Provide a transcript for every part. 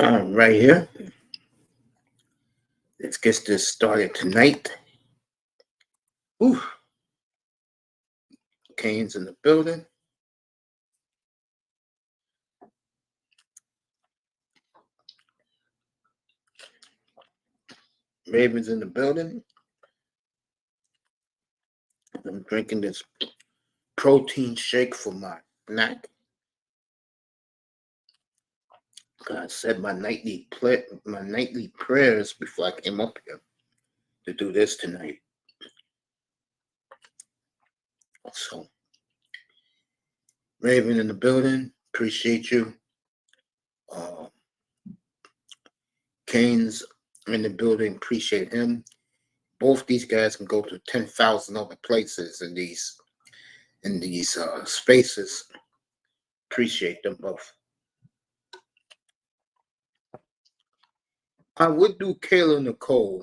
Right here. Let's get this started tonight. Ooh, Kane's in the building. Raven's in the building. I'm drinking this protein shake for my snack. I said my nightly prayers before I came up here to do this tonight. So, Raven in the building. Appreciate you. Kane's in the building. Appreciate him. Both these guys can go to 10,000 other places in these spaces. Appreciate them both. I would do Kayla Nicole.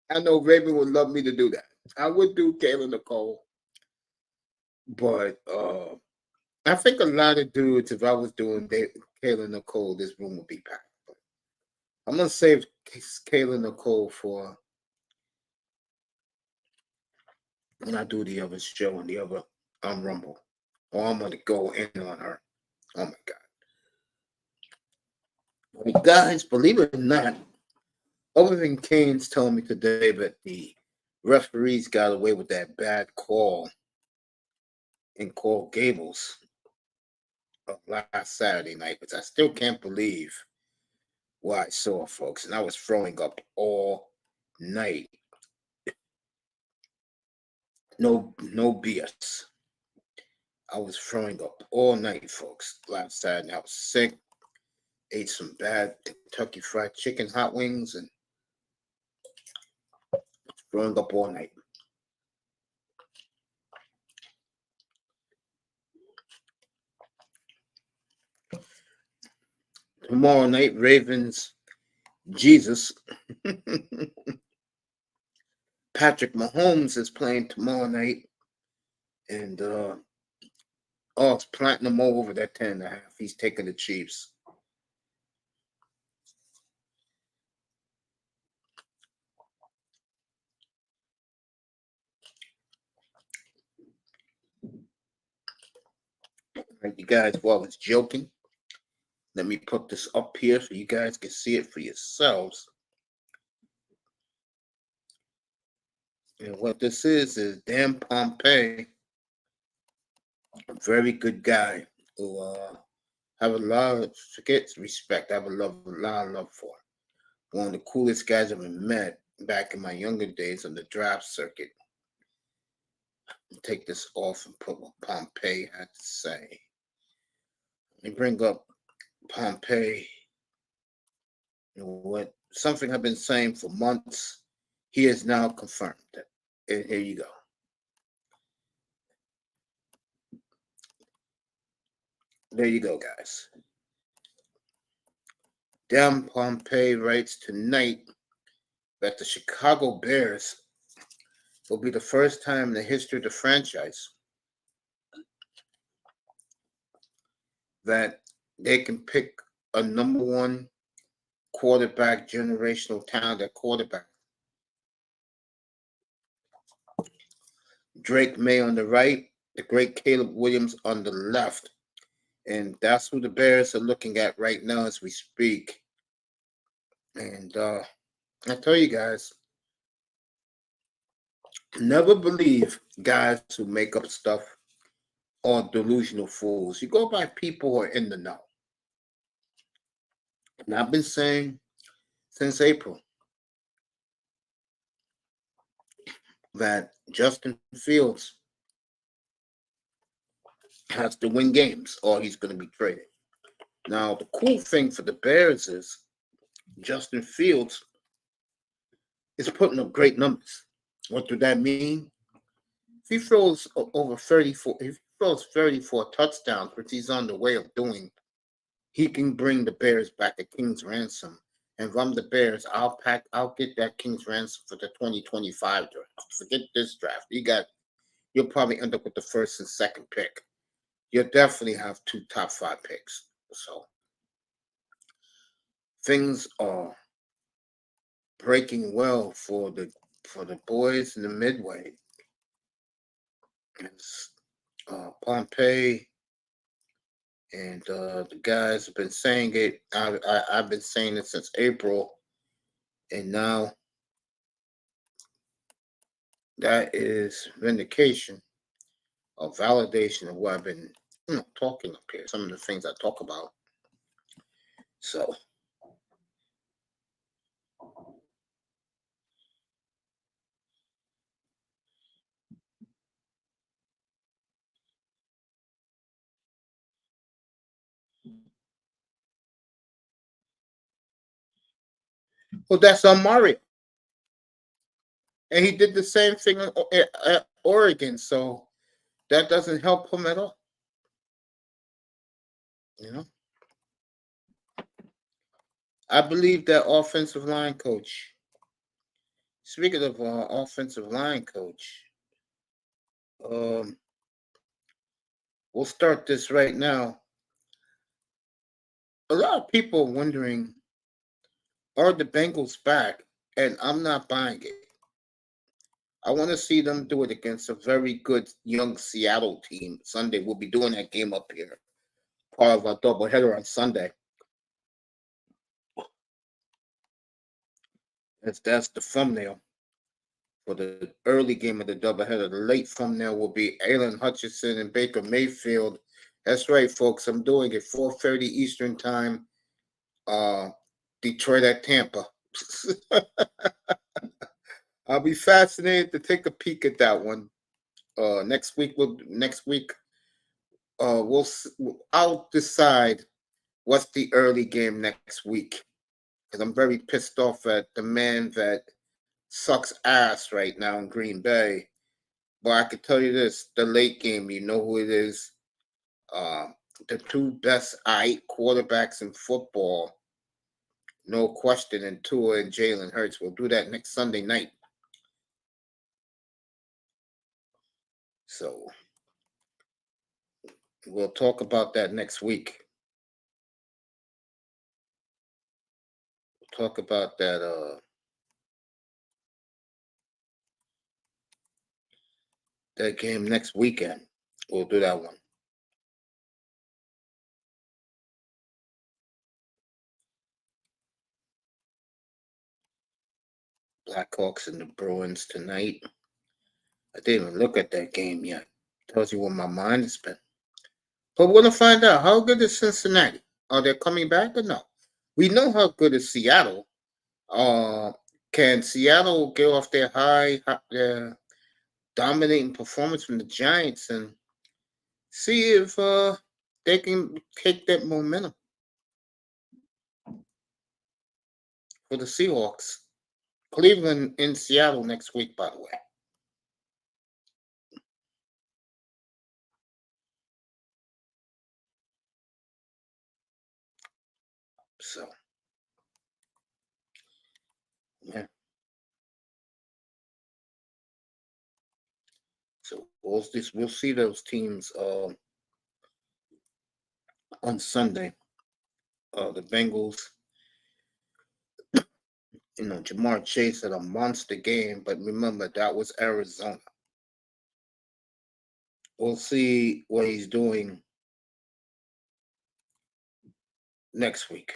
I know Raven would love me to do that. I would do Kayla Nicole. But I think a lot of dudes, if I was doing Kayla Nicole, this room would be packed. But I'm going to save Kayla Nicole for when I do the other show and the other Rumble. Or I'm going to go in on her. Oh, my God. Well, guys, believe it or not, other than Kane's telling me today that the referees got away with that bad call in Coral Gables last Saturday night, but I still can't believe what I saw, folks. And I was throwing up all night. No BS. I was throwing up all night, folks. Last Saturday, I was sick. Ate some bad Kentucky Fried Chicken hot wings and throwing up all night. Tomorrow night, Ravens, Jesus. Patrick Mahomes is playing tomorrow night. And it's platinum over that 10.5. He's taking the Chiefs. Right, you guys, while I was joking, let me put this up here so you guys can see it for yourselves. And what this is Dan Pompey, a very good guy who have a lot of respect. I have a lot of love for. One of the coolest guys I've ever met back in my younger days on the draft circuit. Take this off and put what Pompey had to say. Let me bring up Pompey. You know what? Something I've been saying for months. He has now confirmed it. And here you go. There you go, guys. Dan Pompey writes tonight that the Chicago Bears will be the first time in the history of the franchise that they can pick a number one quarterback, generational talent at quarterback. Drake May on the right, the great Caleb Williams on the left. And that's who the Bears are looking at right now as we speak. And I tell you guys, never believe guys who make up stuff or delusional fools. You go by people who are in the know. And I've been saying since April that Justin Fields has to win games or he's going to be traded. Now, the cool thing for the Bears is Justin Fields is putting up great numbers. What does that mean? If he throws over 34, if he throws 34 touchdowns, which he's on the way of doing, he can bring the Bears back a king's ransom. And from the Bears, I'll get that king's ransom for the 2025 draft. Forget this draft. You'll probably end up with the first and second pick. You'll definitely have 2 top 5 picks. So things are breaking well for the boys in the midway. It's Pompey and the guys have been saying it. I've been saying it since April, and now that is vindication or validation of what I've been talking up here. Some of the things I talk about. So well, that's on Mario, and he did the same thing at Oregon. So that doesn't help him at all. You know, I believe that offensive line coach. Speaking of offensive line coach, um, we'll start this right now. A lot of people wondering, are the Bengals back? And I'm not buying it. I want to see them do it against a very good young Seattle team. Sunday, we'll be doing that game up here, part of our doubleheader on Sunday. That's the thumbnail for the early game of the doubleheader. The late thumbnail will be Alan Hutchinson and Baker Mayfield. That's right, folks. I'm doing it 4:30 Eastern time. Detroit at Tampa. I'll be fascinated to take a peek at that one. Next week, I'll decide what's the early game next week, because I'm very pissed off at the man that sucks ass right now in Green Bay. But I can tell you this: the late game, you know who it is. Uh, the two best quarterbacks in football, no question, and Tua and Jalen Hurts. We'll do that next Sunday night. So we'll talk about that next week. We'll talk about that game next weekend. We'll do that one. Blackhawks and the Bruins tonight. I didn't even look at that game yet. Tells you where my mind has been. But we're gonna find out, how good is Cincinnati? Are they coming back or no? We know how good is Seattle. Uh, can Seattle get off their their dominating performance from the Giants and see if they can take that momentum for the Seahawks? Cleveland in Seattle next week, by the way. So, yeah. So we'll see those teams on Sunday. The Bengals, Jamar Chase had a monster game, but remember that was Arizona. We'll see what he's doing next week.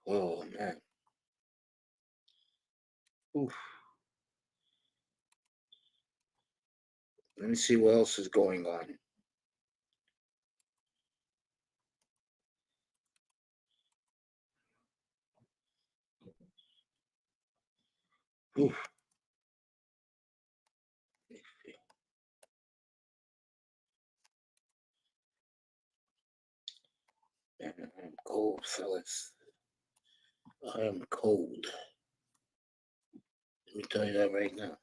Oh man. Oof. Let me see what else is going on. Oof. Man, I'm cold, fellas. I am cold. Let me tell you that right now.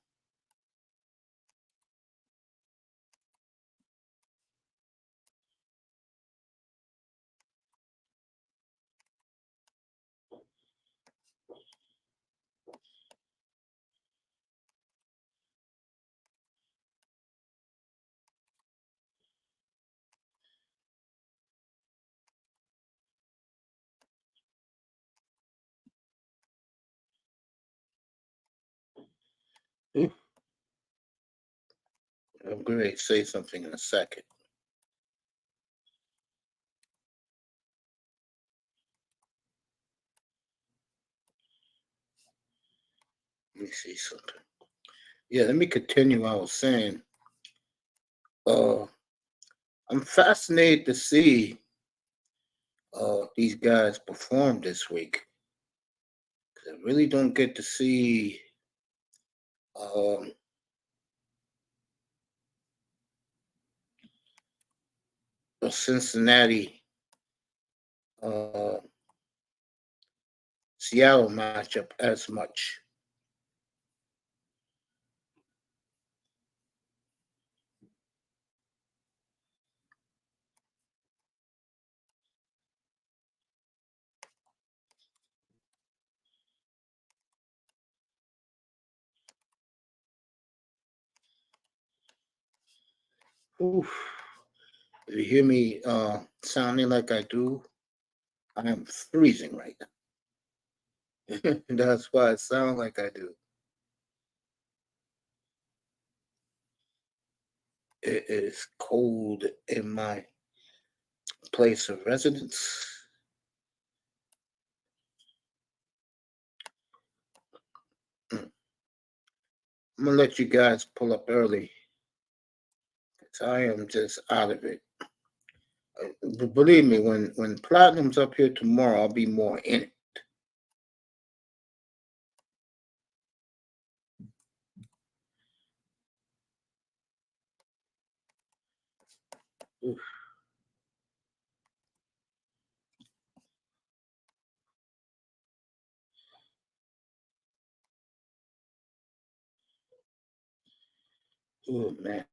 I'm going to say something in a second. Let me see something. Yeah, let me continue. I was saying, I'm fascinated to see these guys perform this week. Because I really don't get to see um, a Cincinnati Seattle matchup as much. Oof. If you hear me sounding like I do, I am freezing right now. That's why I sound like I do. It is cold in my place of residence. I'm gonna let you guys pull up early, because I am just out of it. Believe me, when Platinum's up here tomorrow, I'll be more in it. Oof. Oh man.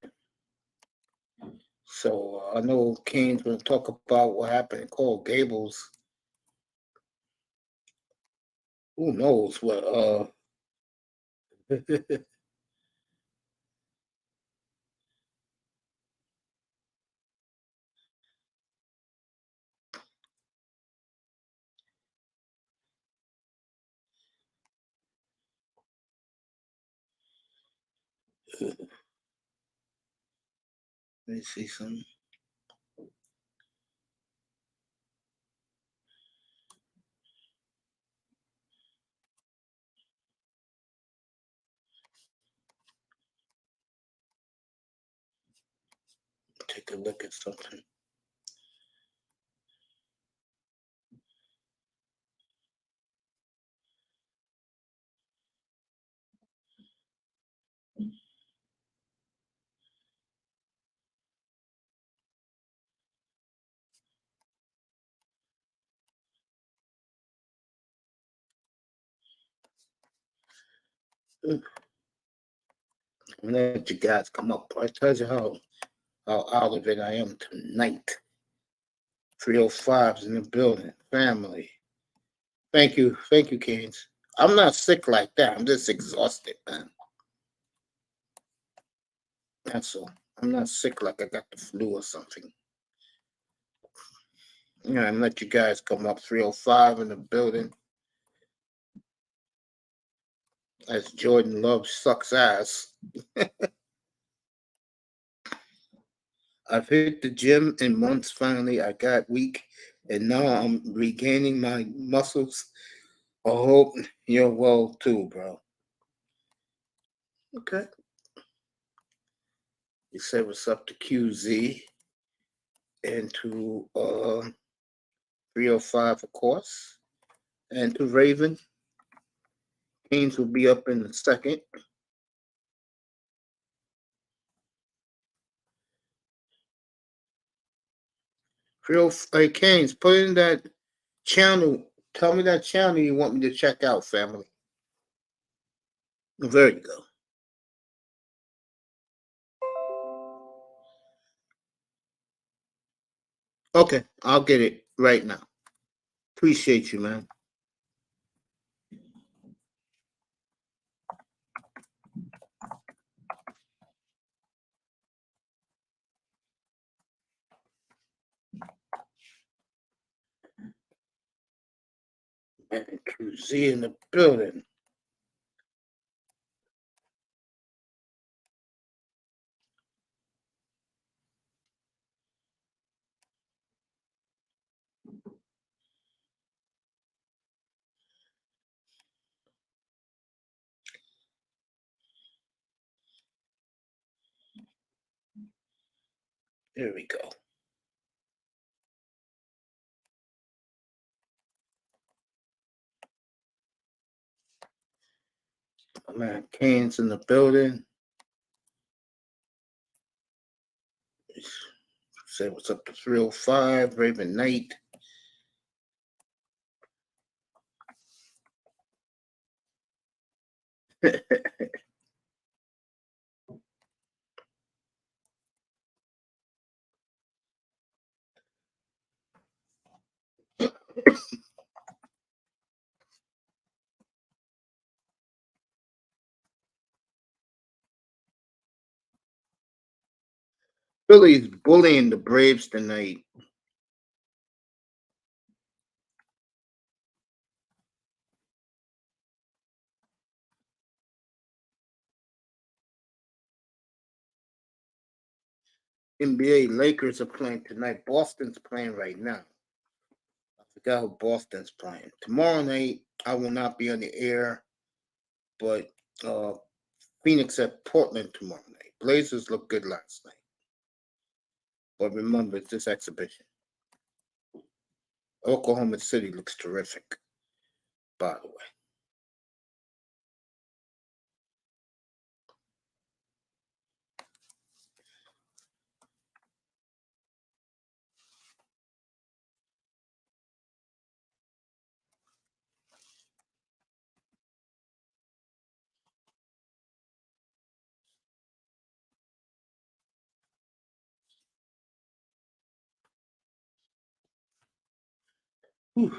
So I know Kane's gonna talk about what happened in Coral Gables. Who knows what let me see some. Take a look at something. I'm gonna let you guys come up. I tell you how out of it I am tonight. 305's in the building. Family. Thank you, Canes. I'm not sick like that. I'm just exhausted, man. That's all. I'm not sick like I got the flu or something. Yeah, and let you guys come up. 305 in the building. As Jordan Love sucks ass. I've hit the gym in months finally. I got weak and now I'm regaining my muscles. I hope you're well too, bro. Okay. You said what's up to QZ and to 305, of course, and to Raven. Haynes will be up in a second. Hey, Keynes, put in that channel. Tell me that channel you want me to check out, family. There you go. Okay, I'll get it right now. Appreciate you, man. Man, QZ in the building. There we go. My man Kane's in the building. Say what's up to 305, Raven Knight. Philly's bullying the Braves tonight. NBA Lakers are playing tonight. Boston's playing right now. I forgot who Boston's playing. Tomorrow night, I will not be on the air, but Phoenix at Portland tomorrow night. Blazers looked good last night. But remember, it's this exhibition. Oklahoma City looks terrific, by the way. Whew.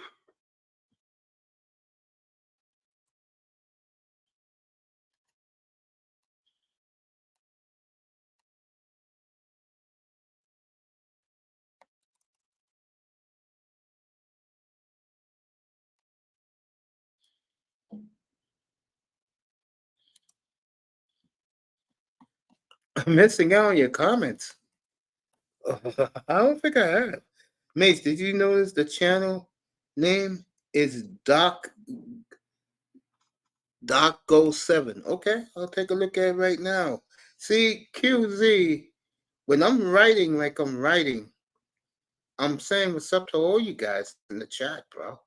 I'm missing out on your comments. I don't think I have. Mace, did you notice the channel name is Doc Go 7? Okay, I'll take a look at it right now. See, QZ, when I'm writing like I'm writing, I'm saying what's up to all you guys in the chat, bro.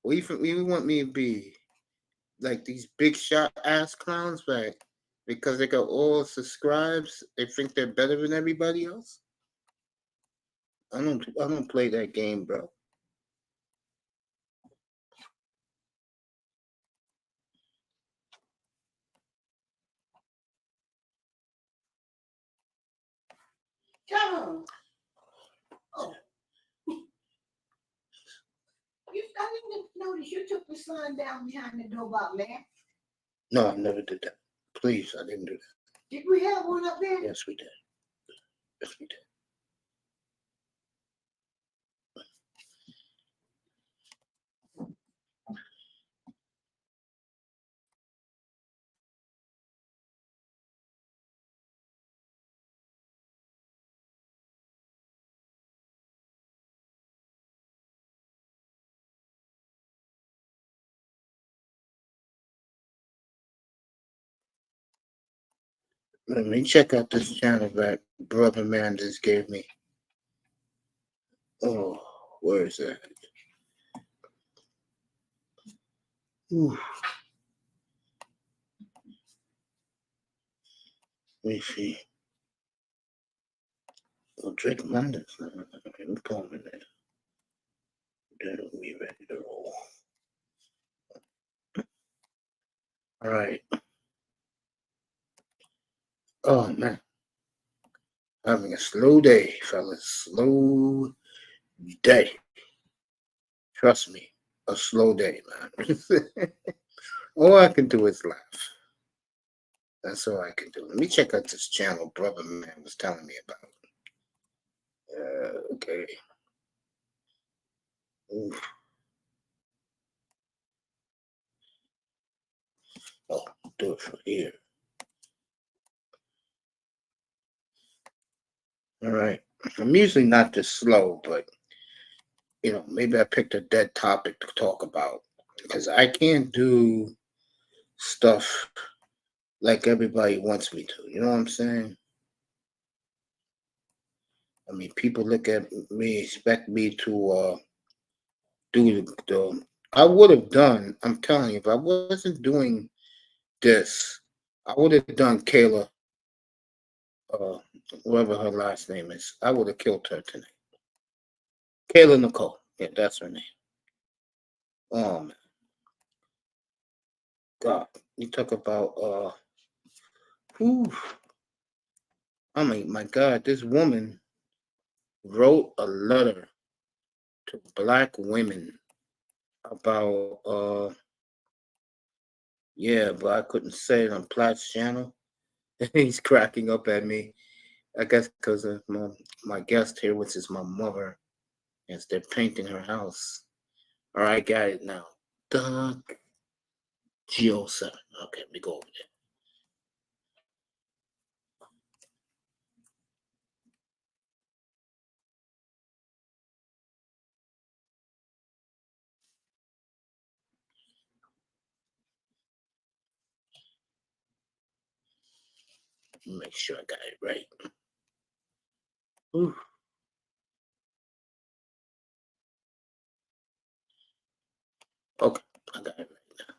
What you want me to be? Like these big shot ass clowns, right? Because they got all subscribes, they think they're better than everybody else? I don't play that game, bro. John. Oh. I didn't notice you took the sign down behind the door about man. No, I never did that. Please, I didn't do that. Did we have one up there? Yes, we did. Yes, we did. Let me check out this channel that Brother Man just gave me. Oh, where is that? Ooh. Let me see. Oh, Drake Manders. I'm calling it. Then we ready to roll. All right. Oh, man. Having a slow day, fellas. Slow day. Trust me, a slow day, man. All I can do is laugh. That's all I can do. Let me check out this channel Brother Man was telling me about. Okay. Oof. Oh, do it from here. All right. I'm usually not this slow, but maybe I picked a dead topic to talk about because I can't do stuff like everybody wants me to. You know what I'm saying? I mean, people look at me, expect me to do the. I would have done. I'm telling you, if I wasn't doing this, I would have done Kayla, uh, whatever her last name is. I would have killed her tonight. Kayla Nicole. Yeah, that's her name. Oh man, God, you talk about whew, I mean, my God, this woman wrote a letter to black women about yeah, but I couldn't say it on Platt's channel. He's cracking up at me. I guess because of my guest here, which is my mother, as they're painting her house. All right, got it now. Doug G07. Okay, we go over there. Make sure I got it right. Ooh. Okay, I got it right now.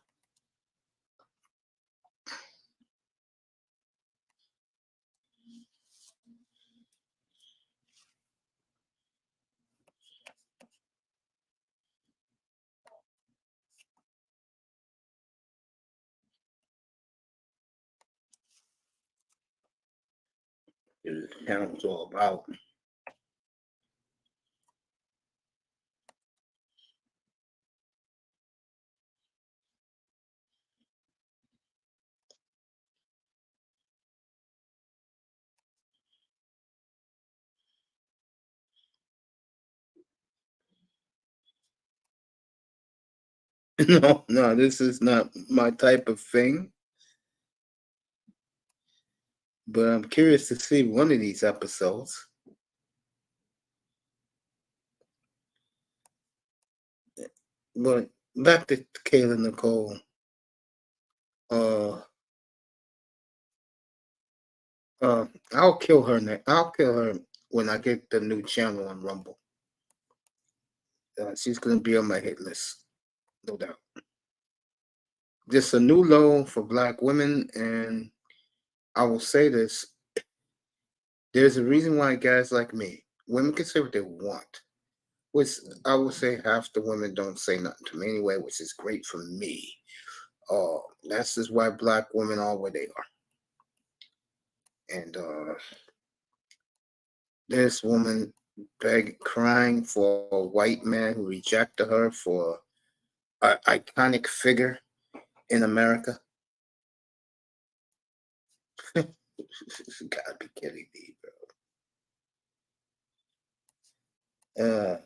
The channel's all about. No, no, this is not my type of thing. But I'm curious to see one of these episodes. But back to Kayla Nicole. Uh, I'll kill her next. I'll kill her when I get the new channel on Rumble. She's gonna be on my hit list, no doubt. Just a new low for black women, and I will say this: there's a reason why guys like me, women can say what they want. Which I would say half the women don't say nothing to me anyway, which is great for me. That's just why black women are where they are. And this woman crying for a white man who rejected her for an iconic figure in America. You gotta be kidding me, bro. Man.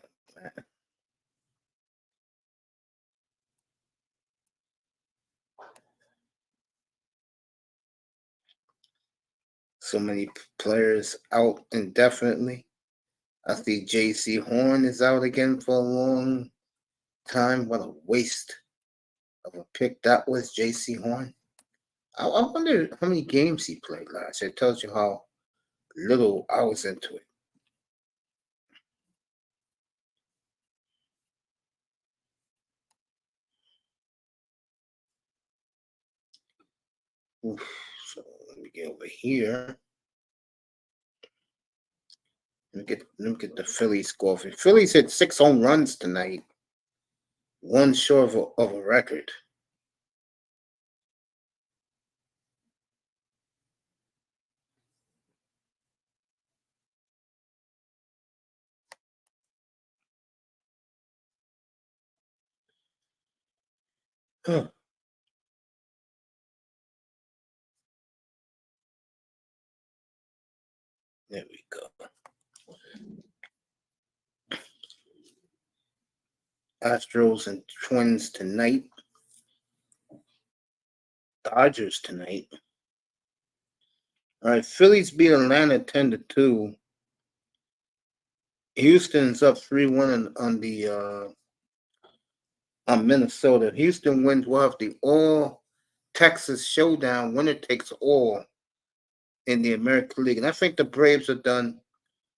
So many players out indefinitely. I see J.C. Horn is out again for a long time. What a waste of a pick that was, J.C. Horn. I wonder how many games he played last year. It tells you how little I was into it. Oof. So let me get over here. Let me get the Phillies score. The Phillies hit 6 home runs tonight, one short of a record. Huh. There we go. Astros and Twins tonight. Dodgers tonight. All right, Phillies beat Atlanta 10-2. Houston's up 3-1 on Minnesota. Houston wins. We'll have the all Texas showdown. Winner takes all in the American League. And I think the Braves are done.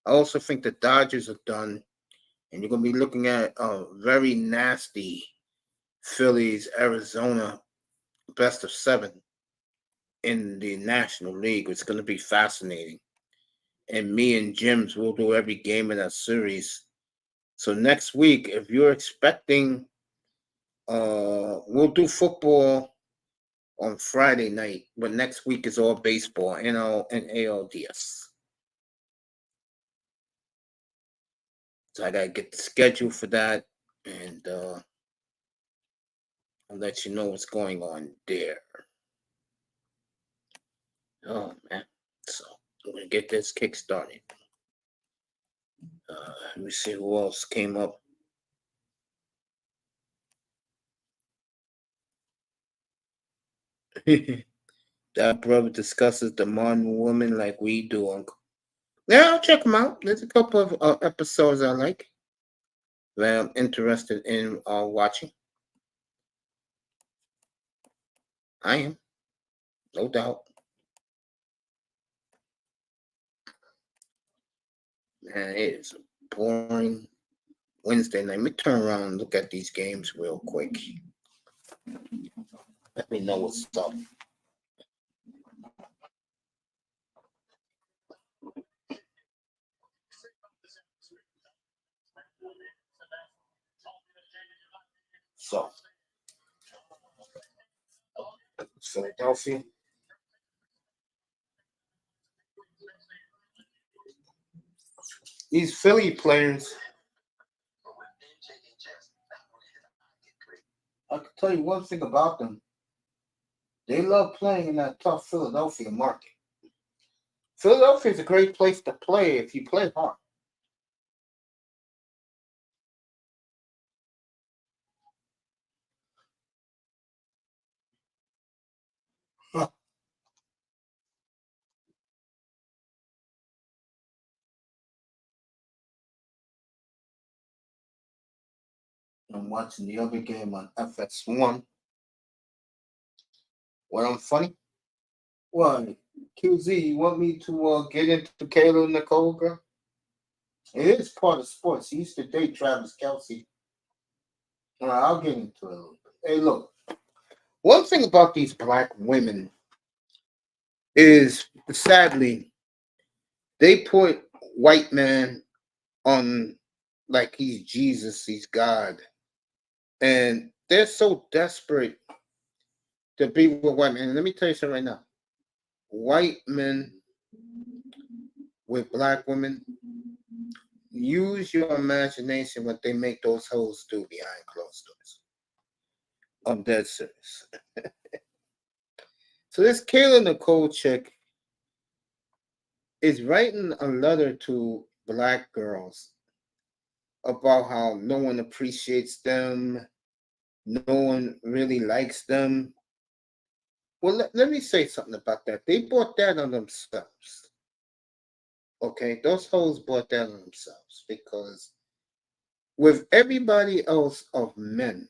I also think the Dodgers are done, and you're gonna be looking at a very nasty Phillies Arizona best of seven in the National League. It's gonna be fascinating. And me and Jims will do every game in that series. So next week, if you're expecting, we'll do football on Friday night, but next week is all baseball, NL and ALDS. So I gotta get the schedule for that, and I'll let you know what's going on there. Oh man, so I'm gonna get this kick started. Let me see who else came up. That brother discusses the modern woman like we do, Uncle. Yeah, I'll check them out. There's a couple of episodes I like that I'm interested in watching. I am, no doubt. Man, it is a boring Wednesday night. Let me turn around and look at these games real quick. Let me know what's up. So, Philadelphia. These Philly players, I can tell you one thing about them. They love playing in that tough Philadelphia market. Philadelphia is a great place to play if you play hard. I'm watching the other game on FS1. What I'm funny? What? QZ, you want me to get into Kayla Nicole, girl? It is part of sports. He used to date Travis Kelsey. I'll get into it a little bit. Hey, look. One thing about these black women is, sadly, they put white man on like he's Jesus, he's God. And they're so desperate to be with white men. And let me tell you something right now. White men with black women, use your imagination what they make those hoes do behind closed doors. I'm dead serious. So this Kayla Nicole chick is writing a letter to black girls about how no one appreciates them, no one really likes them. Well, let me say something about that. They brought that on themselves. Okay, those hoes brought that on themselves because with everybody else of men,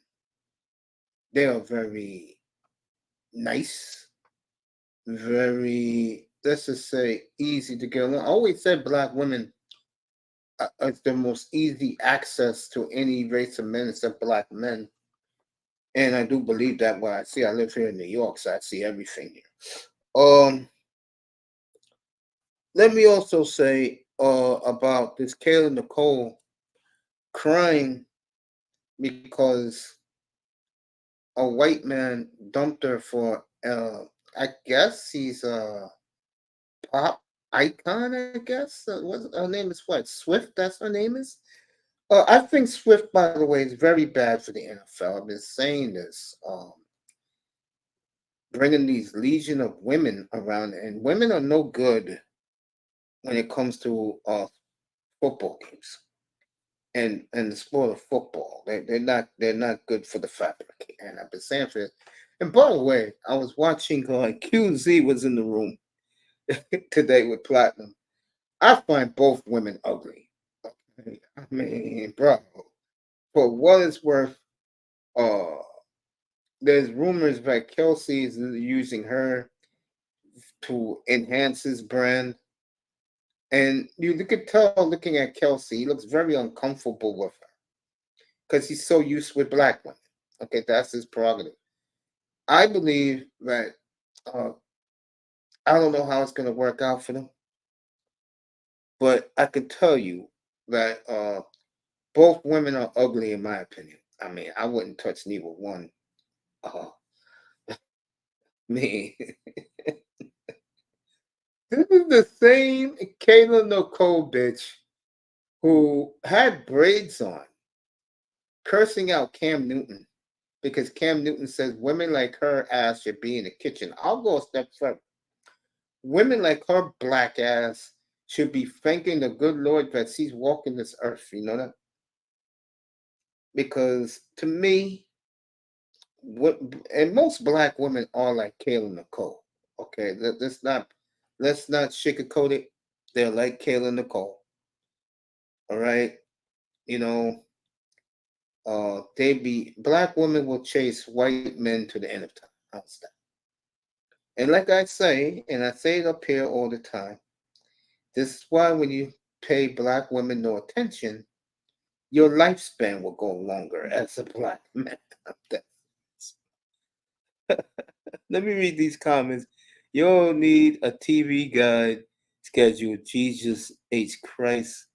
they are very nice, very, let's just say, easy to get along. I always said black women are the most easy access to any race of men except black men. And I do believe that what I see. I live here in New York, so I see everything here. Let me also say about this Kayla Nicole crying because a white man dumped her for I guess he's a pop icon, I guess. What her name is, what, Swift, that's her name is. I think Swift, by the way, is very bad for the NFL. I've been saying this. Bringing these legion of women around, and women are no good when it comes to football games and the sport of football. They're not good for the fabric. And I've been saying for it. And by the way, I was watching QZ was in the room today with Platinum. I find both women ugly. Okay? I mean, bro, for what it's worth, uh, there's rumors that Kelsey is using her to enhance his brand. And you could tell looking at Kelsey, he looks very uncomfortable with her because he's so used with black women. Okay, that's his prerogative. I believe that uh, I don't know how it's going to work out for them, but I can tell you that both women are ugly in my opinion. I mean, I wouldn't touch neither one. Uh, me. This is the same Kayla Nicole bitch who had braids on, cursing out Cam Newton because Cam Newton says women like her ass should be in the kitchen. I'll go a step further. Women like her black ass should be thanking the good Lord that she's walking this earth. You know that? Because to me, what and most black women are like Kayla Nicole. Okay, let's not sugarcoat it. They're like Kayla Nicole. All right, you know, they be black women will chase white men to the end of time. How's that? And like I say, and I say it up here all the time, this is why when you pay black women no attention, your lifespan will go longer as a black man. Let me read these comments. You don't need a TV guide schedule. Jesus H. Christ.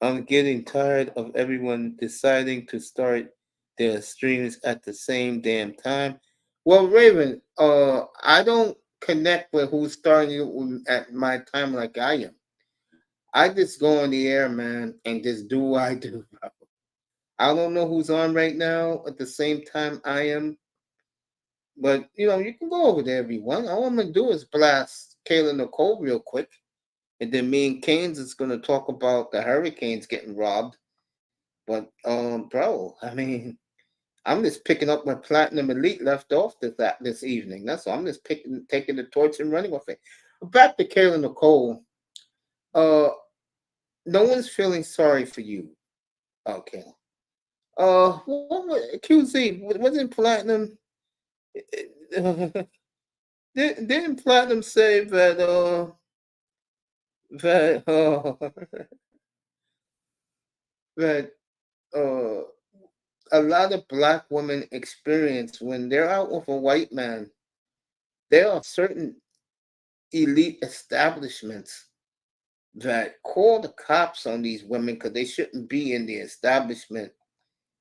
I'm getting tired of everyone deciding to start their streams at the same damn time. Well, Raven, I don't connect with who's starting at my time like I am. I just go on the air, man, and just do what I do. I don't know who's on right now at the same time I am, but you can go over there if you want. All I'm gonna do is blast Kayla Nicole real quick, and then me and Canes is gonna talk about the Hurricanes getting robbed. But bro, I mean, I'm just picking up where Platinum Elite left off this evening. That's all. I'm just taking the torch and running with it. Back to Kayla Nicole. Uh, no one's feeling sorry for you. Okay. What was QZ? Wasn't Platinum? Didn't Platinum say that that uh a lot of black women experience when they're out with a white man? There are certain elite establishments that call the cops on these women because they shouldn't be in the establishment.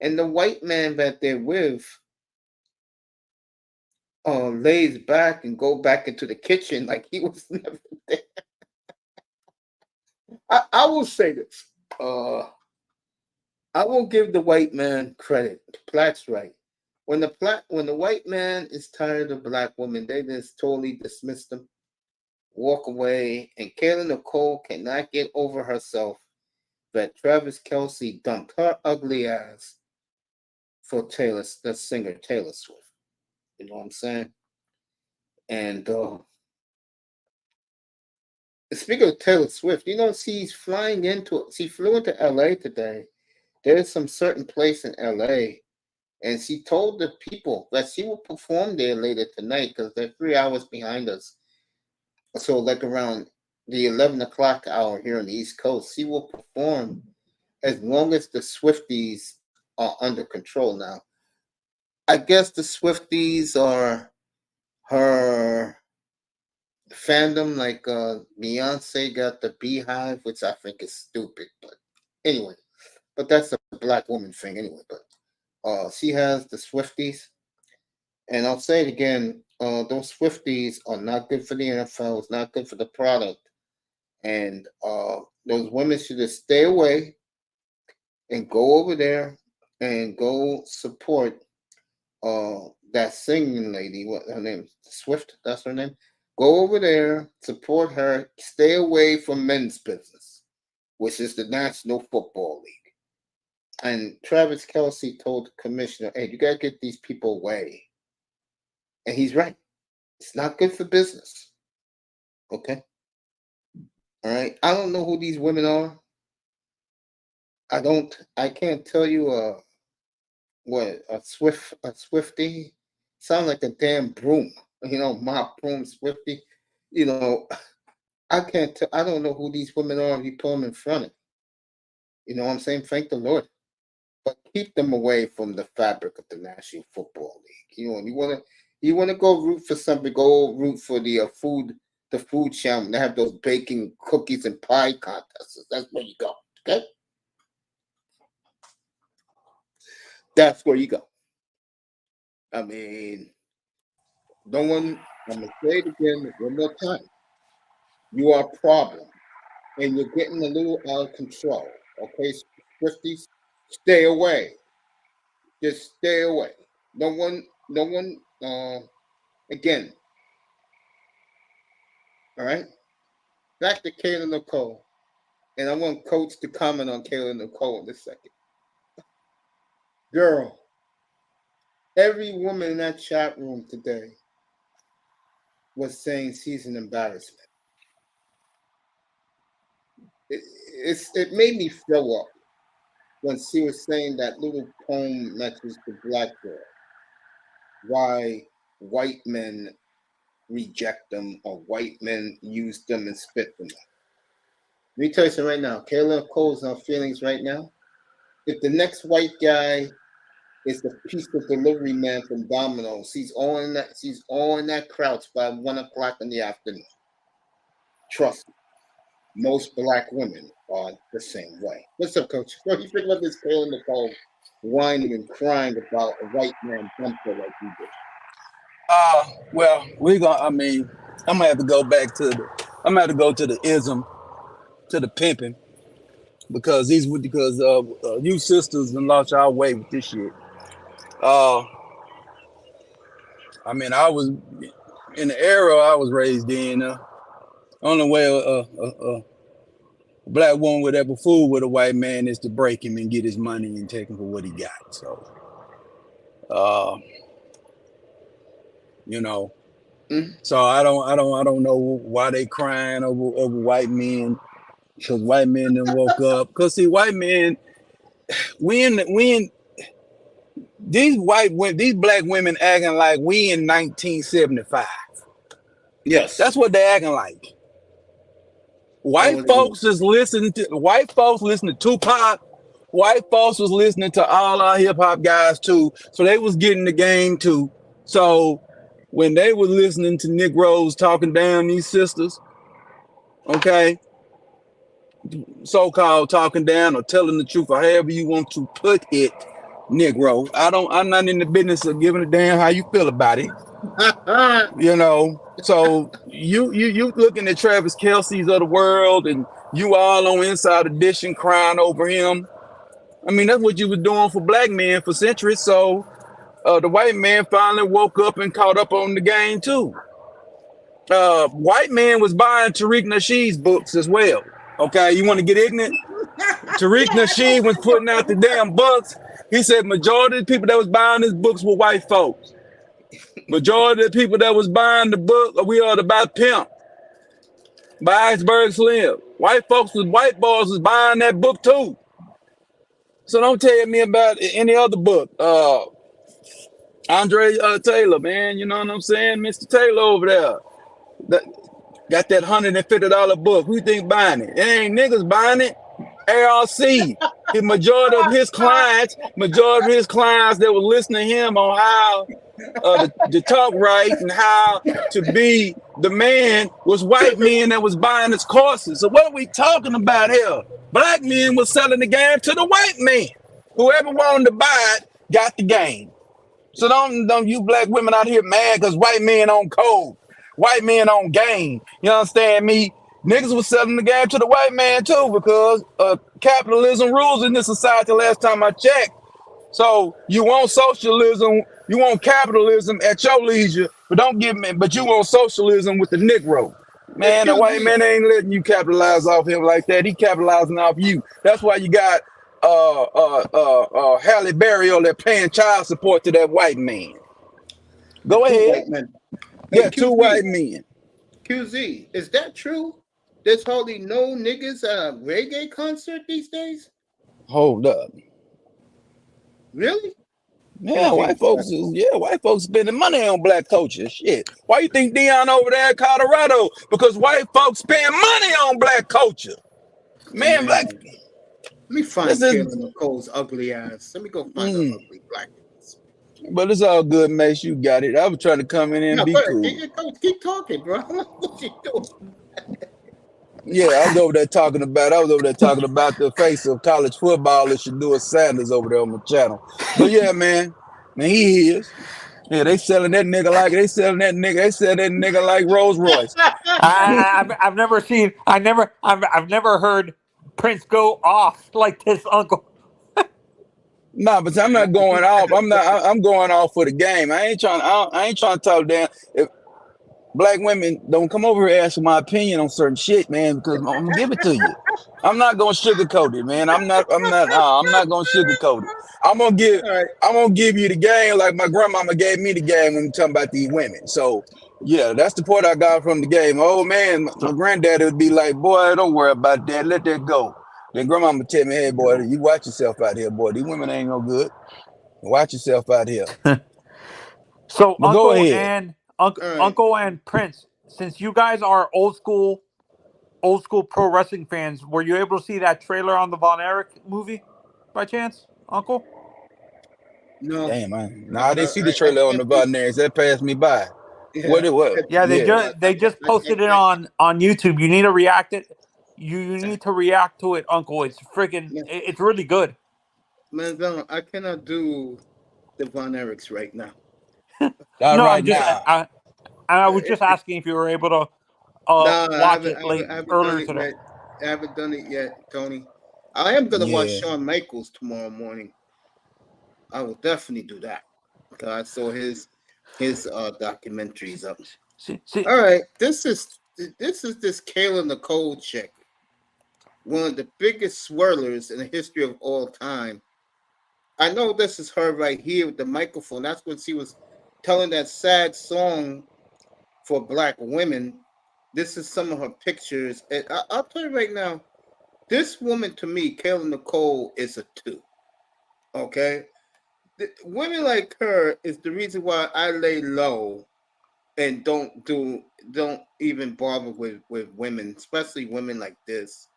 And the white man that they're with lays back and go back into the kitchen like he was never there. I will say this. I will give the white man credit. Platt's right. When the white man is tired of black women, they just totally dismiss them, walk away, and Kayla Nicole cannot get over herself that Travis Kelsey dumped her ugly ass for the singer Taylor Swift. You know what I'm saying? And speaking of Taylor Swift, she flew into LA today. There's some certain place in LA, and she told the people that she will perform there later tonight because they're 3 hours behind us. So, like around the 11 o'clock hour here on the East Coast, she will perform as long as the Swifties are under control now. I guess the Swifties are her fandom, like Beyonce got the Beehive, which I think is stupid. But anyway, but that's a black woman thing anyway. But she has the Swifties, and I'll say it again: those Swifties are not good for the NFL. It's not good for the product, and those women should just stay away and go over there and go support that singing lady. What her name? Swift. That's her name. Go over there, support her. Stay away from men's business, which is the National Football League. And Travis Kelsey told the commissioner, "Hey, you gotta get these people away." And he's right. It's not good for business. Okay. All right. I don't know who these women are. I don't. I can't tell you. What a Swifty? Sound like a damn broom. Mop broom Swifty. You know, I can't tell. I don't know who these women are. If you put them in front of me. You know what I'm saying? Thank the Lord. But keep them away from the fabric of the National Football League. You know, you wanna go root for something. Go root for the food channel. They have those baking cookies and pie contests. That's where you go. Okay, that's where you go. I mean, no one. I'm gonna say it again one more time. You are a problem, and you're getting a little out of control. Okay, Swifties, stay away. Just stay away. No one. Again, all right. Back to Kayla Nicole, and I want Coach to comment on Kayla Nicole in a second. Girl, every woman in that chat room today was saying she's an embarrassment. It made me throw up when she was saying that little poem message to black girl. Why white men reject them or white men use them and spit them out. Let me tell you something right now. Kayla Cole's in her feelings right now. If the next white guy is the pizza delivery man from Domino's, she's on that crouch by 1 o'clock in the afternoon. Trust me. Most black women are the same way. What's up, Coach? What do you think about this Kayla Nicole whining and crying about a white man dumped her like you did? Well, I'm gonna have to go back to the ism, to the pimping, because you sisters done lost y'all way with this shit. I was in the era I was raised in. Only way a black woman would ever fool with a white man is to break him and get his money and take him for what he got. So, So I don't know why they crying over white men, because white men done woke up. Because see, white men, these black women acting like we in 1975. Yes, that's what they acting like. White folks listening to Tupac. White folks was listening to all our hip hop guys too, so they was getting the game too. So when they were listening to Negroes talking down these sisters, okay, so-called talking down or telling the truth, or however you want to put it, Negro. I'm not in the business of giving a damn how you feel about it. So you looking at Travis Kelce's of the world, and you all on Inside Edition crying over him. That's what you were doing for black men for centuries. So the white man finally woke up and caught up on the game too. White man was buying Tariq Nasheed's books as well. Okay, you want to get ignorant? Tariq Nasheed was putting out the damn books. He said majority of the people that was buying his books were white folks. Majority of the people that was buying the book, We Are the By Pimp, by Iceberg Slim. White boys was buying that book too. So don't tell me about any other book. Andre Taylor, man, you know what I'm saying? Mr. Taylor over there. Got that $150 book. Who you think buying it? It ain't niggas buying it. ARC. The majority of his clients that were listening to him on how to talk right and how to be the man was white men that was buying his courses. So what are we talking about here? Black men was selling the game to the white man. Whoever wanted to buy it got the game. So don't you black women out here mad because white men on code, white men on game. You understand me? Niggas was selling the game to the white man too, because capitalism rules in this society last time I checked. So you want socialism, you want capitalism at your leisure, but you want socialism with the Negro. Man, the white man ain't letting you capitalize off him like that. He capitalizing off you. That's why you got Halle Berry on there paying child support to that white man. Go ahead. Yeah, two white men. QZ, is that true? There's hardly no niggas at a reggae concert these days? Hold up. Really? Yeah, white folks spending money on black culture. Shit. Why you think Dion over there in Colorado? Because white folks spend money on black culture. Man, Man, black. let me find This is, Kayla Nicole's ugly ass. Let me go find the ugly black ass. but it's all good, Mace. You got it. I was trying to come in and No, be but cool. keep talking, bro. What you doing? Yeah, I was over there talking about the face of college football that Shadua Sanders over there on the channel. But yeah, man, he is. Yeah, they selling that nigga like Rolls Royce. I've never heard Prince go off like this, Uncle. Nah, but I'm not going off. I'm going off for the game. I ain't trying to talk down. If black women don't come over here asking my opinion on certain shit, man, because I'm gonna give it to you. I'm not gonna sugarcoat it, man. I'm not gonna sugarcoat it. I'm gonna give you the game like my grandmama gave me the game when we talking about these women. So yeah, that's the part I got from the game. Oh man, my granddaddy would be like, boy, don't worry about that, let that go. Then grandmama tell me, hey boy, you watch yourself out here, boy. These women ain't no good. Watch yourself out here. So But go ahead. Uncle and Prince, since you guys are old school pro wrestling fans, were you able to see that trailer on the Von Erich movie by chance, Uncle? No. Damn, I didn't see the trailer on the Von Erich. That passed me by. Yeah. What it was? Yeah, they just posted it on YouTube. You need to react it. You need to react to it, Uncle. It's freaking. It's really good. Man, no, I cannot do the Von Erichs right now. No, right I'm just. now. I was just asking if you were able to watch it earlier today. I haven't done it yet, Tony. I am gonna watch Shawn Michaels tomorrow morning. I will definitely do that because I saw his documentaries up. All right, this is this Kayla Nicole chick, one of the biggest swirlers in the history of all time. I know this is her right here with the microphone. That's when she was telling that sad song for black women. This is some of her pictures. And I'll tell you right now, this woman to me, Kayla Nicole, is a 2. Okay? Women like her is the reason why I lay low and don't even bother with women, especially women like this.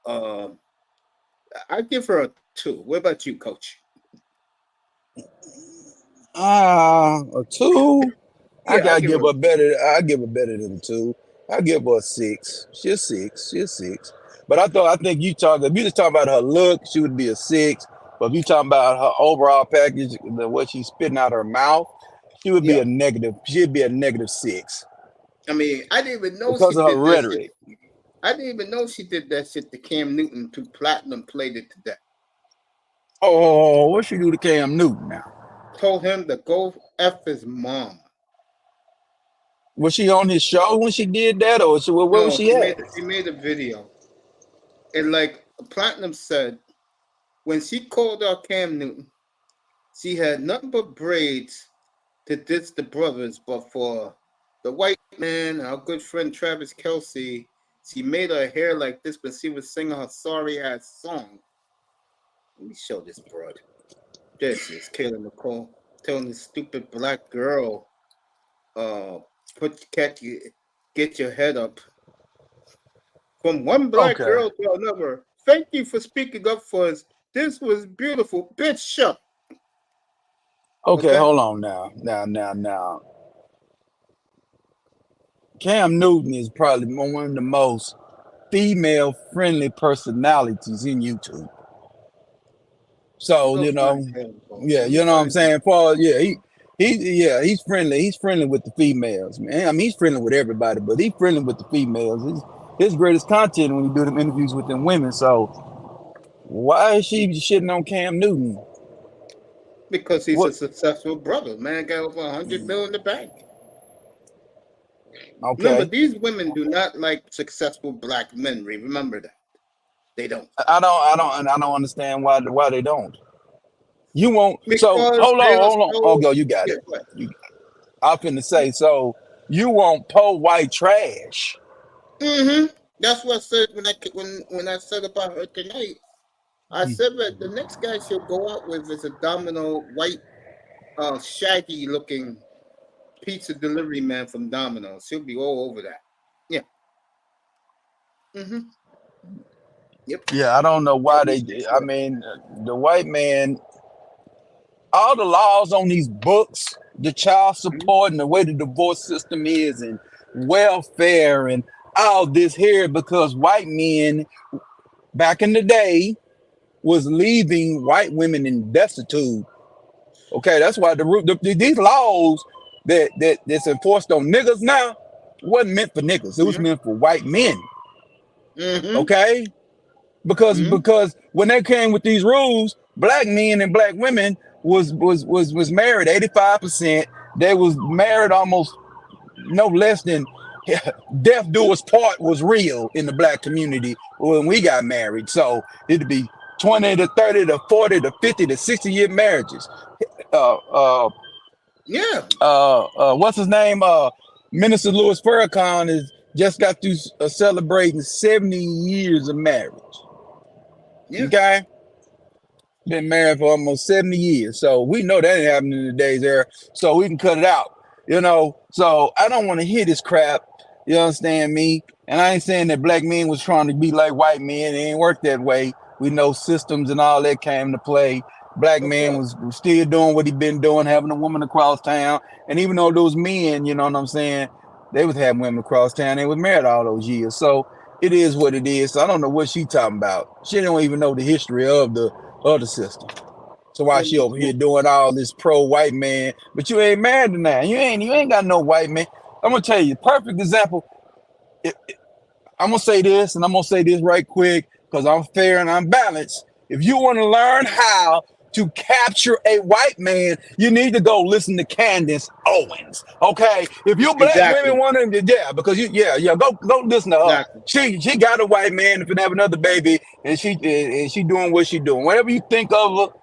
I give her a 2. What about you, Coach? A 2. I give her better. I give her better than a 2. I give her a 6. She's 6. But I think if you just talking about her look, she would be a 6. But if you talking about her overall package, what she's spitting out her mouth, she would be a negative. She'd be a -6. I mean, I didn't even know because of her rhetoric. I didn't even know she did that shit to Cam Newton to Platinum played it to death. Oh, what she do to Cam Newton now? Told him to go F his mom. Was she on his show when she did that, or where was she at? She made a video. And like Platinum said, when she called out Cam Newton, she had nothing but braids to diss the brothers, but for the white man, our good friend Travis Kelce, she made her hair like this when she was singing her sorry ass song. Let me show this broad. This is Kayla Nicole telling this stupid black girl, get your head up. From one black girl to another. Thank you for speaking up for us. This was beautiful. Bitch, shut. Okay, hold on now. Cam Newton is probably one of the most female-friendly personalities in YouTube. So, you know what I'm saying? Paul, he's friendly. He's friendly with the females, man. I mean, he's friendly with everybody, but he's friendly with the females. His greatest content when he do them interviews with them women. So why is she shitting on Cam Newton? Because he's a successful brother. Man got over 100 million in the bank. Okay. Remember, these women do not like successful black men. Remember that. They don't. I don't understand why they don't. You won't. Because so hold on. Oh, go. You got it. I'm finna say. So you won't pull white trash. That's what I said when I said about her tonight. I said that the next guy she'll go out with is a domino white shaggy looking pizza delivery man from Domino's. He'll be all over that. Yeah. Mm-hmm. Yep. Yeah, I don't know why they did. I mean, the white man, all the laws on these books, the child support and the way the divorce system is and welfare and all this here because white men back in the day was leaving white women in destitute. Okay, that's why these laws that's enforced on niggas now wasn't meant for niggas. It was meant for white men. Mm-hmm. Okay? Because when they came with these rules, black men and black women was married 85%. They was married almost no less than death do us part was real in the black community when we got married. So it'd be 20 to 30 to 40 to 50 to 60 year marriages. What's his name? Minister Louis Farrakhan is just got through celebrating 70 years of marriage. Yeah. Okay, been married for almost 70 years, so we know that ain't happening in today's era. So we can cut it out, you know. So I don't want to hear this crap. You understand me? And I ain't saying that black men was trying to be like white men. It ain't work that way. We know systems and all that came to play. Black man was still doing what he been doing, having a woman across town. And even though those men, you know what I'm saying, they was having women across town. They was married all those years. So it is what it is. So I don't know what she talking about. She don't even know the history of the system. So why she over here doing all this pro-white man? But you ain't married to that. You ain't got no white man. I'm gonna tell you, perfect example. I'm gonna say this, and I'm gonna say this right quick because I'm fair and I'm balanced. If you want to learn how to capture a white man, you need to go listen to Candace Owens. Okay, if you black women want to, because go listen to her. She got a white man if you have another baby, and she doing what she doing. Whatever you think of her.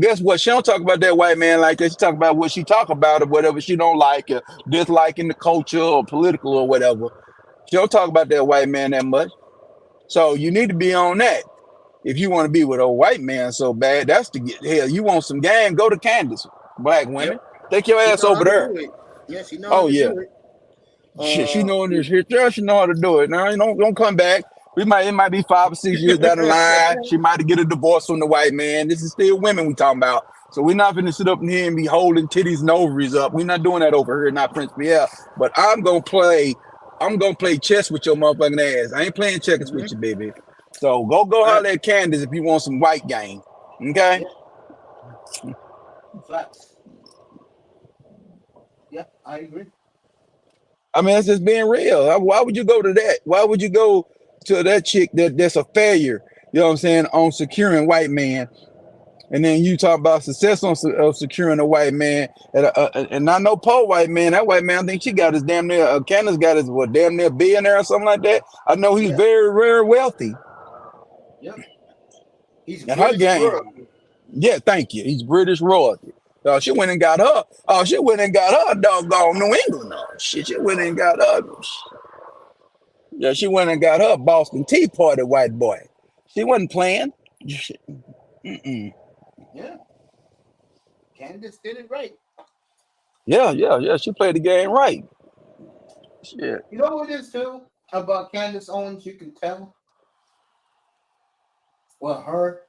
Guess what? She don't talk about that white man like that. She talk about what she talk about or whatever she don't like, or dislike in the culture or political or whatever. She don't talk about that white man that much. So you need to be on that. If you want to be with a white man so bad, that's to get hell. You want some game? Go to Candace. Black women, take your ass over there. Yeah, she know how to do it. She know this shit. She know how to do it. Now don't come back. It might be 5 or 6 years down the line. She might get a divorce from the white man. This is still women we talking about. So we're not gonna sit up in here and be holding titties and ovaries up. We're not doing that over here, not Prince Pierre. But I'm gonna play chess with your motherfucking ass. I ain't playing checkers with you, baby. So go holler at Candace if you want some white game. Okay? Facts. Yeah, I agree. I mean, it's just being real. Why would you go to that? Why would you go to that chick that's a failure, you know what I'm saying, on securing white man? And then you talk about success on securing a white man. And I know poor white man, that white man, I think she got his damn near, Candace got his, damn near billionaire or something like that. I know he's very, very wealthy. Yep. He's and her game. Royalty. Yeah, thank you. He's British royalty. She went and got her. She went and got her doggone New England. She went and got her. Yeah, she went and got her Boston Tea Party white boy. She wasn't playing. Yeah. Candace did it right. Yeah. She played the game right. Shit. You know what it is too about Candace Owens? You can tell. Well, her.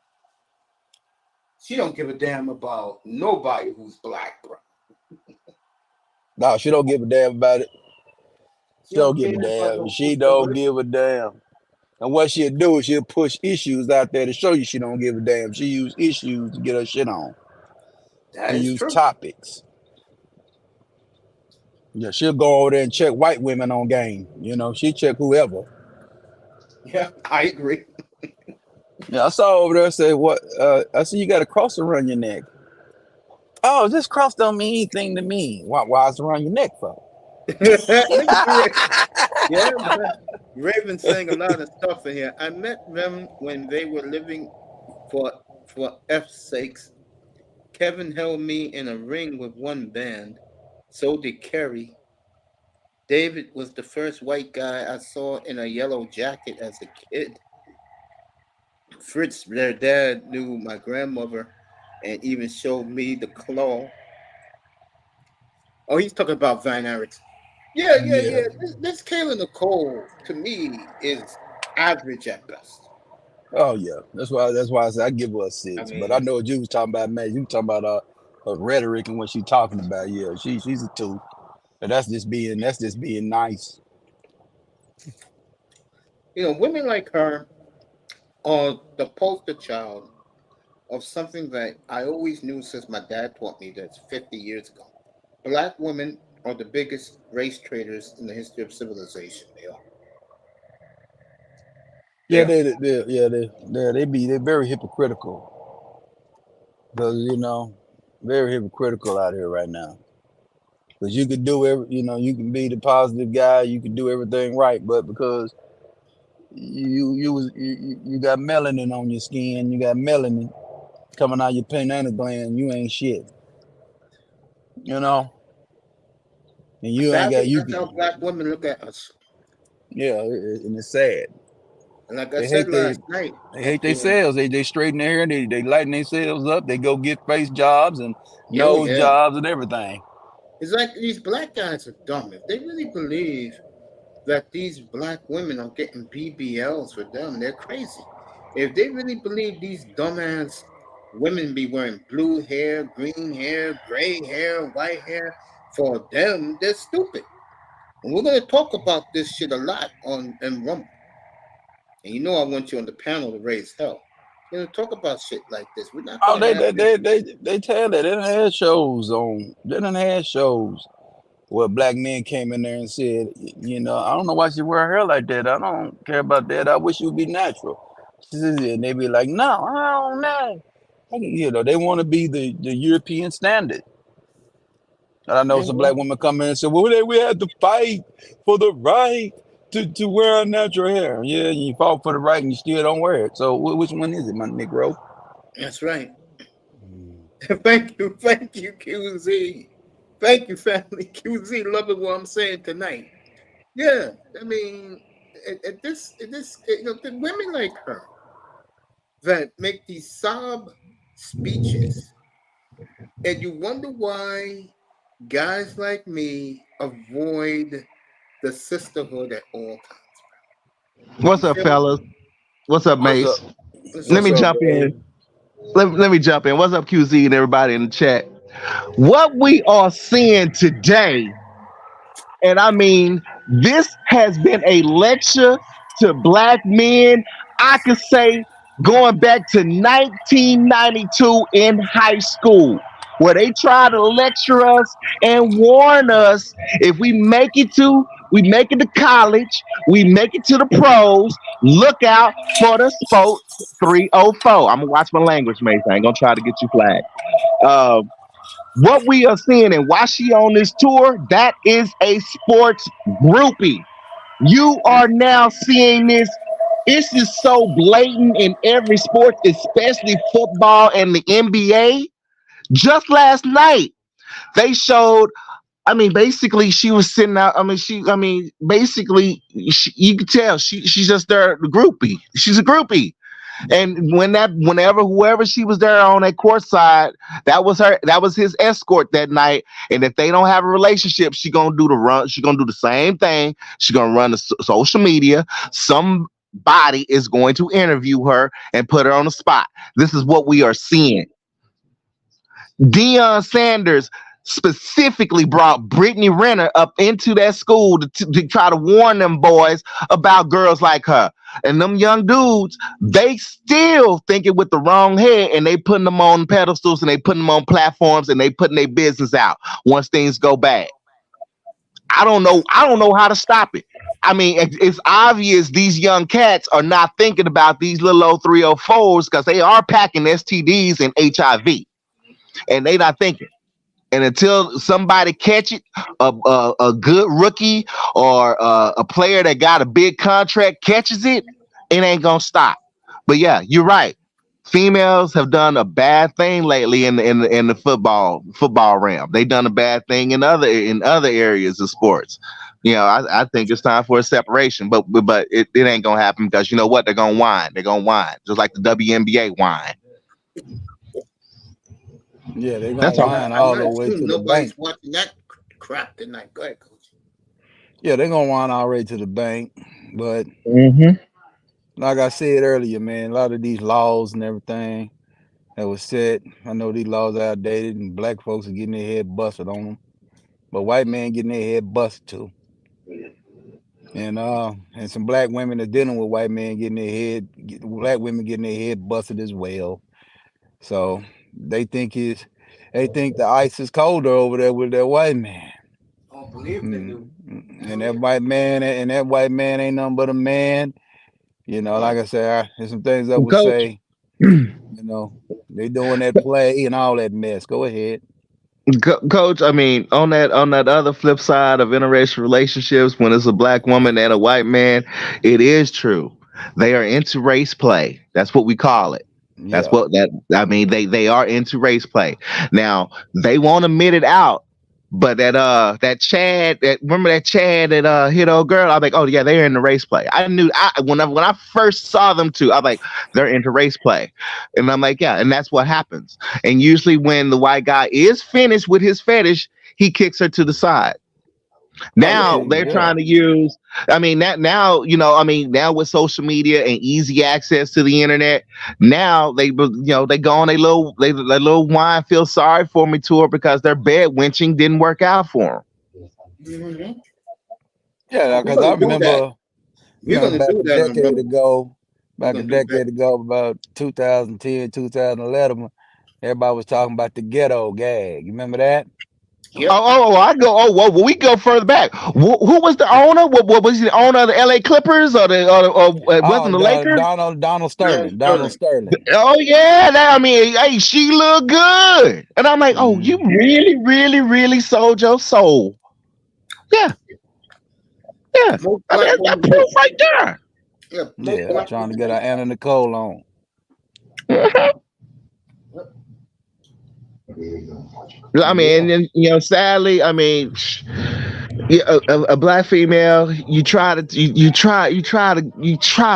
She don't give a damn about nobody who's black, bro. No, she don't give a damn about it. She don't give a damn. She don't give a damn. And what she'll do is she'll push issues out there to show you she don't give a damn. She use issues to get her shit on. That is use true. Topics. Yeah, she'll go over there and check white women on game. You know, she check whoever. Yeah, I agree. Yeah, I saw over there and said, what? I said, you got a cross around your neck. Oh, this cross don't mean anything to me. Why is it around your neck for? Yeah, Raven's saying a lot of stuff in here. I met them when they were living for F's sakes. Kevin held me in a ring with one band. So did Kerry. David was the first white guy I saw in a yellow jacket as a kid. Fritz, their dad, knew my grandmother and even showed me the claw. Oh, he's talking about Van Erickson. Yeah. Yeah. This Kayla Nicole to me is average at best. Oh yeah. That's why I said I give her a I 6. But I mean, know what you was talking about, man. You talking about her rhetoric and what she talking about. Yeah, she's a 2. And that's just being nice. women like her are the poster child of something that I always knew since my dad taught me that's 50 years ago. Black women are the biggest race traders in the history of civilization. They are. They Yeah, are. they're very hypocritical. Because very hypocritical out here right now. Because you could do you can be the positive guy, you can do everything right, but because you got melanin on your skin, you got melanin coming out your pineal gland, you ain't shit, you know, and you ain't got Sadly, you that's how can, black women look at us. yeah, and it's sad. And like I They said hate they last night, they hate you know, themselves. They straighten their hair, they lighten themselves up, they go get face jobs and oh nose yeah, jobs and everything. it's like these black guys are dumb. If they really believe that these black women are getting BBLs for them, they're crazy. If they really believe these dumbass women be wearing blue hair, green hair, gray hair, white hair for them, they're stupid. And we're gonna talk about this shit a lot on in Rumble. And I want you on the panel to raise hell. We're gonna talk about shit like this. We're not Oh, gonna they have they this. they they tell that they done had shows where black men came in there and said, I don't know why she wear her hair like that. I don't care about that. I wish it would be natural. She says, and they be like, no, I don't know. They want to be the European standard. And I know Yeah, some well, black women come in and say, well, we had to fight for the right to wear our natural hair. Yeah, you fought for the right and you still don't wear it. So which one is it, my Negro? that's right. Thank you, QZ. Thank you, family. QZ, loving what I'm saying tonight. Yeah, I mean, the women like her that make these sob speeches, and you wonder why guys like me avoid the sisterhood at all times. What's You up, feel me? fellas? What's up, What's up? Mace? What's Let up, What's me up, jump QZ? Dave? in. Let me jump in. What's up, QZ and everybody in the chat? What we are seeing today, and I mean, this has been a lecture to black men. I could say going back to 1992 in high school, where they try to lecture us and warn us if we make it to college, we make it to the pros, look out for the Sport 304. I'm gonna watch my language, Mace. I ain't gonna try to get you flagged. Uh, what we are seeing and why she on this tour, that is a sports groupie. You are now seeing this. This is so blatant in every sport, especially football and the NBA. Just last night, they showed. I mean, basically, she was sitting out. Basically, you could tell she's just there, the groupie. She's a groupie. And whenever whoever she was there on that court side, that was her. That was his escort that night. And if they don't have a relationship, she gonna do the run. She gonna do the same thing. She gonna run the social media. Somebody is going to interview her and put her on the spot. This is what we are seeing. Deion Sanders specifically brought Brittany Renner up into that school to try to warn them boys about girls like her. And them young dudes, they still thinking with the wrong head, and they putting them on pedestals and they putting them on platforms and they putting their business out once things go bad. I don't know how to stop it. I mean, it's obvious these young cats are not thinking about these little old 304s because they are packing STDs and HIV, and they not thinking. And until somebody catch it, a good rookie or a player that got a big contract catches it, it ain't gonna stop. But yeah, you're right. Females have done a bad thing lately in the football realm. They done a bad thing in other areas of sports. I think it's time for a separation, but it ain't gonna happen because you know what? They're gonna whine. They're gonna whine just like the WNBA whine. Yeah, they're gonna That's all. whine I all the might way to assume the nobody's bank. watching that crap tonight. Go ahead, Coach. Yeah, they're gonna whine all the way to the bank. But Mm-hmm. like I said earlier, man, a lot of these laws and everything that was set, I know these laws are outdated, and black folks are getting their head busted on them. But white men getting their head busted too. And some black women are dealing with white men getting black women getting their head busted as well. So they think the ice is colder over there with that white man. Oh, believe they do. And that white man ain't nothing but a man. Like I said, there's some things I would Coach. say, they doing that play and all that mess. Go ahead. Coach, I mean, on that other flip side of interracial relationships, when it's a black woman and a white man, it is true. They are into race play. That's what we call it. That's Yeah. what that I mean. They are into race play. Now they won't admit it out, but that Chad, remember that Chad that hit old girl? I'm like, oh yeah, they're into race play. I knew when I first saw them two, I'm like, they're into race play, and I'm like, yeah, and that's what happens. And usually when the white guy is finished with his fetish, he kicks her to the side. Now they're trying to use. I mean, now with social media and easy access to the internet, now they go on they little whine, feel sorry for me tour because their bed winching didn't work out for them. Mm-hmm. Yeah, because I remember, We're gonna back do a that. decade ago, that. about 2010, 2011, everybody was talking about the ghetto gag. You remember that? Yep. Well, we go further back. Who was the owner? What was he the owner of the LA Clippers or wasn't the Lakers? Donald Sterling. Donald Donald Sterling. Oh yeah, hey, she look good, and I'm like, oh, you really, really, really sold your soul. Yeah. Most I mean, black that's women- proof right there. Yeah, trying to get our Anna Nicole on. I mean, and, sadly, I mean, a black female, you try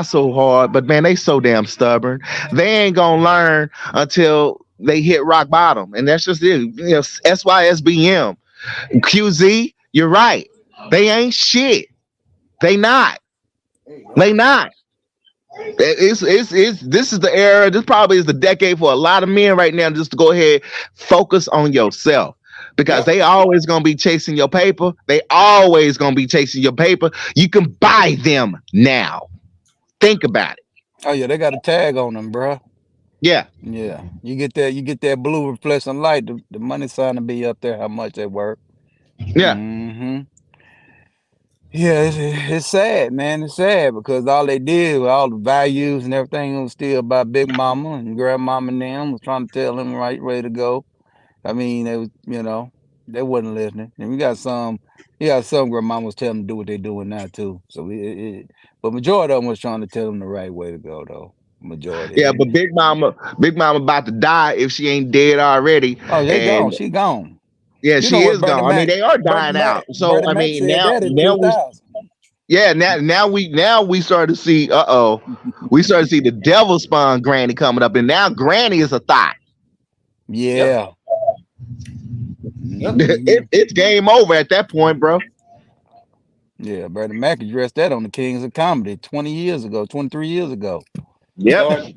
so hard, but man, they so damn stubborn. They ain't gonna learn until they hit rock bottom, and that's just it. SYSBM, QZ, you're right. They ain't shit. They not. This is the era. This probably is the decade for a lot of men right now. Just to go ahead, focus on yourself, because they always gonna be chasing your paper. You can buy them now. Think about it. Oh yeah, they got a tag on them, bro. Yeah. You get that blue reflecting light. The money sign to be up there. How much they work? Yeah. Mm-hmm. Yeah, it's sad, man. It's sad because all they did with all the values and everything was still about Big Mama and Grandmama and them was trying to tell them the right way to go. I mean, they was, they wasn't listening. And we got some grandmamas telling them to do what they're doing now too. So but majority of them was trying to tell them the right way to go though. Majority. Yeah, but Big Mama about to die if she ain't dead already. Oh, they gone. She gone. Yeah, she is gone. I mean, they are dying out. So I mean, now we start to see. We start to see the devil spawn Granny coming up, and now Granny is a thought. Yeah. It's game over at that point, bro. Yeah, Brother Mac addressed that on the Kings of Comedy 23 years ago. Yeah.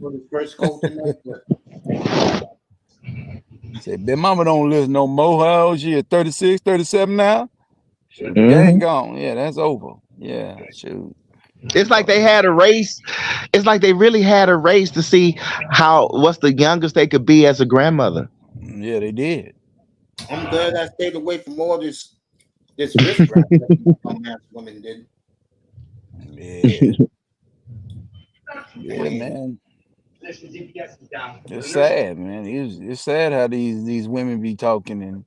Say, Big Mama don't listen no more. How old she is? 36, 37 now? Shoot, the game gone. Yeah, that's over. Yeah, shoot. It's like they had a race. It's like they really had a race to see what's the youngest they could be as a grandmother. Yeah, they did. I'm glad I stayed away from all this witchcraft that dumbass women did. Yeah. Yeah, man. It's sad, man. It's sad how these women be talking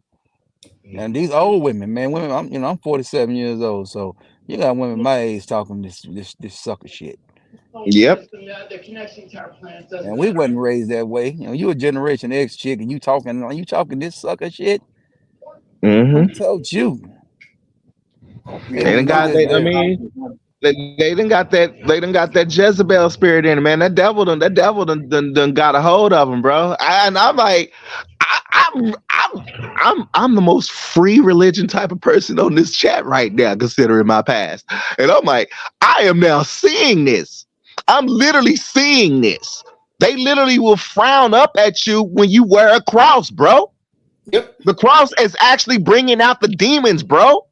and these old women, man. Women, I'm 47 years old, so you got women my age talking this sucker shit. Yep. And we wasn't raised that way. You a Generation X chick, and you talking this sucker shit. Mm-hmm. I told you. And guys, I mean, They done got that. They done got that Jezebel spirit in it, man. That devil done got a hold of them, bro. And I'm like, I'm the most free religion type of person on this chat right now, considering my past. And I'm like, I am now seeing this. I'm literally seeing this. They literally will frown up at you when you wear a cross, bro. Yep. The cross is actually bringing out the demons, bro.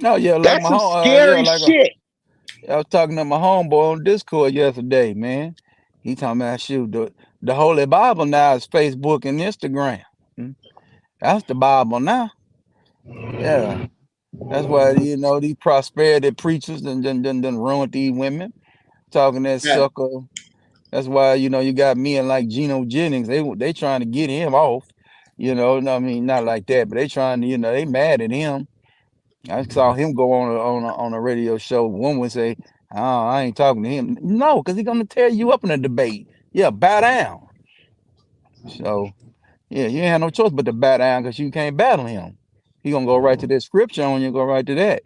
Oh yeah, like That's my some home. scary shit. I was talking to my homeboy on Discord yesterday, man. He talking about shoot the Holy Bible now is Facebook and Instagram. That's the Bible now. Yeah. That's why these prosperity preachers done ruined these women. Talking that Yeah. sucker. That's why you got men like Geno Jennings. They trying to get him off. No, I mean not like that, but they trying to, they mad at him. I saw him go on a radio show. One would say, "Oh, I ain't talking to him." No, because he's gonna tear you up in a debate. Yeah, bow down. So yeah, you ain't have no choice but to bow down because you can't battle him. He gonna go right to that scripture on you, go right to that,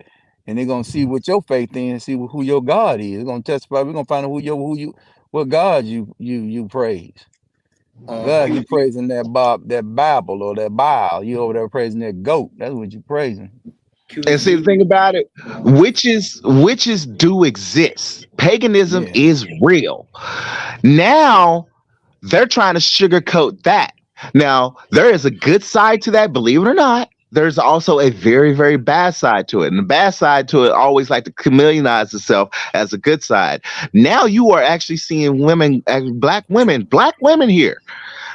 and they're gonna see what your faith in, and see who your God is. They're gonna testify. We're gonna find out what God you praise. God, you praising that Bible or that Baal. You over there praising that goat. That's what you praising. And see, the thing about it, witches do exist. Paganism is real. Now they're trying to sugarcoat that. Now there is a good side to that, believe it or not. There's also a very, very bad side to it. And the bad side to it always like to chameleonize itself as a good side. Now you are actually seeing women, black women here.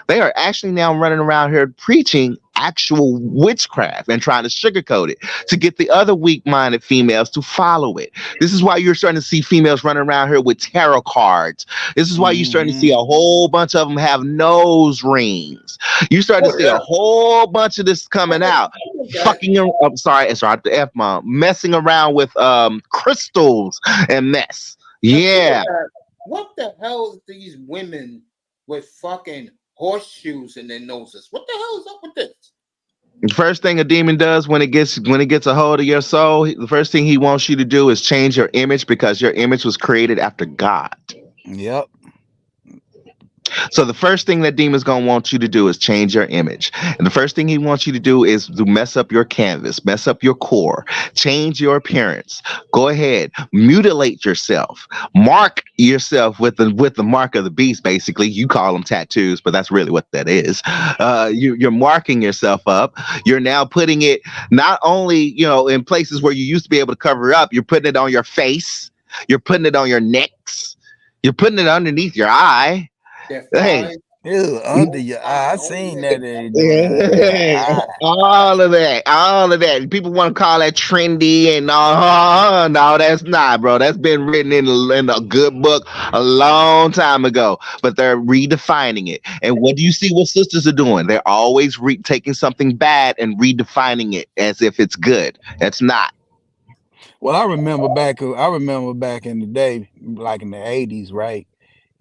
They are actually now running around here preaching actual witchcraft and trying to sugarcoat it to get the other weak-minded females to follow it. This is why you're starting to see females running around here with tarot cards. This is why you're starting to see a whole bunch of them have nose rings. You're starting to see a whole bunch of this coming out. I'm sorry, it's right, the F-mom. Messing around with crystals and mess. Yeah. What the hell is these women with fucking horseshoes in their noses? What the hell is up with this? The first thing a demon does when it gets a hold of your soul, the first thing he wants you to do is change your image, because your image was created after God. Yep. So the first thing that demon's gonna want you to do is change your image, and the first thing he wants you to do is to mess up your canvas, mess up your core, change your appearance. Go ahead, mutilate yourself, mark yourself with the mark of the beast. Basically, you call them tattoos, but that's really what that is. You're marking yourself up. You're now putting it not only in places where you used to be able to cover up. You're putting it on your face. You're putting it on your necks. You're putting it underneath your eye. Hey, under your eye. I seen that. All of that. People want to call that trendy and no, that's not, bro. That's been written in a good book a long time ago, but they're redefining it. And what do you see what sisters are doing? They're always taking something bad and redefining it as if it's good. That's not. Well, I remember back in the day, like in the 80s, right?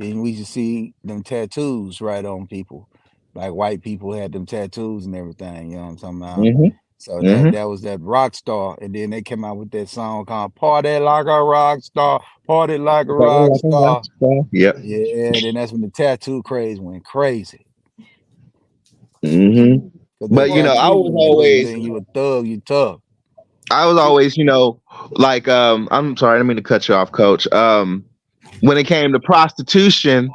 And we used to see them tattoos right on people. Like white people had them tattoos and everything, you know what I'm talking about? Mm-hmm. So that was that rock star. And then they came out with that song called Party Like a Rock Star, Party Like a Rock Star. Yep. Yeah, then that's when the tattoo craze went crazy. Mm-hmm. But I was always, you a thug, you tough. I was always, like I'm sorry, I didn't mean to cut you off, Coach. When it came to prostitution,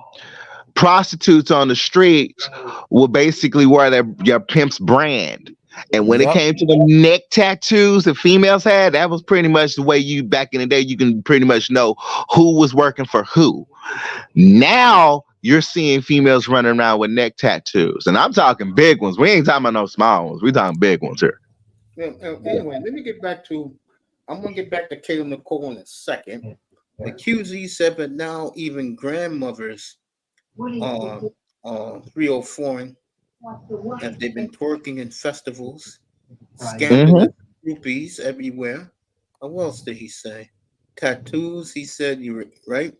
prostitutes on the streets will basically wear your pimp's brand. And when it came to the neck tattoos that females had, that was pretty much the way you back in the day, you can pretty much know who was working for who. Now you're seeing females running around with neck tattoos. And I'm talking big ones. We ain't talking about no small ones. We're talking big ones here. Anyway, let me get back to, I'm going to get back to Kayla Nicole in a second. The QZ said, but now even grandmothers 304 as they've been twerking in festivals, scandalous groupies everywhere. What else did he say? Tattoos, he said, you were right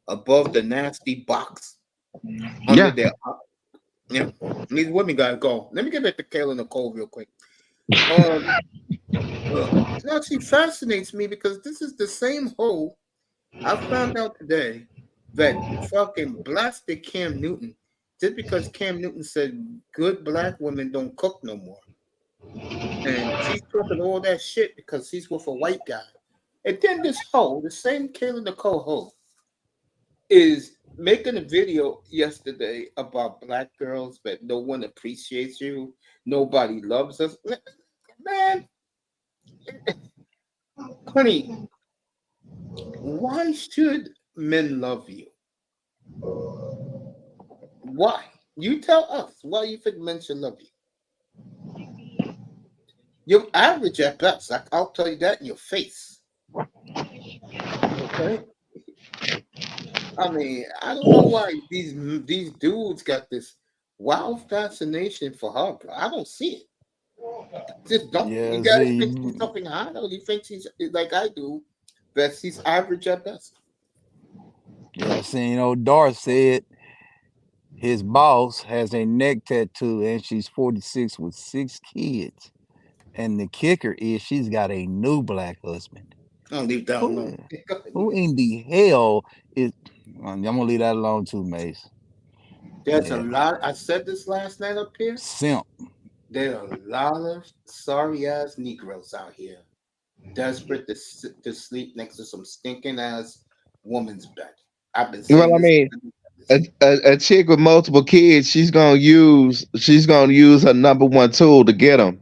above the nasty box under their. Yeah, these women gotta go. Let me get back to Kayla Nicole real quick. Now she fascinates me because this is the same hoe I found out today that fucking blasted Cam Newton just because Cam Newton said good black women don't cook no more. And she's talking all that shit because she's with a white guy. And then this hoe, the same Kayla Nicole hoe, is making a video yesterday about black girls that no one appreciates you, nobody loves us. Man, honey, why should men love you? Why? You tell us why you think men should love you. You're average at best. I'll tell you that in your face. Okay? I mean, I don't know why these dudes got this wild fascination for her, bro. I don't see it. Just don't. Yeah, You guys see, think she's something hot, or you think she's like I do, that she's average at best? yeah, see, Darth said his boss has a neck tattoo and she's 46 with 6 kids. And the kicker is she's got a new black husband. I'll leave that Who, alone. who in the hell is... I'm going to leave that alone too, Mace. There's Yeah. a lot. I said this last night up here. Simp. There are a lot of sorry ass Negroes out here, desperate to sleep next to some stinking ass woman's bed. I've been saying Well, I this. mean, a chick with multiple kids, she's gonna use her number one tool to get them,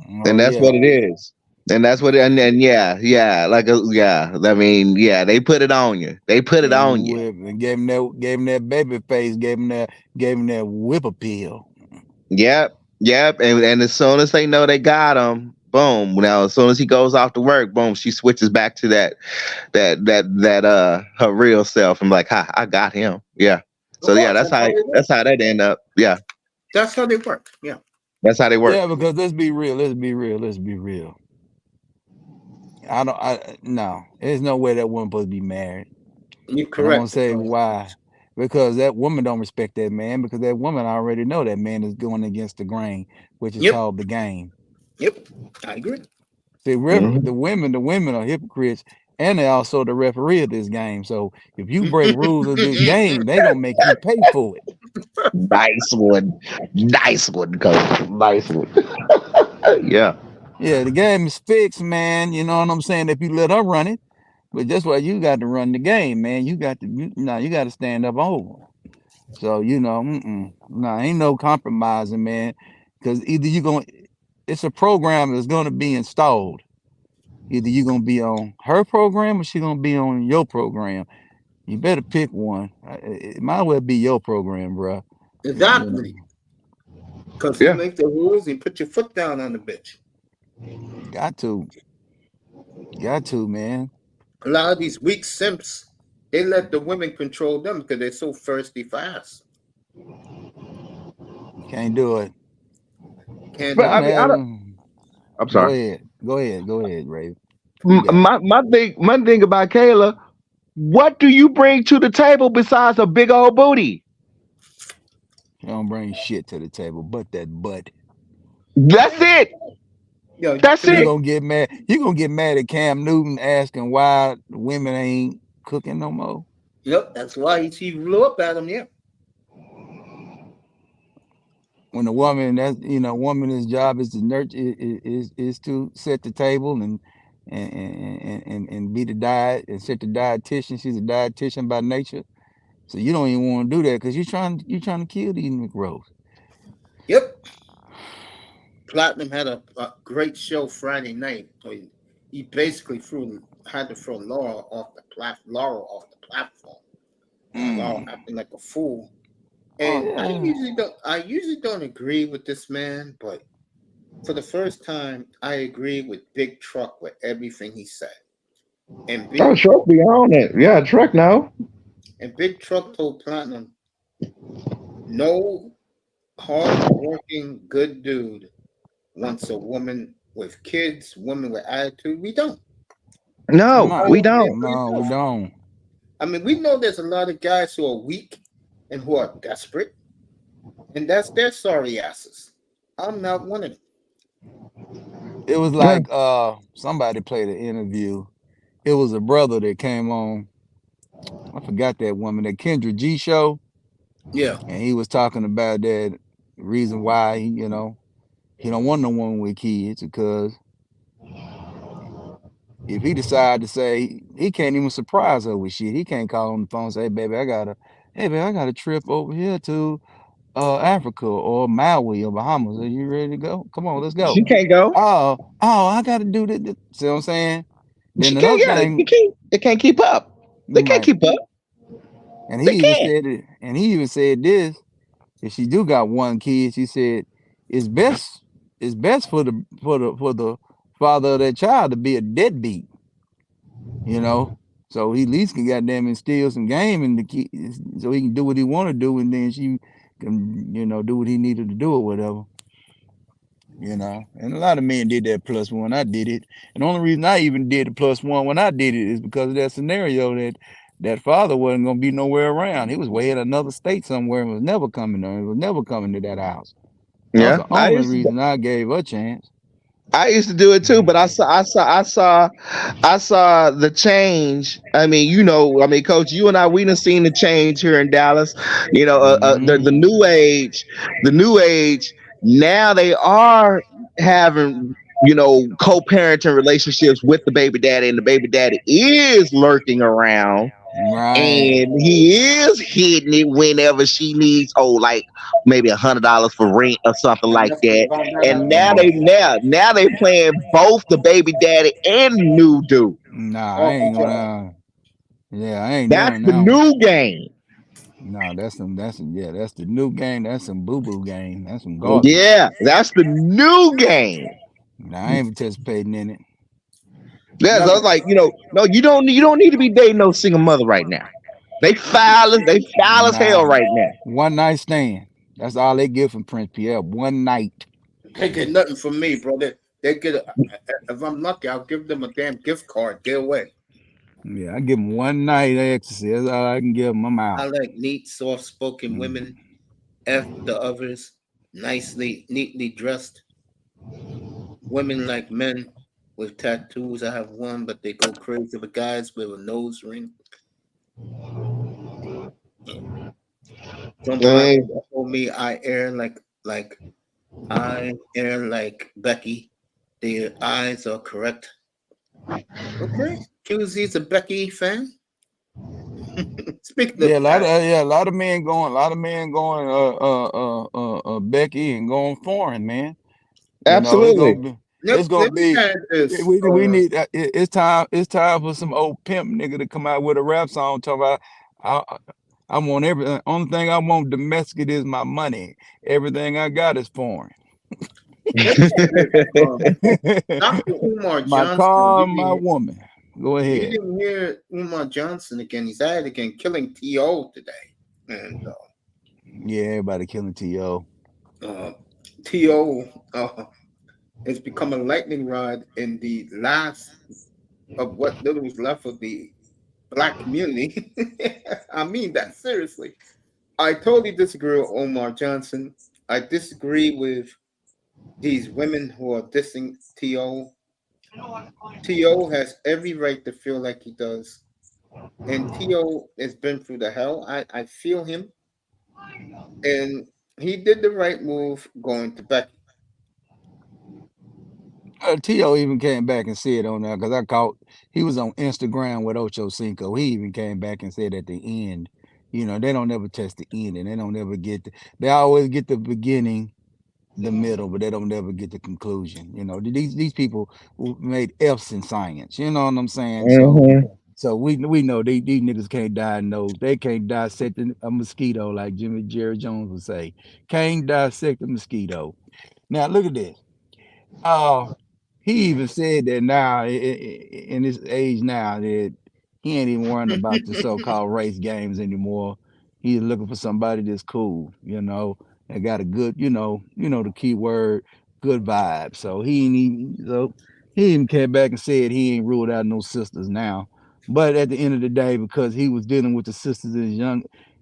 Oh, and that's yeah. what it is. And that's what, and yeah, I mean, yeah, they put it on you. They put it on you. And gave him that baby face, gave him that whip appeal. Yep. And as soon as they know they got him, boom. Now, as soon as he goes off to work, boom, she switches back to that her real self. I'm like, ha, I got him. Yeah. So yeah, that's how that end up. Yeah. That's how they work. Yeah. That's how they work. Yeah, because let's be real. No, there's no way that woman supposed to be married. You're I'm correct. gonna say why. Because that woman don't respect that man, because that woman already know that man is going against the grain, which is called the game. Yep, I agree. See, the women are hypocrites, and they're also the referee of this game. So if you break rules of this game, they gonna make you pay for it. Nice one, coach. Nice one. Yeah. Yeah, the game is fixed, man. You know what I'm saying? If you let her run it, but that's why you got to run the game, man. You got to stand up over. So ain't no compromising, man. Because either it's a program that's gonna be installed. Either you're gonna be on her program or she's gonna be on your program. You better pick one. It might well be your program, bro. Exactly. Because you make the rules and put your foot down on the bitch. Got to, man. A lot of these weak simps, they let the women control them because they're so thirsty for ass. Can't do it. But I mean, I'm sorry. Go ahead, Ray. My thing about Kayla, what do you bring to the table besides a big old booty? You don't bring shit to the table, but that butt. That's it. Yo, That's it. You gonna get mad at Cam Newton asking why women ain't cooking no more? Yep, that's why he blew up at him. Yeah. When a woman's job is to nurture, is to set the table and be the diet and set the dietitian. She's a dietitian by nature, so you don't even want to do that because you're trying to kill these Negroes. Yep. Platinum had a great show Friday night. He basically had to throw Laura off the platform. Laura acting like a fool. And I usually don't agree with this man, but for the first time, I agree with Big Truck with everything he said. And Truck be on it. Yeah, Truck now. And Big Truck told Platinum, no hard-working, good dude wants a woman with kids, woman with attitude. We don't. No, we don't. No, we don't. I mean, we know there's a lot of guys who are weak and who are desperate, and that's their sorry asses. I'm not one of them. It was like somebody played an interview. It was a brother that came on. I forgot that woman, that Kendra G show, Yeah. and he was talking about that reason why he don't want no woman with kids, because if he decide to say he can't even surprise her with shit, he can't call on the phone and say, hey baby, I got a trip over here to Africa or Maui or Bahamas. Are you ready to go? Come on, let's go. She can't go. Oh, I gotta do this. See what I'm saying? She Then can't. another Yeah, thing, they can't keep up. They can't right? keep up. And They he even can't. said it, and he even said this. If she do got one kid, she said it's best for the father of that child to be a deadbeat, you know. So he at least can goddamn instill some game in the kid, so he can do what he want to do, and then she can do what he needed to do or whatever. And a lot of men did that plus one. I did it, and the only reason I even did the plus one when I did it is because of that scenario that father wasn't gonna be nowhere around. He was way in another state somewhere and was never coming there. He was never coming to that house. That was Yeah, the only reason I gave her a chance. I used to do it too, but I saw the change. I mean, Coach, you and I, we done seen the change here in Dallas. The Mhm. new age. Now they are having co-parenting relationships with the baby daddy, and the baby daddy is lurking around, Right. and he is hitting it whenever she needs, like maybe $100 for rent or something And like that's what that. about that And I think about. now they playing both the baby daddy and the new dude. Nah, I Oh, ain't okay. gonna. Yeah, I ain't That's doing the that one. new game. No, that's the new game. That's some boo boo game. That's some garbage. Yeah, that's the new game. Nah, I ain't participating in it. Yes, I Never. was like, no, you don't need to be dating no single mother right now. They foul as hell Nah, right now. one night stand. That's all they give from Prince Pierre. One night. They get nothing from me, bro. They get if I'm lucky, I'll give them a damn gift card. Get away. Yeah, I give them one night ecstasy. That's all I can give them. I'm I out. like neat, soft-spoken women. F the others. Neatly dressed women like men with tattoos. I have one, but they go crazy for guys with a nose ring. Don't lie Hey, when you told me I air like Becky. Their eyes are correct. Okay. QZ's a Becky fan. Speaking Yeah, of that, a lot of men going, Becky and going foreign, man. It's absolutely. gonna be, let, it's gonna let me be. add this. We need. It's time for some old pimp nigga to come out with a rap song talking about. I, I want everything. Only thing I want domestic is my money. Everything I got is foreign. Let me say this. Dr. Umar My Johnson, car, my woman. Go you ahead. didn't hear Umar Johnson again. He's at it again, killing T.O. today. And Yeah, everybody killing T.O. T.O. Has become a lightning rod in the last of what little was left of the black community. I mean that seriously. I totally disagree with Omar Johnson. I disagree with these women who are dissing T.O. T.O. has every right to feel like he does. And T.O. has been through the hell. I feel him. And he did the right move going to Becky. T.O. even came back and said on there because I caught he was on Instagram with Ocho Cinco. He even came back and said at the end, they don't ever test the end and they don't ever they always get the beginning, the middle, but they don't ever get the conclusion. These people who made F's in science. You know what I'm saying? Mhm. So we know these niggas can't diagnose. They can't dissect a mosquito like Jimmy Jerry Jones would say. Can't dissect a mosquito. Now look at this. Uh, he even said that now in his age now that he ain't even worrying about the so-called race games anymore. He's looking for somebody that's cool, that got a good, the key word, good vibe. So he even came back and said he ain't ruled out no sisters now. But at the end of the day, because he was dealing with the sisters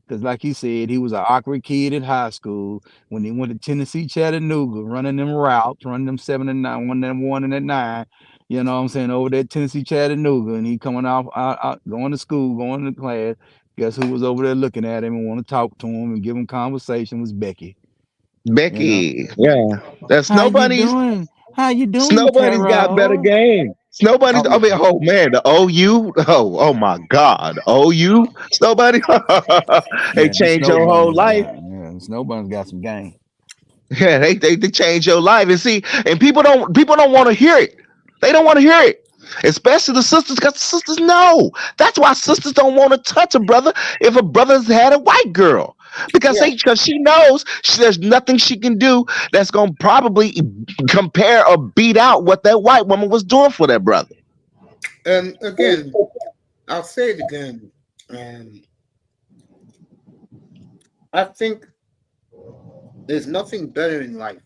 Because like he said, he was an awkward kid in high school. When he went to Tennessee, Chattanooga, running them routes, running them 7 and 9, one and 1 and at 9. You know what I'm saying? Over there, Tennessee, Chattanooga, and he coming out, going to school, going to class. Guess who was over there looking at him and want to talk to him and give him conversation was Becky. Becky, yeah, that's How you nobody's. doing? How you doing, Nobody's got better Carol? game. Nobody's. Oh I mean, yeah, oh man, the OU. Oh my God, OU. Nobody. They yeah. The changed your whole life. Snowbunny's got some game. Yeah, they change your life. And see, and people don't want to hear it. They don't want to hear it. Especially the sisters, because the sisters know. That's why sisters don't want to touch a brother if a brother's had a white girl. Because she knows there's nothing she can do that's gonna probably compare or beat out what that white woman was doing for that brother. And again, I'll say it again. I think there's nothing better in life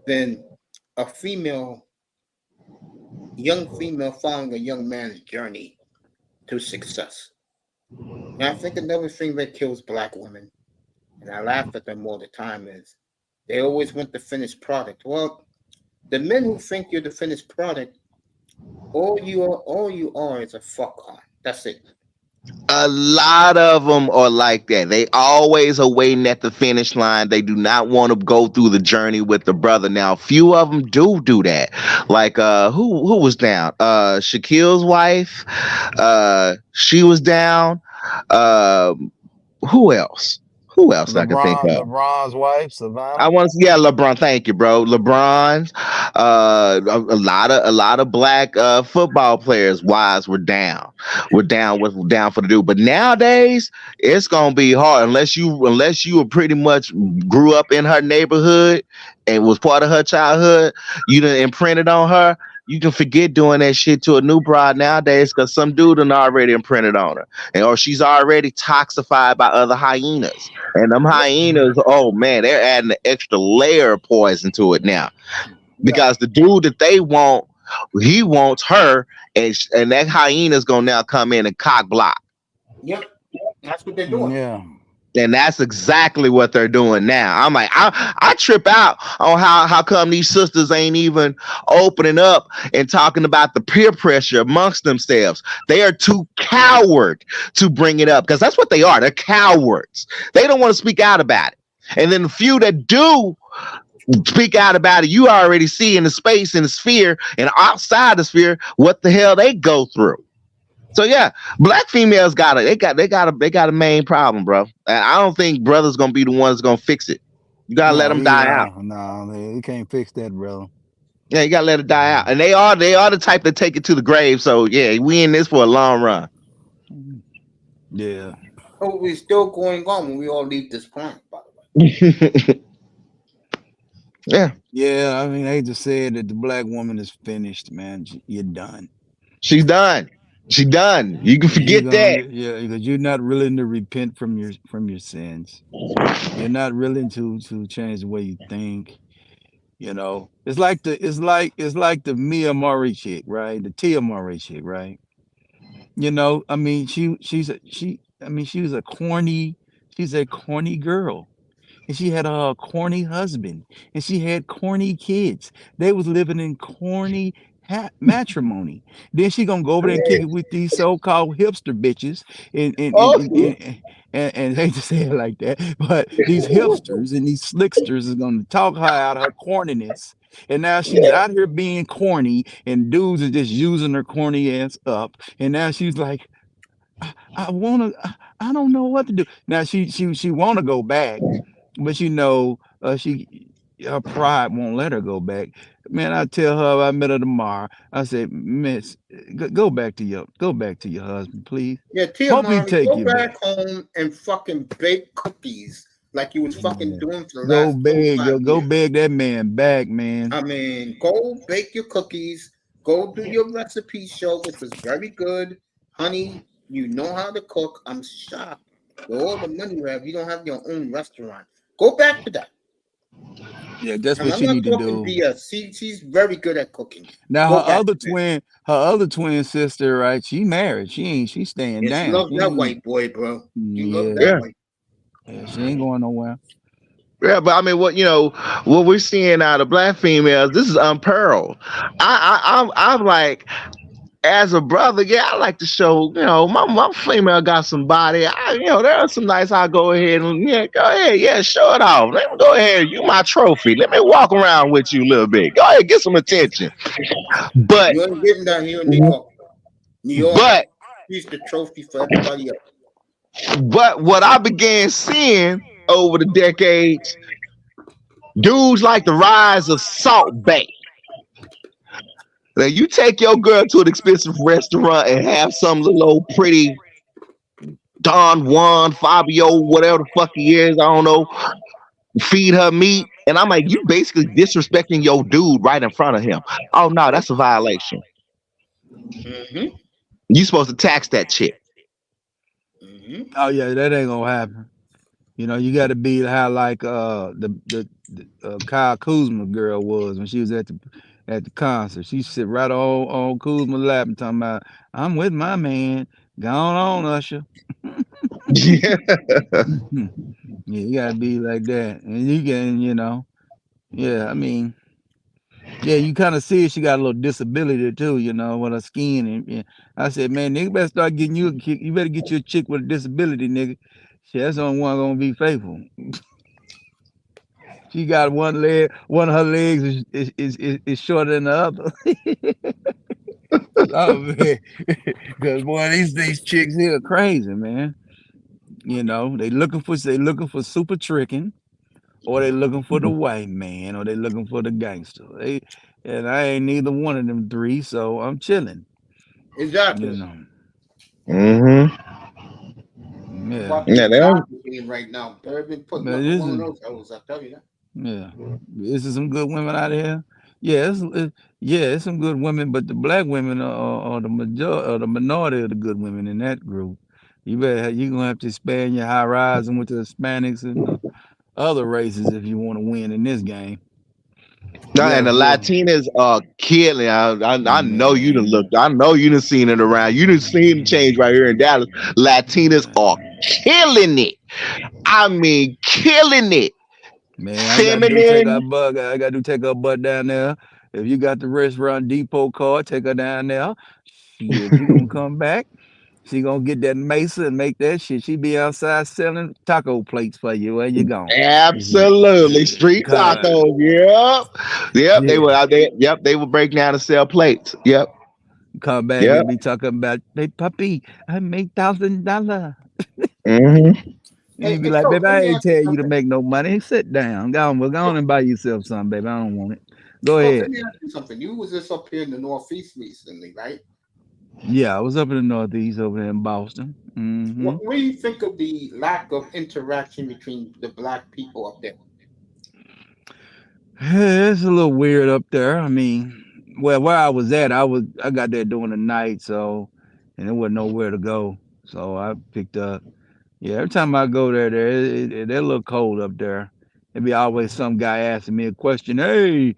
than a young female following a young man's journey to success. And I think another thing that kills black women, and I laugh at them all the time, is they always want the finished product. Well, the men who think you're the finished product, all you are is a fuck on. That's it. A lot of them are like that. They always are waiting at the finish line. They do not want to go through the journey with the brother. Now, a few of them do that. Like who was down? Shaquille's wife. She was down. Who else? Who else I can think of? LeBron's wife, Savannah. I want to see, LeBron. Thank you, bro. LeBron's, a lot of black football players' wives were down for the dude. But nowadays, it's gonna be hard unless you were pretty much grew up in her neighborhood and was part of her childhood. You done imprinted on her. You can forget doing that shit to a new bride nowadays because some dude done already imprinted on her. Or she's already toxified by other hyenas. And them hyenas, oh man, they're adding an extra layer of poison to it now. Because the dude that they want, he wants her, and that hyena's gonna now come in and cock block. Yep. That's what they're doing. Yeah. And that's exactly what they're doing now. I'm like, I trip out on how come these sisters ain't even opening up and talking about the peer pressure amongst themselves. They are too coward to bring it up because that's what they are. They're cowards. They don't want to speak out about it. And then the few that do speak out about it, you already see in the space, in the sphere, and outside the sphere, what the hell they go through. So yeah, black females got a main problem, bro. And I don't think brothers gonna be the ones gonna fix it. You gotta let them die out. No, you can't fix that, brother. Yeah, you gotta let it die out. And they are the type that take it to the grave. So yeah, we in this for a long run. Yeah. Oh, we're still going on when we all leave this planet, by the way. Yeah. Yeah, I mean, they just said that the black woman is finished, man. You're done. She's done. She done. You can forget that. Yeah, because you're not willing to repent from your sins. You're not willing to change the way you think. You know, it's like the Mia Murray chick, right? The Tia Murray chick, right? You know, I mean, she was a corny girl. And she had a corny husband, and she had corny kids. They was living in corny matrimony. Then she gonna go over there and kick it with these so-called hipster bitches, and hate to say it like that, but these hipsters and these slicksters is gonna talk her out of her corniness. And now she's out here being corny, and dudes are just using her corny ass up. And now she's like, I don't know what to do. Now she wanna go back. But you know, her pride won't let her go back. Man, I tell her I met her tomorrow. I said, Miss, go back to your husband, please. Yeah, Tia Hope he Murray, take go you back back. home and fucking bake cookies like you was fucking doing for the Go last beg, 25 go years. beg that man back, man. I mean, go bake your cookies. Go do your recipe show, which was very good. Honey, you know how to cook. I'm shocked. With all the money you have, you don't have your own restaurant. Go back to that. Yeah, that's And what I'm she not need to talking do. BS. She's very good at cooking. Now Go her back other to that. twin sister, right? She married. She's staying Yeah, she down. loves She that ain't, white boy, bro. She loves yeah, that Yeah. white. yeah, she ain't going nowhere. Yeah, but I mean, what we're seeing out of black females, this is unparalleled. I'm like, as a brother, yeah, I like to show, my female got some body. There are some nights I go ahead and go ahead, yeah, show it off. Let me go ahead, you my trophy. Let me walk around with you a little bit. Go ahead, get some attention. But, You ain't getting that here in New York. New York, but, she's the trophy for everybody else. but what I began seeing over the decades, dudes like the rise of Salt Bay. Now you take your girl to an expensive restaurant and have some little old pretty Don Juan, Fabio, whatever the fuck he is, I don't know, feed her meat. And I'm like, you basically disrespecting your dude right in front of him. Oh no, that's a violation. Mm-hmm. You supposed to tax that chick. Mm-hmm. Oh yeah, that ain't gonna happen. You got to be how like the Kyle Kuzma girl was when she was at the concert. She sit right on Kuzma's lap and talking about, I'm with my man. Go on, Usher. Yeah. Yeah, you gotta be like that, and you can, yeah. I mean, yeah, you kind of see she got a little disability too, with her skin. And I said, man, nigga, better start getting you a chick. You better get you a chick with a disability, nigga. Shit, that's the only one gonna be faithful. She got one leg, one of her legs is shorter than the other. Oh man, because boy, these chicks here are crazy, man. They looking for super tricking, or they looking for the white man, or they looking for the gangster. And I ain't neither one of them three, so I'm chilling. Exactly. You know, Mm-hmm. yeah, Watching Yeah, the they don't. Dodgers game right now. They've been putting but up with this one of is those hoes, I tell you that. yeah, this is some good women out here. Yeah, it's some good women, but the black women are the minority of the good women in that group. You gonna have to expand your horizon with the Hispanics and the other races if you want to win in this game. No, You and gotta the fill, Latinas are killing. I know you done man. looked. I know you done seen it around. You done seen the change right here in Dallas. Latinas are killing it. I mean, killing it. Man, all you gotta do take our Feminine. butt. I gotta do take her butt down there. If you got the restaurant depot card, take her down there. Shit, she gonna come back. She gonna get that mesa and make that shit. She be outside selling taco plates for you. Where you going? Absolutely. Street God, tacos. Yep. Yep. They were yeah. out there. Yep. They would break down and sell plates. Yep. Come back Yep. and be talking about, hey puppy, I make $1,000. Mm-hmm. And you be Hey, like, so baby, let I me ain't ask you tell you to something. make no money. Sit down. Go on and buy yourself something, baby. I don't want it. Go So ahead. let me ask you something. You was just up here in the Northeast recently, right? Yeah, I was up in the Northeast over there in Boston. What do you think of the lack of interaction between the black people up there? It's a little weird up there. I mean, well, where I was at, I got there during the night, so and there wasn't nowhere to go. So I picked up. Yeah, every time I go they're a little cold up there. There be always some guy asking me a question. Hey,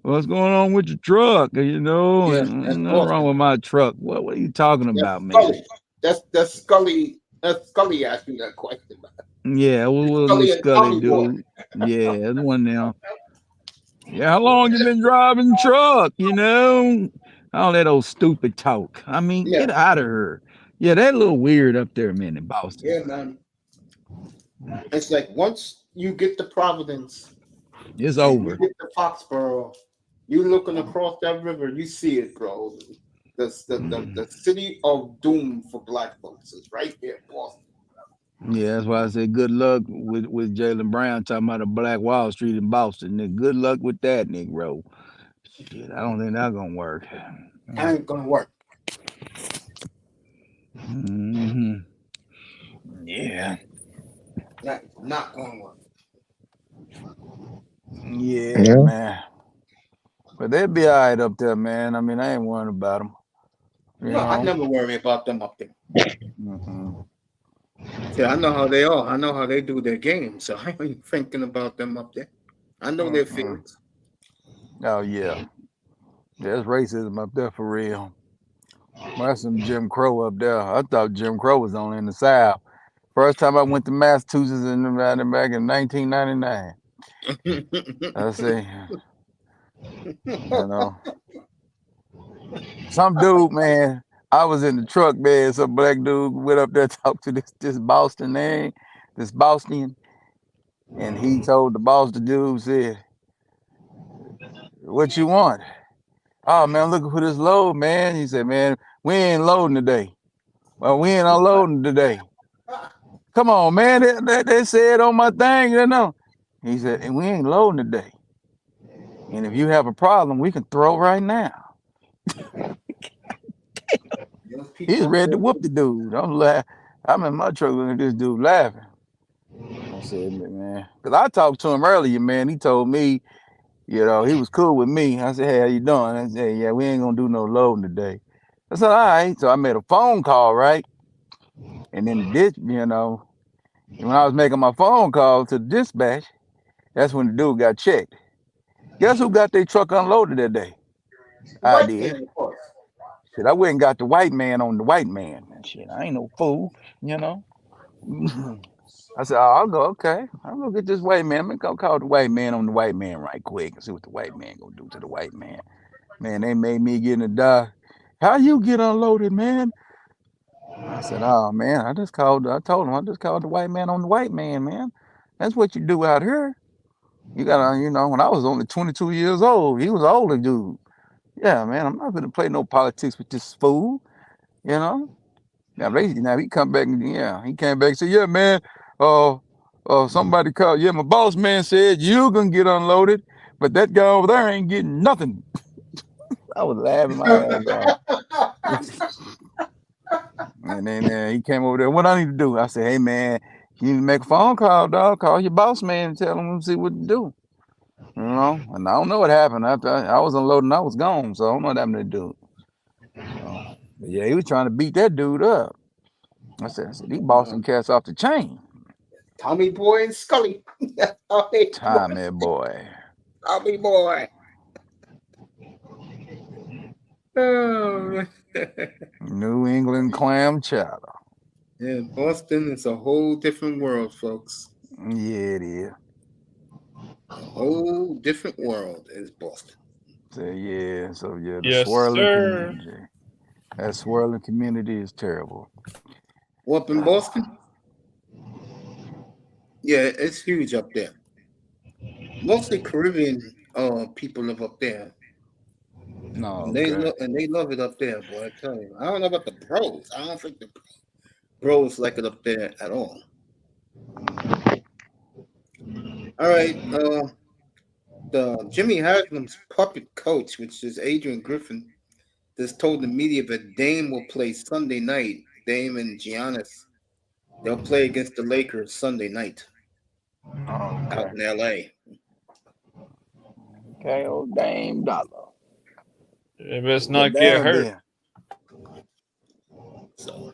what's going on with your truck? Yeah, that's And nothing wrong Boston. with my truck. What are you talking That's about, man? Scully. That's Scully. That's Scully asking that question. Yeah, what It's was little Scully and Scully Tommy Boy. dude? Yeah, that's one now. Yeah, how long you been driving truck? All that old stupid talk. I mean, Yeah, get out of here. Yeah, that little weird up there, man, in Boston. yeah, man. It's like once you get to Providence It's and you over. get to Foxborough, you looking across that river, you see it, bro. The city of doom for black folks is right there, Boston. Yeah, that's why I said good luck with Jalen Brown talking about a Black Wall Street in Boston. Nigga, good luck with that, Negro. Shit, I don't think that's gonna work. That ain't gonna work. hmm Yeah, That's not gonna work. yeah, Yeah. man. But they'll be all right up there, man. I mean, I ain't worrying about them. You No, I know. never worry about them up there. hmm Yeah, I know how they are. I know how they do their game, so I ain't thinking about them up there. I know their feelings. Oh yeah, there's racism up there for real. That's some Jim Crow up there. I thought Jim Crow was only in the South. First time I went to Massachusetts back in 1999. I say, some dude, man. I was in the truck, man. Some black dude went up there talked to this Boston name, this Bostonian, and he told the Boston dude, said, "What you want?" "Oh man, I'm looking for this load, man." He said, "Man, we ain't loading today. Well, we ain't unloading today. Come on, man. They said on my thing, you know." He said, "And we ain't loading today. And if you have a problem, we can throw right now." He's ready to whoop the dude. I'm in my truck looking at this dude laughing. I said, man, because I talked to him earlier, man. He told me, he was cool with me. I said, "Hey, how you doing?" I said, "Yeah, we ain't gonna do no loading today." I said, "All right." So I made a phone call, right? And then the ditch, when I was making my phone call to the dispatch, that's when the dude got checked. Guess who got their truck unloaded that day? I did. Shit, I went and got the white man on the white man. And shit, I ain't no fool, I said, "Oh, I'll go, okay. I'll go get this white man. I'm gonna go call the white man on the white man right quick and see what the white man gonna do to the white man." Man, they made me get in the dock. "How you get unloaded, man?" I said, "Oh man, I told him I just called the white man on the white man. That's what you do out here. You gotta, when I was only 22 years old, he was an older dude. Yeah, man, I'm not gonna play no politics with this fool, Now he come back and he came back and said, "Yeah, man, somebody called. Yeah, my boss man said you gonna get unloaded, but that guy over there ain't getting nothing." I was laughing my ass off. And then he came over there. "What I need to do?" I said, "Hey man, you need to make a phone call, dog. Call your boss man and tell him to see what to do." And I don't know what happened. After I was unloading, I was gone, so I don't know what happened to the dude. But yeah, he was trying to beat that dude up. I said, "These Boston cats off the chain." Tommy Boy and Scully. Tommy boy. Tommy Boy. Oh. New England clam chowder. Yeah, Boston is a whole different world, folks. Yeah, it is. A whole different world is Boston. So the Yes, swirling sir. community. That swirling community is terrible. Up in Boston? Yeah, it's huge up there. Mostly Caribbean people live up there. No, And they love it up there, boy. I tell you. I don't know about the pros. I don't think the pros like it up there at all. All right. The Jimmy Haslam's puppet coach, which is Adrian Griffin, just told the media that Dame will play Sunday night. Dame and Giannis, they'll play against the Lakers Sunday night out in LA. Okay, old Dame Dollar. They best not get hurt. There. So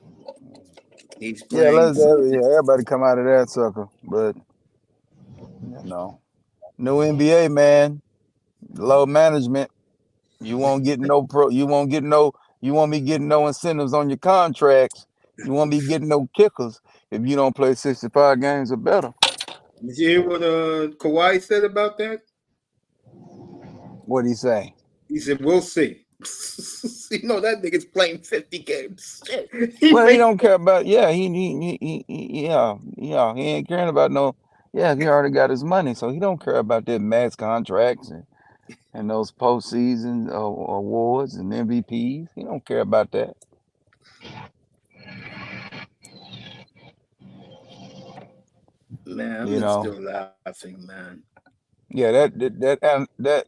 he's playing. Everybody come out of that sucker. But new NBA, man. Low management. You won't get no you won't be getting no incentives on your contracts. You won't be getting no kickers if you don't play 65 games or better. Did you hear what Kawhi said about that? What'd he say? He said, "We'll see." That nigga's playing 50 games. He don't care about. Yeah, he ain't caring about no. Yeah, he already got his money, so he don't care about that max contracts and those postseason awards and MVPs. He don't care about that. Man, I'm still laughing, man. Yeah, that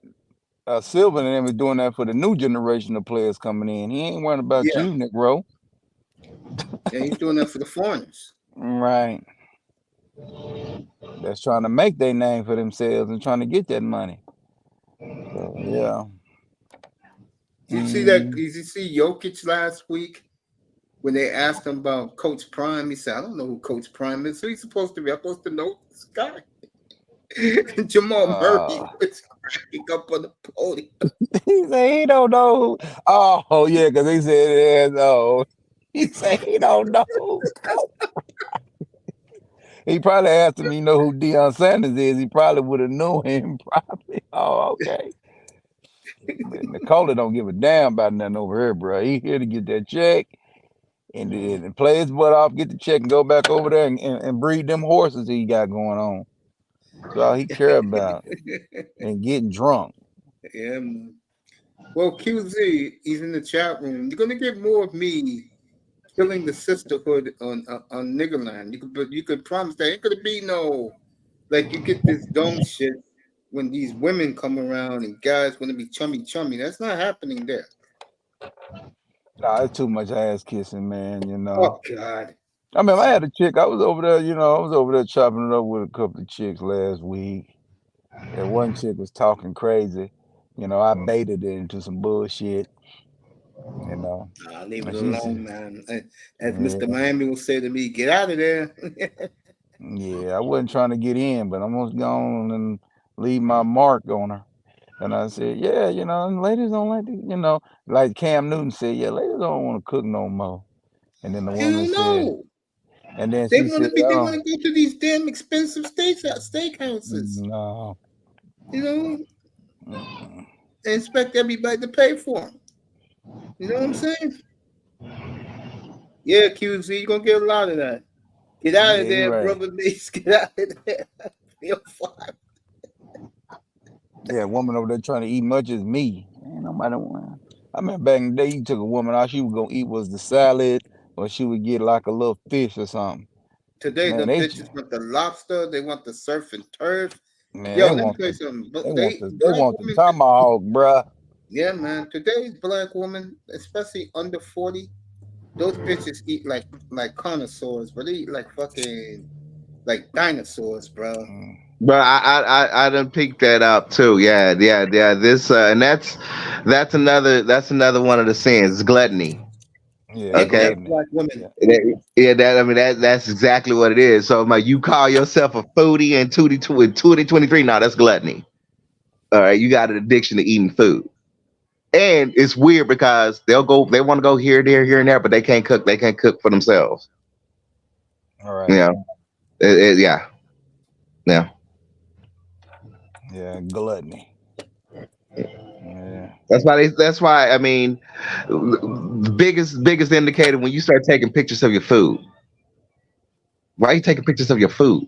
Sylvan and them is doing that for the new generation of players coming in. He ain't worrying about you, Negro. Yeah, he's doing that for the foreigners. Right. That's trying to make their name for themselves and trying to get that money. So, yeah. Did you see that? Did you see Jokic last week when they asked him about Coach Prime? He said, "I don't know who Coach Prime is. Who he's supposed to be? I'm supposed to know this guy." Jamal Murray Uh, was cracking up on the podium. he said he don't know. Oh yeah, because he said no. He said he don't know. He probably asked him, you know who Deion Sanders is. He probably would have known him. Probably. Oh, okay. But Nicola don't give a damn about nothing over here, bro. He here to get that check and play his butt off, get the check, and go back over there and breed them horses he got going on. That's all he care about. And getting drunk. Yeah, man. Well, QZ, he's in the chat room. You're gonna get more of me killing the sisterhood on Niggerland. You could promise that ain't gonna be no like you get this dumb shit when these women come around and guys gonna be chummy. That's not happening there. Nah, it's too much ass kissing, man. You know. Oh God. I mean, I had a chick. I was over there. You know, I was over there chopping it up with a couple of chicks last week. That one chick was talking crazy. You know, I baited it into some bullshit. You know, Nah, leave it and she said, alone, man. As yeah, Mr. Miami will say to me, get out of there. yeah, I wasn't trying to get in, but I'm gonna go on and leave my mark on her. And I said, yeah, you know, and ladies don't like to, you know, like Cam Newton said, yeah, ladies don't want to cook no more. And then the Hell woman said, no. and then They she want said, to oh, go to these damn expensive steakhouses. no, You know, mm-mm. and expect everybody to pay for them. You know what I'm saying? Yeah, QZ, you're gonna get a lot of that. Get out Yeah, of you're there, right. brother Mace. Get out of there. Feel fine. Yeah, woman over there trying to eat much as me. Ain't nobody want. I remember back in the day, you took a woman, all she was gonna eat was the salad, or she would get like a little fish or something. Today, Man, the bitches want the lobster. They want the surf and turf. man, Yo, they let me want tell you the, something. they But want the, they black want the women. tomahawk, bruh. Yeah, man. Today's black women, especially under 40, those bitches eat like connoisseurs, but they eat like fucking like dinosaurs, bro. Mm. But I done picked that up too. Yeah. This and that's another one of the sins, gluttony. Yeah, Yeah, Okay. that's gluttony. black women. Yeah. That's exactly what it is. So like you call yourself a foodie in 2023. No, that's gluttony. All right, you got an addiction to eating food. And it's weird because they want to go here, there, here, and there, but they can't cook. They can't cook for themselves. All right. You know, yeah. Yeah, gluttony. Yeah. That's why. I mean, the biggest indicator when you start taking pictures of your food. Why are you taking pictures of your food?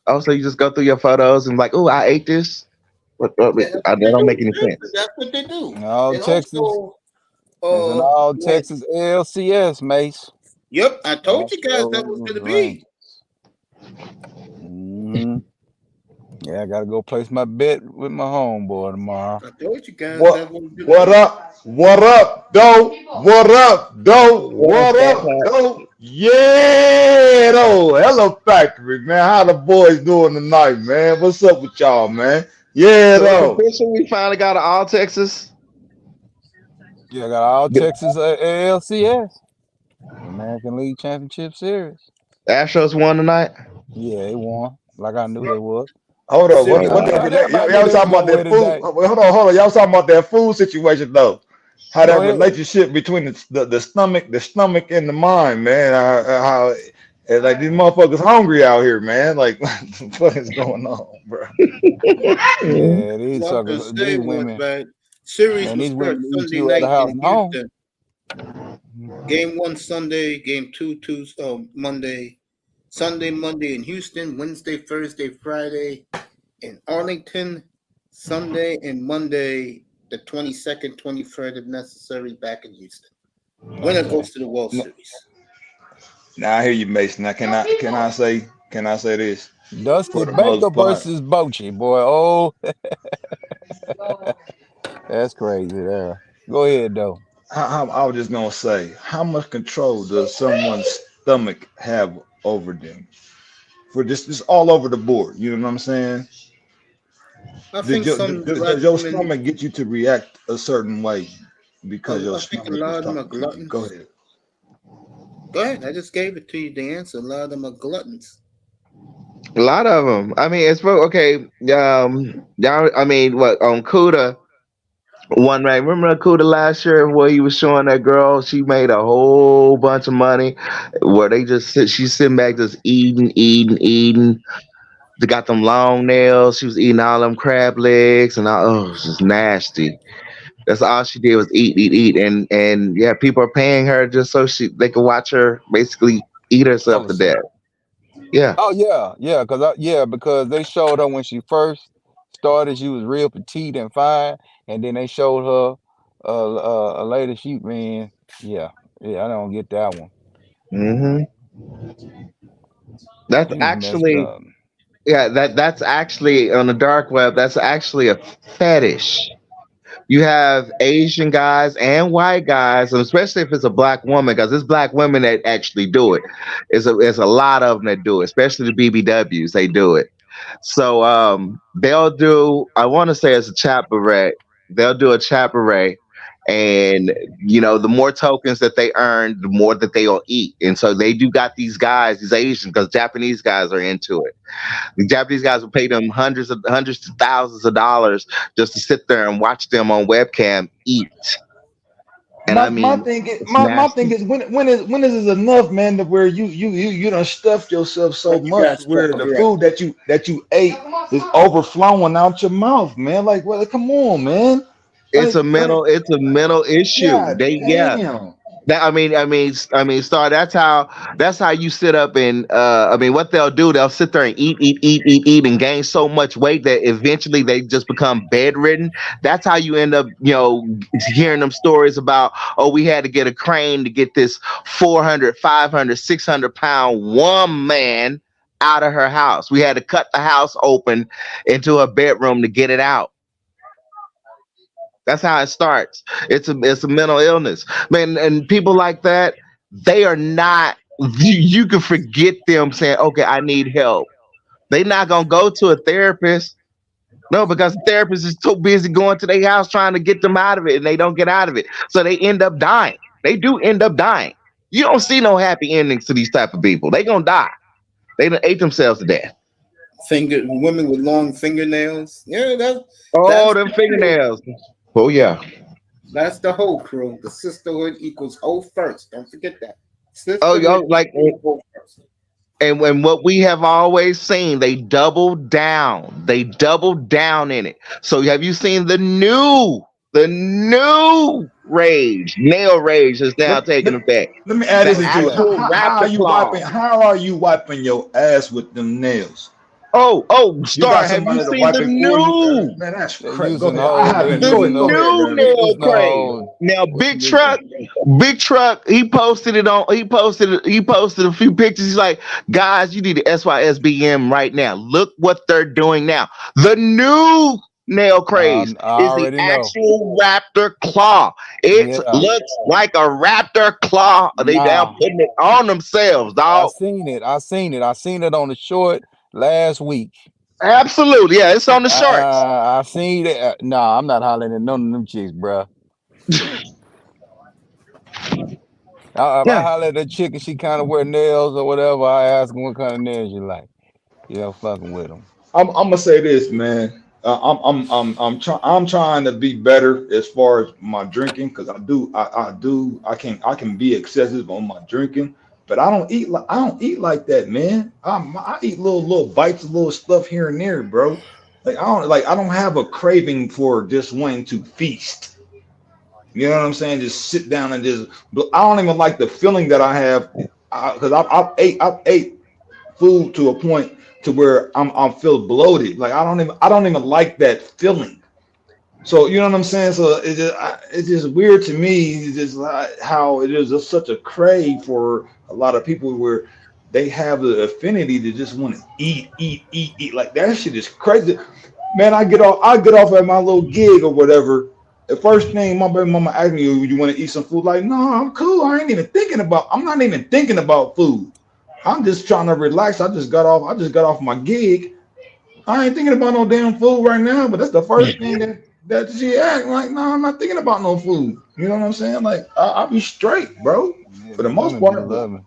Oh, so you just go through your photos and like, oh, I ate this. Yeah, That don't make any sense. That's what they do. All And Texas. also, It's an all like, Texas LCS, Mace. yep, I told you guys that was Astros, gonna be. Rangers. Mhm. Yeah, I gotta go place my bet with my homeboy tomorrow. I told you guys What that was gonna what be. up? What up, though? What up, though? What's What that, up, Pat? though? Yeah, though. Hello, Factory, man. How the boys doing tonight, man? What's up with y'all, man? Yeah, So it's though. official. We finally got an all Texas. Yeah, I got all Texas ALCS, American League Championship Series. Astros won tonight. Yeah, they won. Like I knew they would. Hold on. Series What I thought that? everybody knew Y'all they was talking about gonna win that food? today. Hold on. Y'all talking about that food situation, though. How Go that ahead. relationship between the stomach and the mind, man. How like these motherfuckers hungry out here, man. Like what is going on, bro? Yeah, these What the suckers, say these was, women, man. Series man, was these first women eat Sunday you at the night house in and home. Houston. Mhm. Game 1 Sunday, game 2 Monday. Sunday, Monday in Houston, Wednesday, Thursday, Friday in Arlington, Sunday and Monday, the 22nd, 23rd, if necessary, back in Houston. Winner Okay. goes to the World Series. Now I hear you, Mason. Now can I say this? Dusty For the Baker most part, versus Bochy, boy. Oh, that's crazy there. Go ahead though. I was just gonna say, how much control does someone's stomach have over them? For just all over the board, you know what I'm saying? I think some black Does your women, stomach get you to react a certain way because your I think a stomach is lot of them are talking to you? Go gluttons. ahead. Go ahead, I just gave it to you, the answer. A lot of them are gluttons. A lot of them. I mean, it's okay. Y'all. I mean, what on Cuda? One night, remember Cuda last year where he was showing that girl? She made a whole bunch of money. Where they just sit, she's sitting back just eating. They got them long nails. She was eating all them crab legs and all. Oh, it's just nasty. That's all she did was eat, and yeah, people are paying her just so they can watch her basically eat Full herself of to shit. death. Yeah. Oh yeah, because they showed her when she first started. She was real petite and fine, and then they showed her a later. She man, yeah, I don't get that one. hmm That's She was messed actually up. yeah. That's actually on the dark web. That's actually a fetish. You have Asian guys and white guys, and especially if it's a black woman, because it's black women that actually do it. It's a lot of them that do it, especially the BBWs. They do it. So they'll do. I want to say it's a chaparral. They'll do a chaparral, and the more tokens that they earn, the more that they'll eat. And so they do got these guys, these Asians, because Japanese guys are into it. The Japanese guys will pay them hundreds to thousands of dollars just to sit there and watch them on webcam eat. And I My mean, thing is it's my thing nasty. is when is it enough, man, to where you done stuffed yourself so What you much got, to where the Strawberry? food that you ate is overflowing out your mouth, man. Like, well, come on, man. It's a mental issue. God They yeah. damn. That Star. That's how you sit up and I mean, what they'll do, they'll sit there and eat, and gain so much weight that eventually they just become bedridden. That's how you end up, hearing them stories about, oh, we had to get a crane to get this 400, 500, 600 pound woman out of her house. We had to cut the house open into her bedroom to get it out. That's how it starts. It's a mental illness, man, and people like that, they are not. You can forget them saying, "Okay, I need help." They're not gonna go to a therapist. No, because the therapist is too busy going to their house trying to get them out of it, and they don't get out of it, so they end up dying. They do end up dying. You don't see no happy endings to these type of people. They gonna die. They done ate themselves to death. Women with long fingernails. Yeah, Oh, that's them the crew. fingernails. Oh yeah. That's the whole crew. The sisterhood equals whole first. Don't forget that. Oh, yo, Sisterhood like equals whole first. and when what we have always seen, they doubled down. They doubled down in it. So have you seen the new rage? Nail rage is now Let, taking let, effect. let me add The this into it. actual raptor claw. How are you wiping your ass with them nails? Oh, You got Star, have you somebody to seen wipe the it for you? new Man, that's They're crazy. Go using the ahead. I whole. have They're you. Go the using ahead. Go the. ahead, new They're Reverend. nail using the craze? whole. Now, What Big you looking Truck, at? Big Truck, he posted a few pictures. He's like, guys, you need to SYSBM right now. Look what they're doing now. The new nail craze I is the already know. actual raptor claw. It Yeah. looks like a raptor claw. They now Nah. putting it on themselves, I dog. seen it. I seen it. I seen it on the short last week. Absolutely. Yeah, it's on the shorts. I seen it. Nah, I'm not hollering at none of them chicks, bruh. If I Yeah. holler at a chick and she kind of wear nails or whatever, I ask her what kind of nails you like. Yeah, fucking with them. I'm gonna say this, man. I'm trying to be better as far as my drinking because I can be excessive on my drinking, but I don't eat like that, man. I eat little bites of little stuff here and there, bro. I don't have a craving for just wanting to feast. You know what I'm saying? Just sit down and just. But I don't even like the feeling that I have because I've ate food to a point to where I'm feel bloated. Like I don't even like that feeling. So you know what I'm saying? So it's just weird to me. It's just like how it is just such a crave for a lot of people where they have the affinity to just want to eat. Like that shit is crazy. Man, I get off at my little gig or whatever. The first thing my baby mama asked me, you want to eat some food? Like, no, I'm cool. I'm not even thinking about food. I'm just trying to relax. I just got off my gig. I ain't thinking about no damn food right now, but that's the first thing that she asked. Like, no, I'm not thinking about no food. You know what I'm saying? Like, I'll be straight, bro. Yeah, For the them most women be part. loving.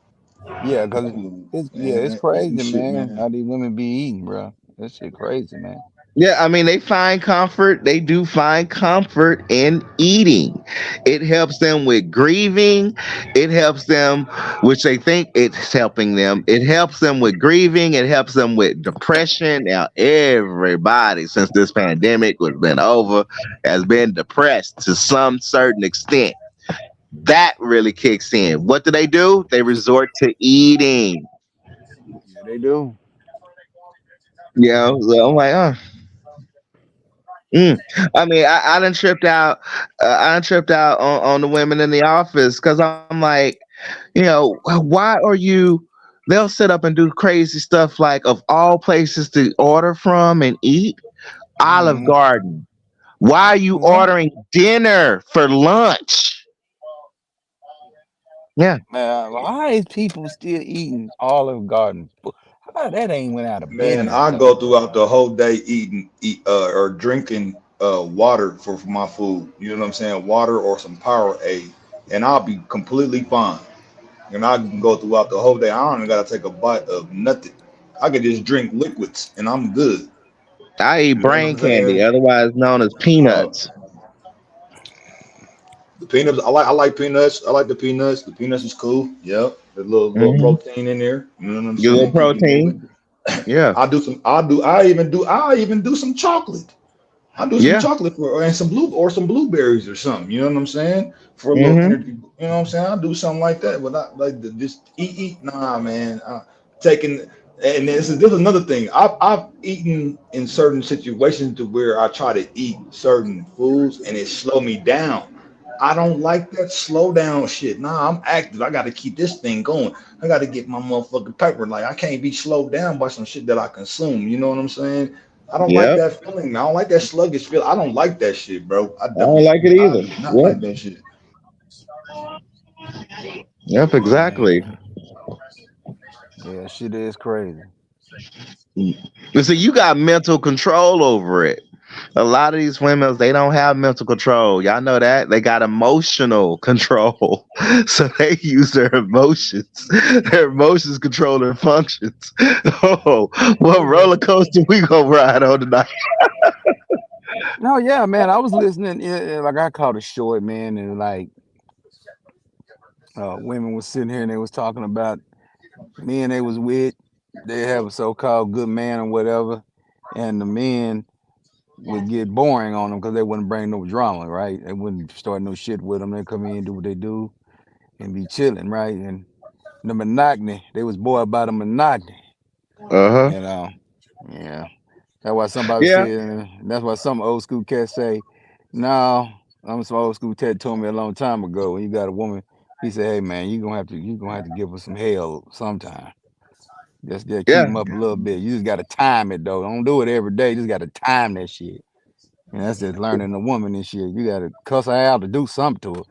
Yeah, cause it's Man, eating crazy, shit, man. man. How these women be eating, bro. That shit crazy, man. Yeah, I mean, they find comfort. They do find comfort in eating. It helps them with grieving. It helps them, which they think it's helping them. It helps them with grieving. It helps them with depression. Now, everybody since this pandemic has been over has been depressed to some certain extent. That really kicks in. What do? They resort to eating. Yeah, they do. Yeah, so I'm like, oh. Mm. I mean, I done tripped out. I done tripped out on the women in the office because I'm like, why are you? They'll sit up and do crazy stuff like, of all places to order from and eat, Olive Mm-hmm. Garden. Why are you What? ordering dinner for lunch? Yeah, Man, why is people still eating Olive Garden? How that ain't went out of Man, business I though? go throughout the whole day or drinking water for my food. You know what I'm saying? Water or some Powerade, and I'll be completely fine. And I can go throughout the whole day. I don't even gotta take a bite of nothing. I could just drink liquids and I'm good. I eat You know what brain I'm candy, saying? otherwise known as Uh, peanuts. the peanuts, I like peanuts. I like the peanuts. The peanuts is cool. Yep. The little Hmm. protein in there. You know what I'm Good little saying? Keep you moving. protein. Yeah, I even do some chocolate. I do some yeah. chocolate for and some blueberries or something. You know what I'm saying? For a little Hmm. energy. You know what I'm saying? I do something like that, but not like just eat. Nah, man. Taking and this is another thing. I've eaten in certain situations to where I try to eat certain foods and it slow me down. I don't like that slow down shit. Nah, I'm active. I got to keep this thing going. I got to get my motherfucking paper. Like I can't be slowed down by some shit that I consume. You know what I'm saying? I don't like Yep. that feeling. I don't like that sluggish feel. I don't like that shit, bro. I don't like it I either. do not Yep. like that shit. Yep. Exactly. Man, yeah, shit is crazy. But see, you got mental control over it. A lot of these women, they don't have mental control. Y'all know that? They got emotional control. So they use their emotions. Their emotions control their functions. Oh, what roller coaster we gonna ride on tonight? No, yeah, man. I was listening. Like I caught a short, man, and like women was sitting here and they was talking about men they was with. They have a so-called good man or whatever, and the men would get boring on them because they wouldn't bring no drama, right? They wouldn't start no shit with them. They come in, do what they do, and be chilling, right? And the monotony, they was bored by the monotony, Uh-huh. you know. Yeah, that's why somebody Yeah. said. That's why some old school cats say, "No, I'm some old school cat told me a long time ago. When you got a woman, he said, hey man, you gonna have to give her some hell sometime. Just keep Yeah. them up a little bit. You just gotta time it though. Don't do it every day. Just gotta time that shit. And that's just learning a woman and shit. You gotta cuss her out to do something to her.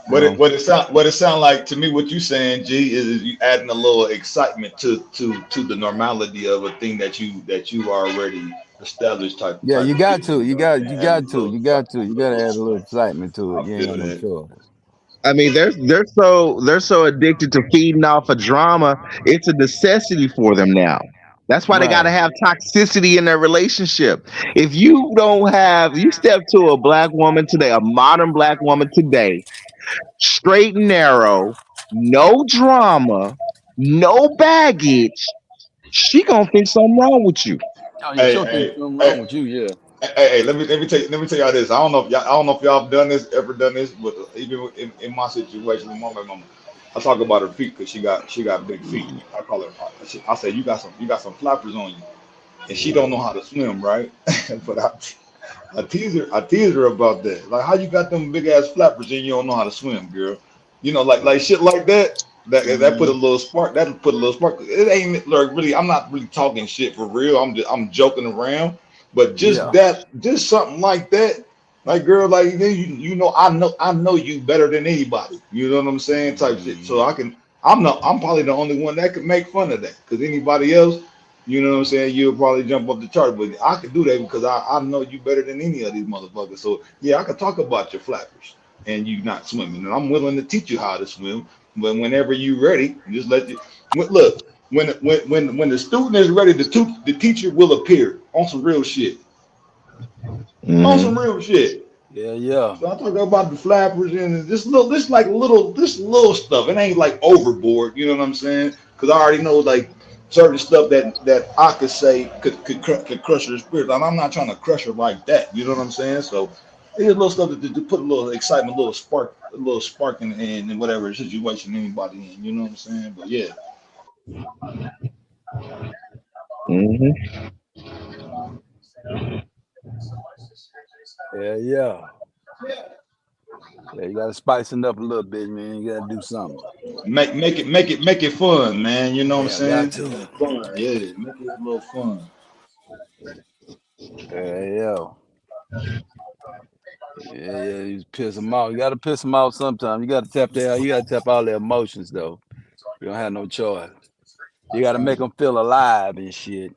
You know? What it sound like to me, what you saying, G, is you adding a little excitement to the normality of a thing that you already established Yeah, type you of got shit. to. You You know what I'm got saying? you Adding a got to. little You got to. excitement. You gotta add a little I, excitement to it. I You ain't feel got no that. choice. I mean, they're so addicted to feeding off of drama. It's a necessity for them now. That's why they got to Right. have toxicity in their relationship. If you don't have, you step to a black woman today, a modern black woman today, straight and narrow, no drama, no baggage, she gonna think something wrong with you. Oh yeah, Hey, she'll think hey, something wrong hey, with you, yeah. hey, let me tell y'all this. I don't know if y'all have ever done this, but even in my situation with my mama, I talk about her feet because she got big feet. I call her. I say you got some flappers on you, and she don't know how to swim, right? But I tease her about that. Like, how you got them big ass flappers and you don't know how to swim, girl? Like shit like that. That put a Hmm. little spark. That put a little spark. It ain't like really. I'm not really talking shit for real. I'm joking around. But Yeah. just something like that. Like, girl, like I know you better than anybody. You know what I'm saying? Type shit. So Mm, I can. I'm probably the only one that could make fun of that. Because anybody else, you know what I'm saying? You'll probably jump up the chart, but I can do that because I know you better than any of these motherfuckers. So yeah, I can talk about your flappers and you not swimming, and I'm willing to teach you how to swim. But whenever you ready, just let you look. When the student is ready, the teacher will appear on some real shit. On some real shit. Yeah. So I talk about the flappers and this little stuff. It ain't like overboard, you know what I'm saying? Because I already know like certain stuff that I could say could crush her spirit. And I'm not trying to crush her like that, you know what I'm saying? So it's little stuff to put a little excitement, a little spark in whatever situation anybody in, you know what I'm saying? But yeah. Yeah. Yeah, you gotta spice it up a little bit, man. You gotta do something. Make it fun, man. You know what I'm saying? Got to. Fun, yeah. Make it a little fun. Yeah. You piss them off. You gotta piss them off sometime. You gotta tap all their emotions though. You don't have no choice. You gotta make them feel alive and shit.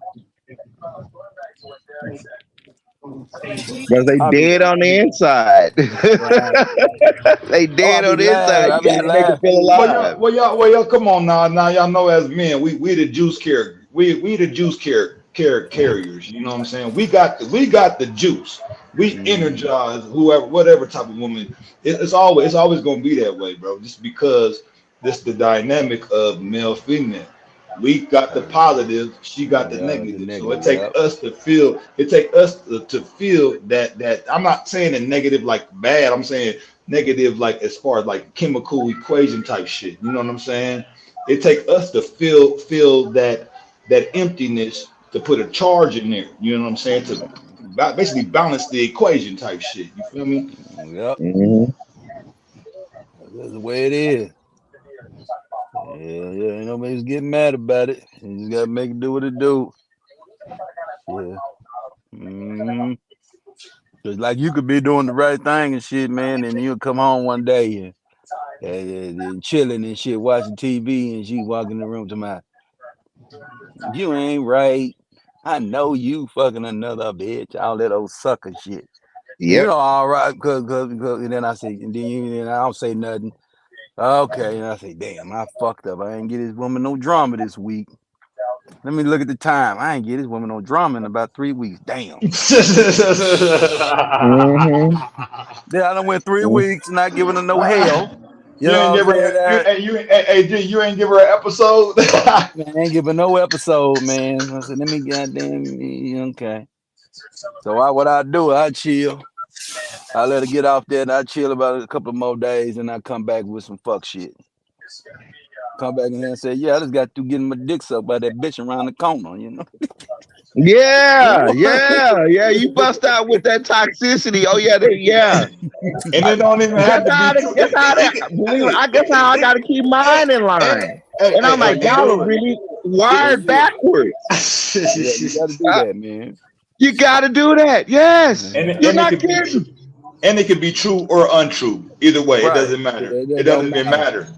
Because they dead on the inside. They dead on the inside. You gotta make them feel alive. Well, y'all, come on now. Now y'all know as men, we the juice carrier. We the juice carriers. You know what I'm saying? We got the juice. We energize whatever type of woman. It's always gonna be that way, bro. Just because this the dynamic of male female. We got the positive, she got the negative. So it takes us to feel. It takes us to feel that. I'm not saying the negative like bad. I'm saying negative like as far as like chemical equation type shit. You know what I'm saying? It takes us to feel that emptiness to put a charge in there. You know what I'm saying? To basically balance the equation type shit. You feel me? Yep. That's the way it is. Yeah, nobody's getting mad about it. You just gotta make it do what it do. Yeah. Cause like you could be doing the right thing and shit, man, and you'll come home one day and chilling and shit, watching TV, and she walk in the room to my, you ain't right. I know you fucking another bitch. All that old sucker shit. Yep. You know, all right, cause and then I say, and then I don't say nothing. Okay, and I say, damn, I fucked up. I ain't get this woman no drama this week. Let me look at the time. I ain't get this woman no drama in about 3 weeks. Damn. Yeah, I done went 3 weeks not giving her no hell. You know what I'm saying? You ain't give her an episode. I ain't giving no episode, man. I said, let me goddamn, okay. So what I do, I chill. I let her get off there and I chill about a couple of more days and I come back with some fuck shit. Come back in here and say, yeah, I just got through getting my dick sucked by that bitch around the corner, you know? Yeah. You bust out with that toxicity. Oh yeah. And it don't even have to be true. I guess how I gotta keep mine in line. And I'm like, y'all are really wired backwards. Yeah, you gotta do that, man. You gotta do that. Yes. You're not kidding. And it could be true or untrue. Either way, right. It doesn't matter. It doesn't matter.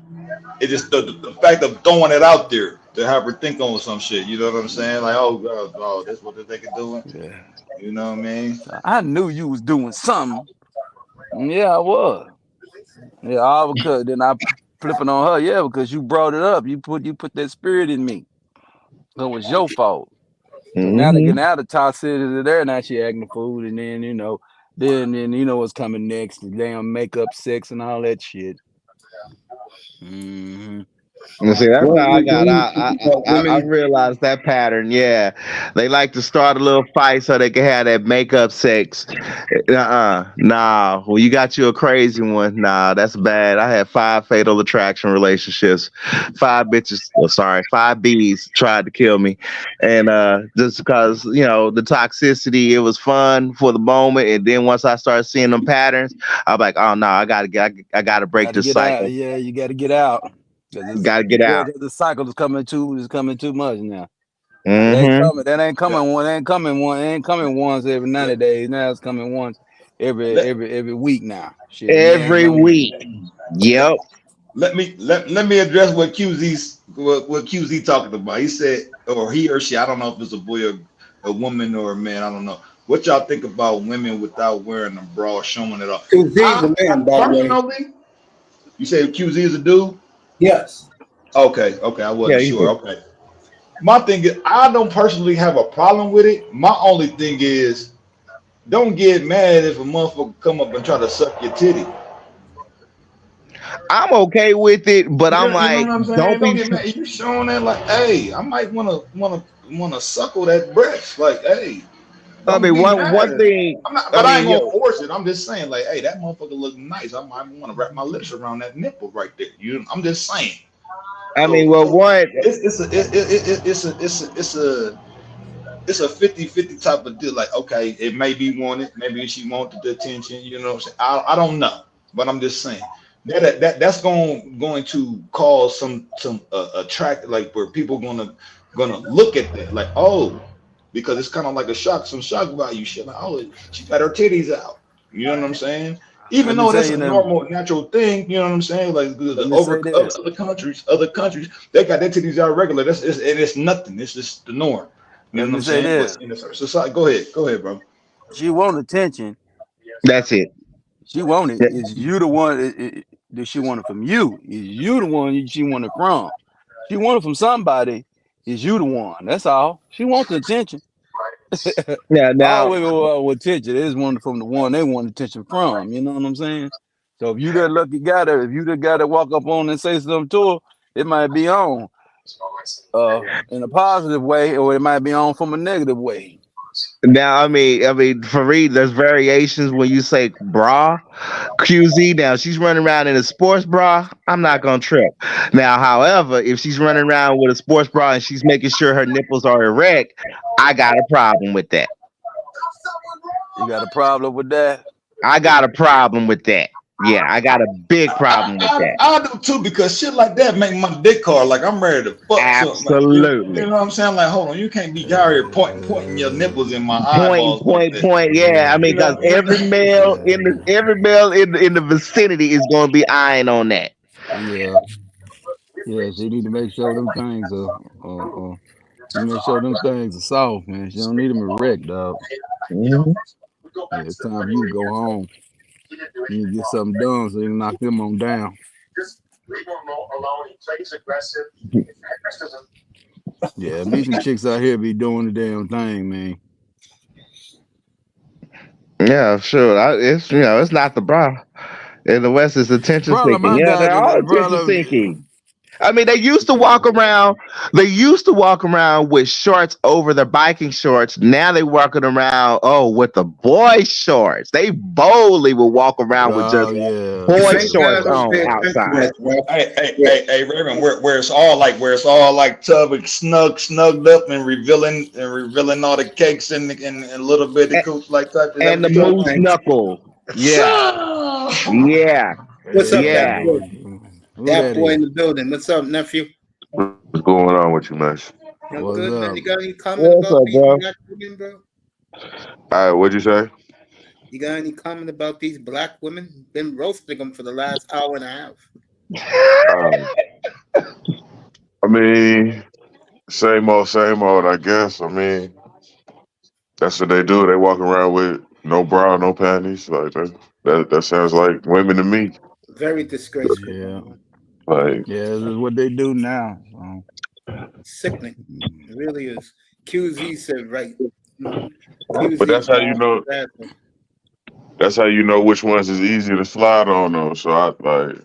It's just the fact of throwing it out there to have her think on some shit. You know what I'm saying? Like, oh God, oh, that's what they can do. Yeah. You know what I mean? I knew you was doing something. Yeah, I was. Yeah, all because then I flipping on her. Yeah, because you brought it up. You put that spirit in me. So it was your fault. So now they getting out of toxicity there. Now she acting a fool, and then you know what's coming next. The damn makeup, sex, and all that shit. You see, that's how I realized that pattern. Yeah, they like to start a little fight so they can have that makeup sex. Nah. Well, you got you a crazy one. Nah, that's bad. I had 5 fatal attraction relationships. 5 B's tried to kill me, and just because the toxicity, it was fun for the moment, and then once I started seeing them patterns, I'm like, oh no, I gotta break this cycle. Yeah, you gotta get out. Gotta get out. The cycle is coming too much now. That ain't coming once every 90 days. Now it's coming once every week now. Shit, every week. Yep. Let me address what QZ talking about. He said, or he or she, I don't know if it's a boy or a woman or a man, I don't know. What y'all think about women without wearing a bra, showing it off? QZ's a man, by the way. You say QZ is a dude? Yes. Okay, I wasn't Yeah, you sure. did. Okay. My thing is, I don't personally have a problem with it. My only thing is, don't get mad if a motherfucker come up and try to suck your titty. I'm okay with it, but I'm You know like, what I'm don't saying? Don't be. get mad. You showing that like, hey, I might wanna suckle that breast. Like, hey, I don't mean, be one mad. thing. I'm not, I but I ain't mean, gonna yo, force it. I'm just saying, like, hey, that motherfucker look nice. I might want to wrap my lips around that nipple right there. I'm just saying. I mean, So well, one. it's a 50-50 type of deal. Like, okay, it may be wanted, maybe she wanted the attention, you know what I'm saying? I don't know, but I'm just saying that's going to cause some attract, like where people gonna look at that like, oh, because it's kind of like some shock value shit. Like, oh, she got her titties out. You know what I'm saying? Even Let me though that's say a them. normal, natural thing, you know what I'm saying? Like Let the me say this. other countries, they got their titties out regular. It's nothing. It's just the norm. You Let know what me I'm say saying? this. But in a certain society, go ahead, bro. She want attention. That's it. She want it. Yeah. Is you the one that she want it from you? Is you the one she want it from? She want it from somebody. Is you the one? That's all. She wants the attention. Yeah. All Now, women want attention. They just want it from the one they want attention from. You know what I'm saying? So if you that lucky guy that, if you the guy that walk up on and say something to her, it might be on in a positive way, or it might be on from a negative way. now, for me, there's variations when you say bra, QZ. Now, she's running around in a sports bra. I'm not gonna trip. Now, however, if she's running around with a sports bra and she's making sure her nipples are erect, I got a problem with that. You got a problem with that? I got a problem with that. Yeah, I got a big problem with that. I do too, because shit like that make my dick hard. Like, I'm ready to fuck something. Like, you Absolutely. know what I'm saying? Like, hold on, you can't be out here pointing your nipples in my Point, eyeballs like point, that. point. Yeah, I mean, You because know, you know. every male in the vicinity is going to be eyeing on that. Yeah, yeah. She need to make sure them things she make sure them things are soft, man. She don't need them erect, dog. Mhm. Yeah, it's time for you to go home. You need to get something done so you can knock them on down. Yeah, me some chicks out here be doing the damn thing, man. Yeah, sure. It's not the bra. In the West, it's The attention problem seeking. I Yeah, got, they're all the attention problem, seeking. I mean, they used to walk around. They used to walk around with shorts over their biking shorts. Now they walking around, with the boy shorts. They boldly will walk around with just oh yeah, You boy think shorts guys yeah. don't on pay attention outside. to that, bro? Yeah. Hey, Raven, where it's all like tub snugged up and revealing all the cakes and little bitty A- coops like that. Is that And what the you're talking moose about? Thanks. knuckle. Yeah, yeah, What's up, that yeah. boy? Who That that boy is? in the building. What's up, nephew? What's going on with you, man? I'm What's good, man. up? You got any comment What's about up, these bro? black women, bro? All right, what'd you say? You got any comment about these black women? Been roasting them for the last hour and a half. Um, I mean, same old, I guess. I mean, that's what they do. They walk around with no bra, no panties. Like that sounds like women to me. Very disgraceful. Yeah, Like, yeah. This is what they do now. So. Sickening. It really is. QZ said right. QZ but that's how you is know. bastard. That's how you know which ones is easy to slide on. Though, so I like.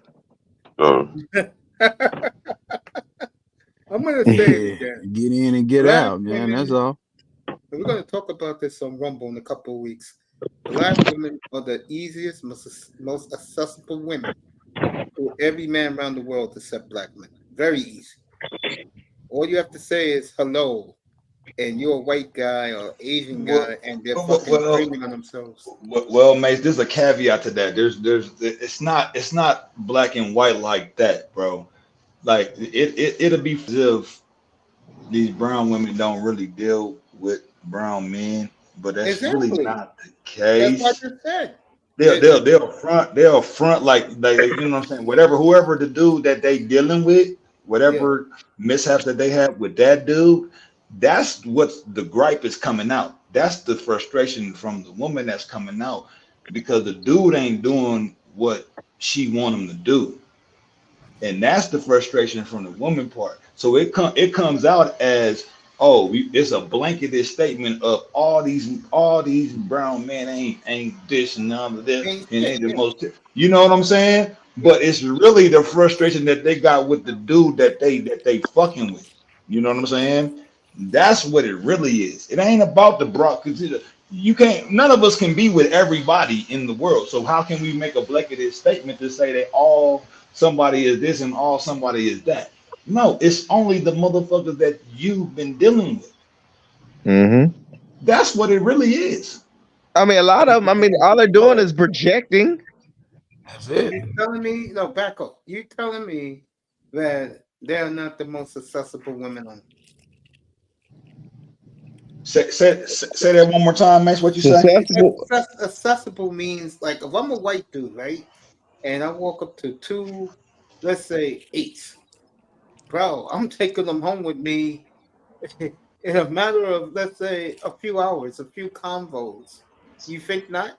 I'm gonna say it Yeah, again. get in and get Black out, man. That's women, all. and we're gonna talk about this on Rumble in a couple of weeks. Black women are the easiest, most accessible women to every man around the world except black men. Very easy. All you have to say is hello, and you're a white guy or Asian guy, and they're fucking Well, screaming on themselves. well, Mace, there's a caveat to that. It's not black and white like that, bro. Like it'll be as if these brown women don't really deal with brown men, but that's really Exactly. not the That's what I case. just said. They'll front like you know what I'm saying. Whoever the dude that they dealing with, Yeah. whatever mishaps that they have with that dude, that's what the gripe is coming out. That's the frustration from the woman that's coming out because the dude ain't doing what she want him to do. And that's the frustration from the woman part. So it comes out as, oh, it's a blanketed statement of all these brown men ain't this and none of this Ain't and shit, ain't the yeah. most. You know what I'm saying? But it's really the frustration that they got with the dude that they fucking with. You know what I'm saying? That's what it really is. It ain't about the broad, because you can't. None of us can be with everybody in the world. So how can we make a blanketed statement to say that all somebody is this and all somebody is that? No, it's only the motherfuckers that you've been dealing with. Mm-hmm. That's what it really is. I mean, a lot of them. I mean, all they're doing is projecting. That's So it. you telling me, no, back up. You telling me that they're not the most accessible women on. Say that one more time, Max. What you say? Successful. Accessible means like if I'm a white dude, right? And I walk up to two, let's say 8s, bro, I'm taking them home with me in a matter of, let's say, a few hours, a few convos. You think not?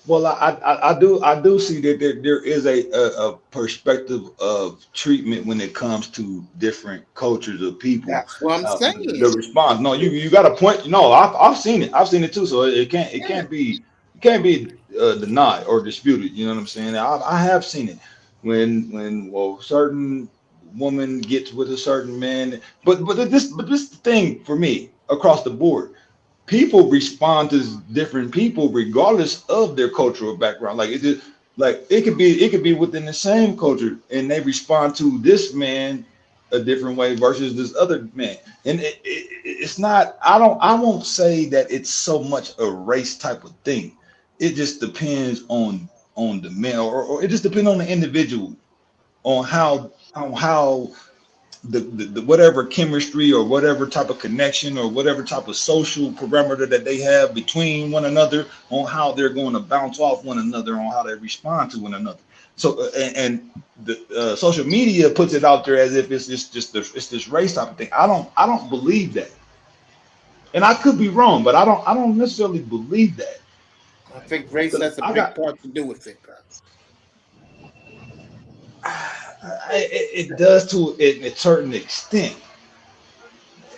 Well, I do see that there is a perspective of treatment when it comes to different cultures of people. That's what I'm saying. The response. No, you got a point. No, I've seen it. I've seen it too. So it can't be denied or disputed. You know what I'm saying? I have seen it when certain woman gets with a certain man. But this thing for me across the board. People respond to different people regardless of their cultural background. Like it could be within the same culture, and they respond to this man a different way versus this other man. And it's not. I won't say that it's so much a race type of thing. It just depends on the man, or it just depends on the individual, on how the whatever chemistry or whatever type of connection or whatever type of social parameter that they have between one another, on how they're going to bounce off one another, on how they respond to one another. So and the social media puts it out there as if it's this race type of thing. I don't believe that, and I could be wrong, but I don't necessarily believe that. I think race has a big part to do with it, bro. It does to a certain extent,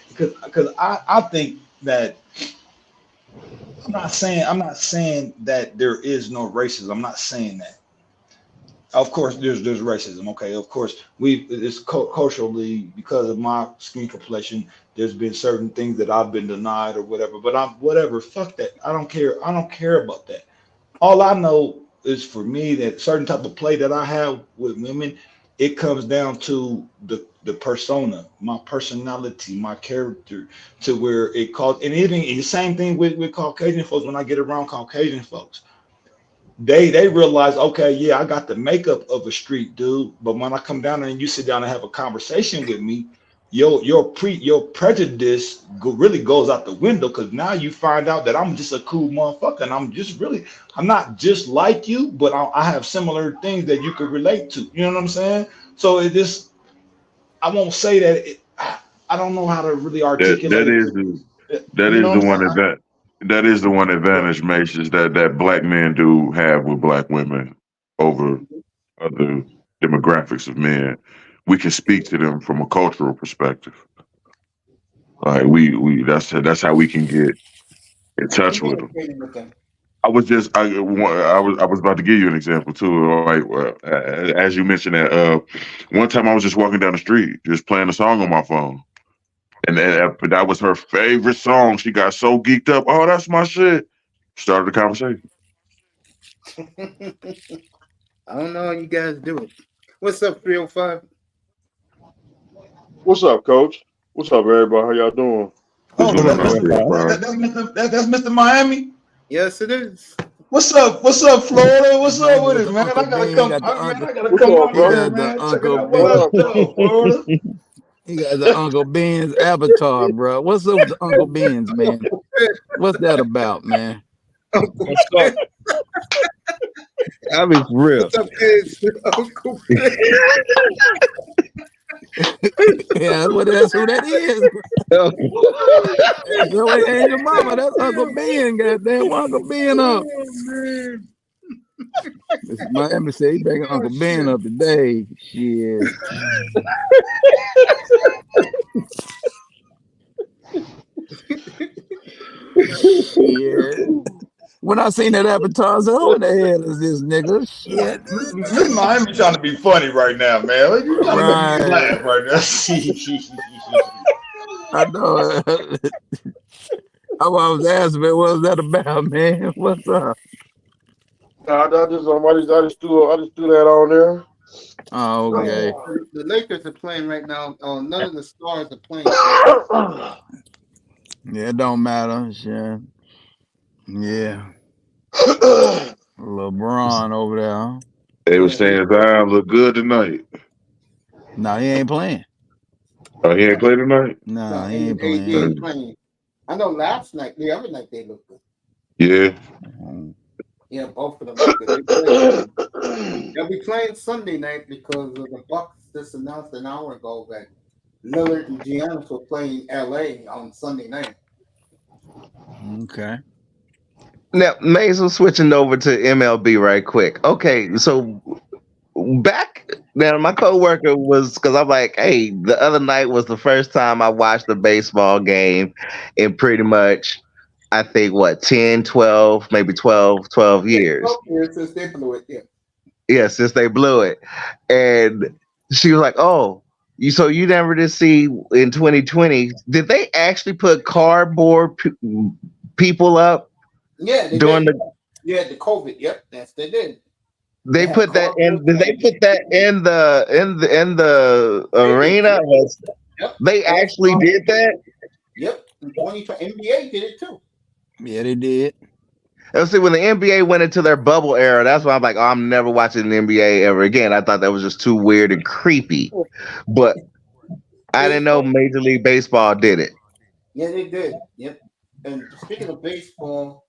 because I think that I'm not saying that there is no racism. I'm not saying that. Of course, there's racism. Okay, of course it's culturally, because of my skin complexion. There's been certain things that I've been denied or whatever. But I'm whatever. Fuck that. I don't care. I don't care about that. All I know is, for me, that certain type of play that I have with women, it comes down to the persona, my personality, my character, to where it calls. And even the same thing with Caucasian folks. When I get around Caucasian folks, they realize, okay, yeah, I got the makeup of a street dude, but when I come down there and you sit down and have a conversation with me, your prejudice really goes out the window, because now you find out that I'm just a cool motherfucker, and I'm not just like you, but I have similar things that you could relate to. You know what I'm saying? So I won't say that. I don't know how to really articulate that is the one advantage, Mace, is that black men do have with black women over other demographics of men. We can speak to them from a cultural perspective. Like that's how we can get in touch with them. I was about to give you an example too. Like as you mentioned that one time I was just walking down the street, just playing a song on my phone, and that was her favorite song. She got so geeked up. Oh, that's my shit. Started the conversation. I don't know how you guys do it. What's up, 305? What's up, Coach? What's up, everybody? How y'all doing? Oh, that's Mr. Miami. Yes, it is. What's up? What's up, Florida? What's up with it, man? I gotta come. I gotta come out here, man. Check it out. What up, Florida? He got the Uncle Ben's avatar, bro. What's up with the Uncle Ben's, man? What's that about, man? What's up? I mean, for real. What's up, kids? Uncle Ben. Yeah, that's who that is. Bro. It ain't your mama. That's Uncle Ben. Goddamn, Uncle Ben up. Miami said he bringing Uncle Ben up today. Shit. Shit. When I seen that avatar, I said, "Who the hell is this nigga?" Shit. This Miami trying to be funny right now, man. Like, you trying to make me laugh right now. I know. I was asking, man, what was that about, man? What's up? I just threw that on there. Oh, okay. The Lakers are playing right now. None of the stars are playing. Yeah, it don't matter. Shit. Yeah. LeBron over there. Huh? They were saying Zion look good tonight. No, he ain't playing. Oh, he ain't play tonight? No, he ain't He ain't playing. playing. I know last night, the other night they looked good. Yeah. Yeah, both of them look good. They'll be playing Sunday night because of the Bucks just announced an hour ago that Lillard and Giannis were playing LA on Sunday night. Okay. Now, Mason, switching over to MLB right quick. Okay, so back now, my coworker was, because I'm like, hey, the other night was the first time I watched a baseball game in pretty much, I think, 10, 12, maybe 12 years. 12 years since they blew it, yeah. Yeah, since they blew it. And she was like, oh, so you never did see in 2020, did they actually put cardboard people up? Yeah, they during did. The COVID. Yep, that's they did. They put that in. Did they put that in the arena? Yep. They actually did that. Yep. In 2020, NBA did it too. Yeah, they did. See, when the NBA went into their bubble era, that's why I'm like, oh, I'm never watching the NBA ever again. I thought that was just too weird and creepy. But I didn't know Major League Baseball did it. Yeah, they did. Yep. And speaking of baseball,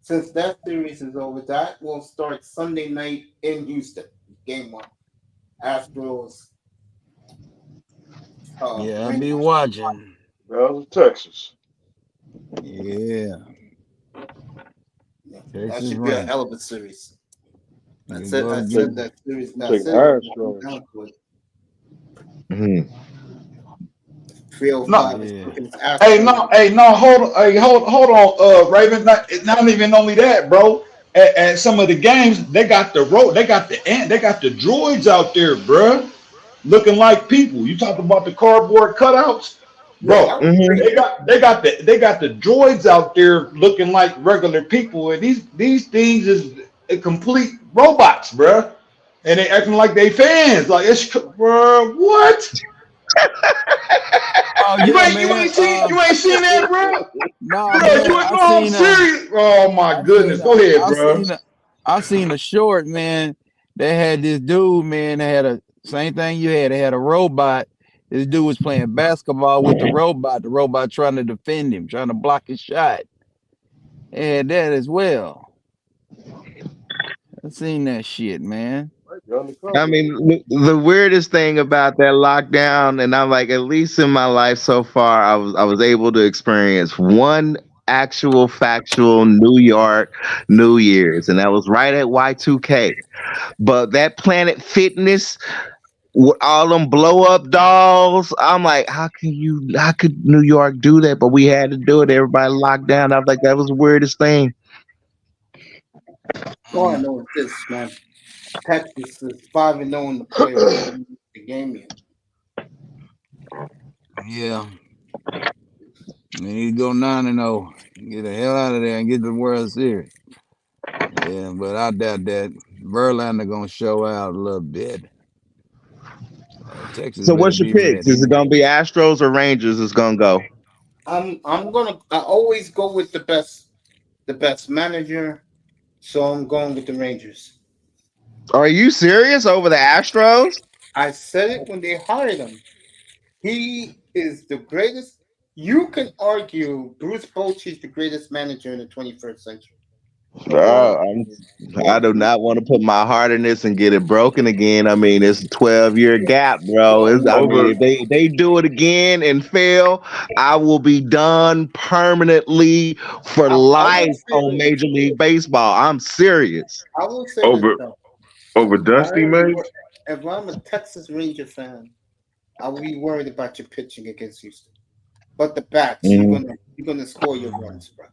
since that series is over, that will start Sunday night in Houston. Game 1. Astros. Yeah, I'll be watching. That was Texas. Yeah. That should be a hell of a series. I said that series. Take Astros. 305. Hold on, Raven. Not even only that, bro. At some of the games, they got the droids out there, bro, looking like people. You talking about the cardboard cutouts, bro? They got the droids out there looking like regular people, and these things is complete robots, bro. And they acting like they fans. Like, it's, bro, what? Oh, yeah, you ain't seen that, bro? No, bro, man, I'm serious. Oh my goodness. Go ahead, bro. I seen a short, man. They had this dude, man. They had a same thing you had. They had a robot. This dude was playing basketball with the robot. The robot trying to defend him, trying to block his shot. And that as well. I seen that shit, man. I mean, the weirdest thing about that lockdown, and I'm like, at least in my life so far, I was able to experience one actual factual New York New Year's, and that was right at Y2K. But that Planet Fitness with all them blow up dolls, I'm like, how could New York do that? But we had to do it. Everybody locked down. I was like, that was the weirdest thing. All I know is this, man. Texas is 5-0 in the playoffs. The game yet. Yeah. We need to go 9-0. Get the hell out of there and get the World Series. Yeah, but I doubt that. Verlander gonna show out a little bit. Texas. So what's your picks? Is it gonna be Astros or Rangers? Is gonna go? I always go with the best manager. So I'm going with the Rangers. Are you serious over the Astros? I said it when they hired him. He is the greatest. You can argue Bruce Bochy is the greatest manager in the 21st century. I do not want to put my heart in this and get it broken again. I mean, it's a 12-year gap, bro. I mean, Over if they do it again and fail, I will be done permanently for I life will say on this. Major League Baseball. I'm serious. I will say this over though. over Dusty, man. If I'm a Texas Ranger fan, I will be worried about your pitching against Houston. But the bats, Mhm. you're gonna score your runs, bro.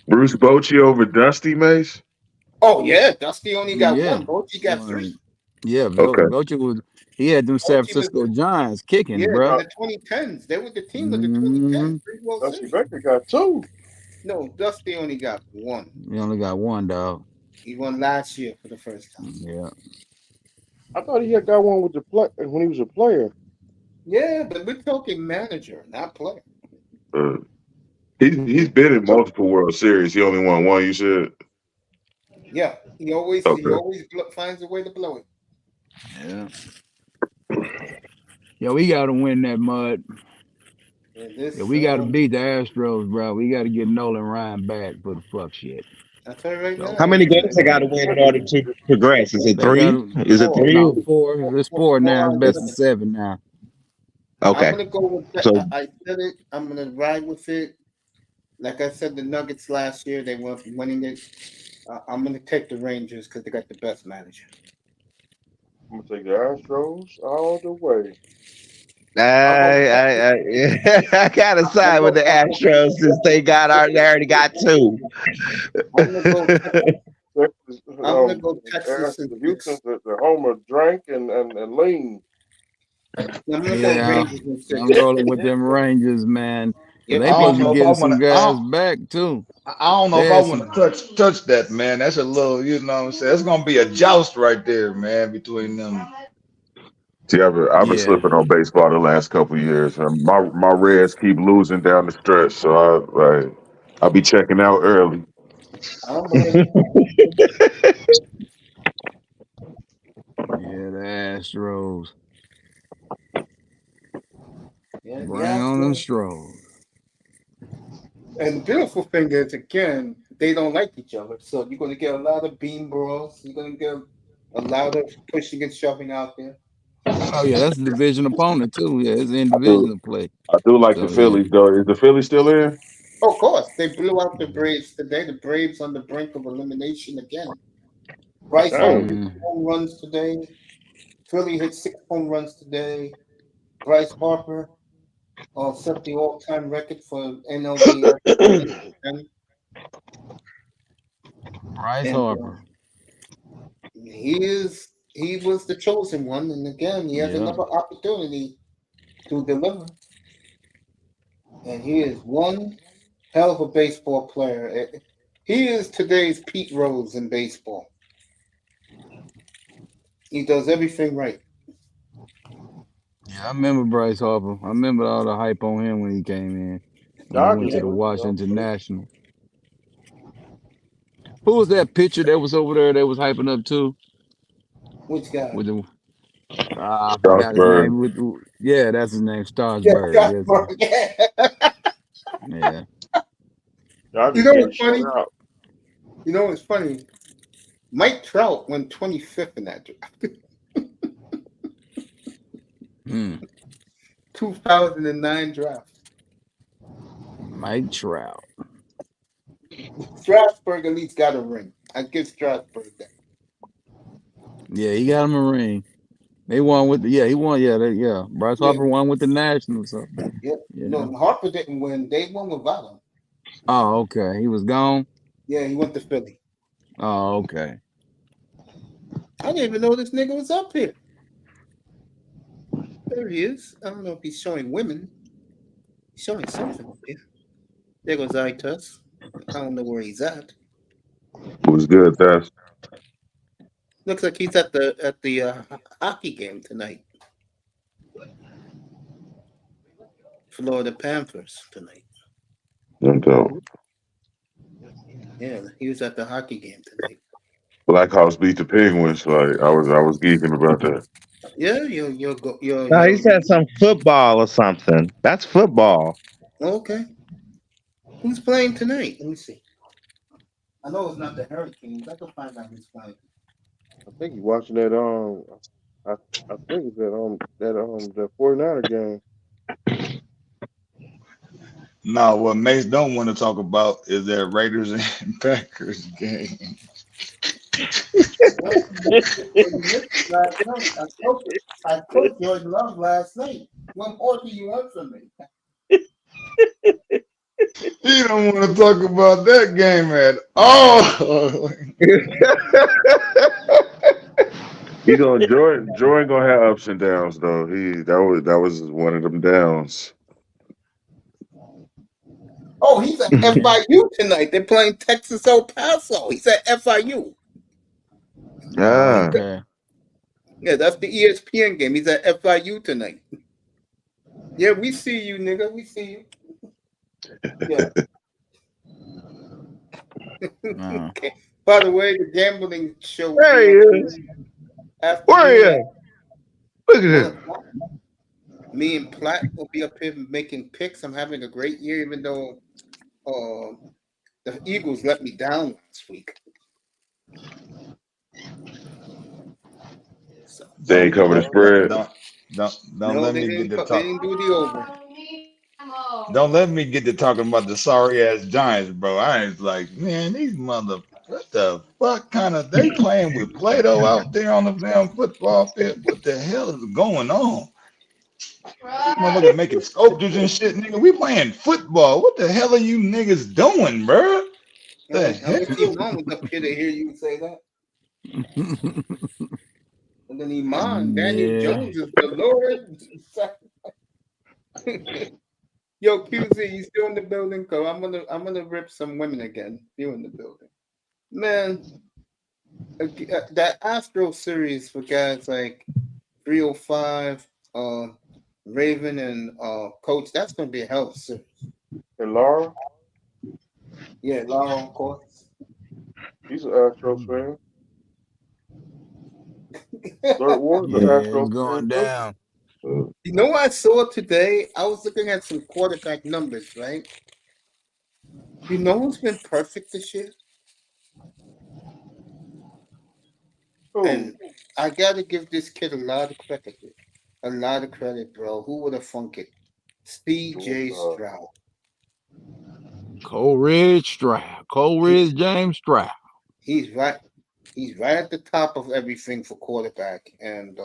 Bruce Bochy over Dusty, Mace. Oh yeah, Dusty only got Yeah. one. Bochy got Well, three. Yeah, Okay. Bochy was he had them San Bochy was Francisco Giants kicking, yeah, bro. the 2010s. They were the team of the Mm-hmm. 2010s. 3 World Dusty Series. Baker got 2. No, Dusty only got one. He only got one, dog. He won last year for the first time. Yeah. I thought he had got one with the play when he was a player. Yeah, but we're talking manager, not player. He's been in multiple World Series. He only won one. You said. Yeah, he always finds a way to blow it. Yeah. Yeah, we got to win that mud. Yeah, we got to beat the Astros, bro. We got to get Nolan Ryan back for the fuck shit. I tell you right now. How many games they got to win in order to progress? Is it They 3? got Is it 3? no 4. It's 4 now. It's best of 7 now. Okay. I'm gonna go with that. So- I said it. I'm gonna ride with it. Like I said, the Nuggets last year they weren't winning it. I'm gonna take the Rangers because they got the best manager. I'm gonna take the Astros all the way. I gotta side with the Astros since they already got 2. I'm gonna go. Texas, I'm gonna go Texas and Houston, the Homer drank and lean. I'm gonna Yeah, go Rangers and six. I'm rolling with them Rangers, man. Yeah, They I don't supposed to know be if I getting some wanna- I guys don't- back too. I don't know if Yeah, I want to touch that, man. That's a little, you know what I'm saying? It's gonna be a joust right there, man, between them. See, I've been Yeah. slipping on baseball the last couple of years, and my Reds keep losing down the stretch. So I'll be checking out early. I'm gonna, Yeah, the Astros. yeah, Bring on the Astros. Astros. And the beautiful thing is, again, they don't like each other. So you're going to get a lot of beam brawls. You're going to get a lot of pushing and shoving out there. Oh yeah, that's a division opponent too. Yeah, it's in division play. I do like So, the Phillies, though. Is the Phillies still in? Of course, they blew out the Braves today. The Braves on the brink of elimination again. Bryce Harper hit home runs today. Philly hit 6 home runs today. Bryce Harper set the all-time record for NLDS. Bryce Harper. He was the chosen one, and again, he has another opportunity to deliver. And he is one hell of a baseball player. He is today's Pete Rose in baseball. He does everything right. Yeah, I remember Bryce Harper. I remember all the hype on him when he came in. When he went to the Washington National. Who was that pitcher that was over there that was hyping up too? Which guy? With the I forgot his name. Yeah, that's his name. Starsberg. Yeah. You know what's funny? You know what's funny? Mike Trout went 25th in that draft. 2009 draft. Mike Trout. Strasburg at least got a ring. I give Strasburg that. Yeah, he got him a ring. They won with he won. Yeah. Bryce Harper won with the Nationals. So. Yeah. No, Harper didn't win. They won without him. Oh, okay. He was gone. Yeah, he went to Philly. Oh, okay. I didn't even know this nigga was up here. There he is. I don't know if he's showing women. He's showing something up here. There goes Itus. I don't know where he's at. Who's good, Tess? Looks like he's at the hockey game tonight. Florida Panthers tonight. Yeah, he was at the hockey game tonight. Blackhawks beat the Penguins. Like I was geeking about that. Yeah, No, he said some football or something. That's football. Okay. Who's playing tonight? Let me see. I know it's not the Hurricanes. I can find out who's playing. I think he's watching that. I think it's that 49er game. No, what Mace don't want to talk about is that Raiders and Packers game. Last night, I told Jordan Love last night. What more do you want from me? He don't want to talk about that game at all. Jordan gonna have ups and downs though. That was one of them downs. Oh, he's at FIU tonight. They're playing Texas El Paso. He's at FIU. Yeah. Okay. Yeah, that's the ESPN game. He's at FIU tonight. Yeah, we see you, nigga. We see you. Yeah. Okay. By the way, the gambling show. There he is. Where he is? Look at him. Me and Platt will be up here making picks. I'm having a great year, even though the Eagles let me down last week. So, They ain't cover the spread. Don't let me get to They talk. didn't do the over. Don't let me get to talking about the sorry ass Giants, bro. I ain't like, man, these what the fuck kind of they playing with Play-Doh out there on the damn football field? What the hell is going on? Motherfucker making sculptures and shit, nigga. We playing football. What the hell are you niggas doing, bro? The How much hell? Iman was up here to hear you say that? And then Iman, Daniel Jones is the Lord. Yo, QZ, you still in the building? Cause I'm gonna rip some women again. You in the building, man? That Astro series for guys like 305, Raven, and Coach. That's gonna be a hell of a series. And Laura, Yeah, Laura, of course. he's an Astros fan. Third Ward's an Yeah, Astros it's going fan. down. You know what I saw today? I was looking at some quarterback numbers, right? You know who's been perfect this year? Who? And I gotta give this kid a lot of credit. A lot of credit, bro. Who would have thunk it? C.J. Stroud. Coleridge James Stroud. He's right. He's right at the top of everything for quarterback. And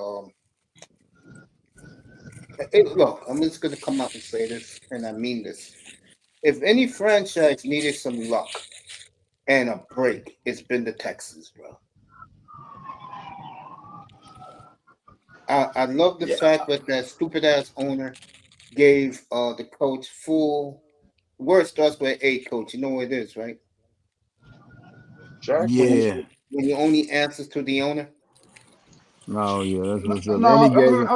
look, I'm just gonna come out and say this, and I mean this. If any franchise needed some luck and a break, it's been the Texans, bro. I love the fact that stupid ass owner gave the coach full. Word starts with A, coach. You know what it is, right? Jack? Yeah. When you only answers to the owner. Oh yeah, that's what's up. No, And he gave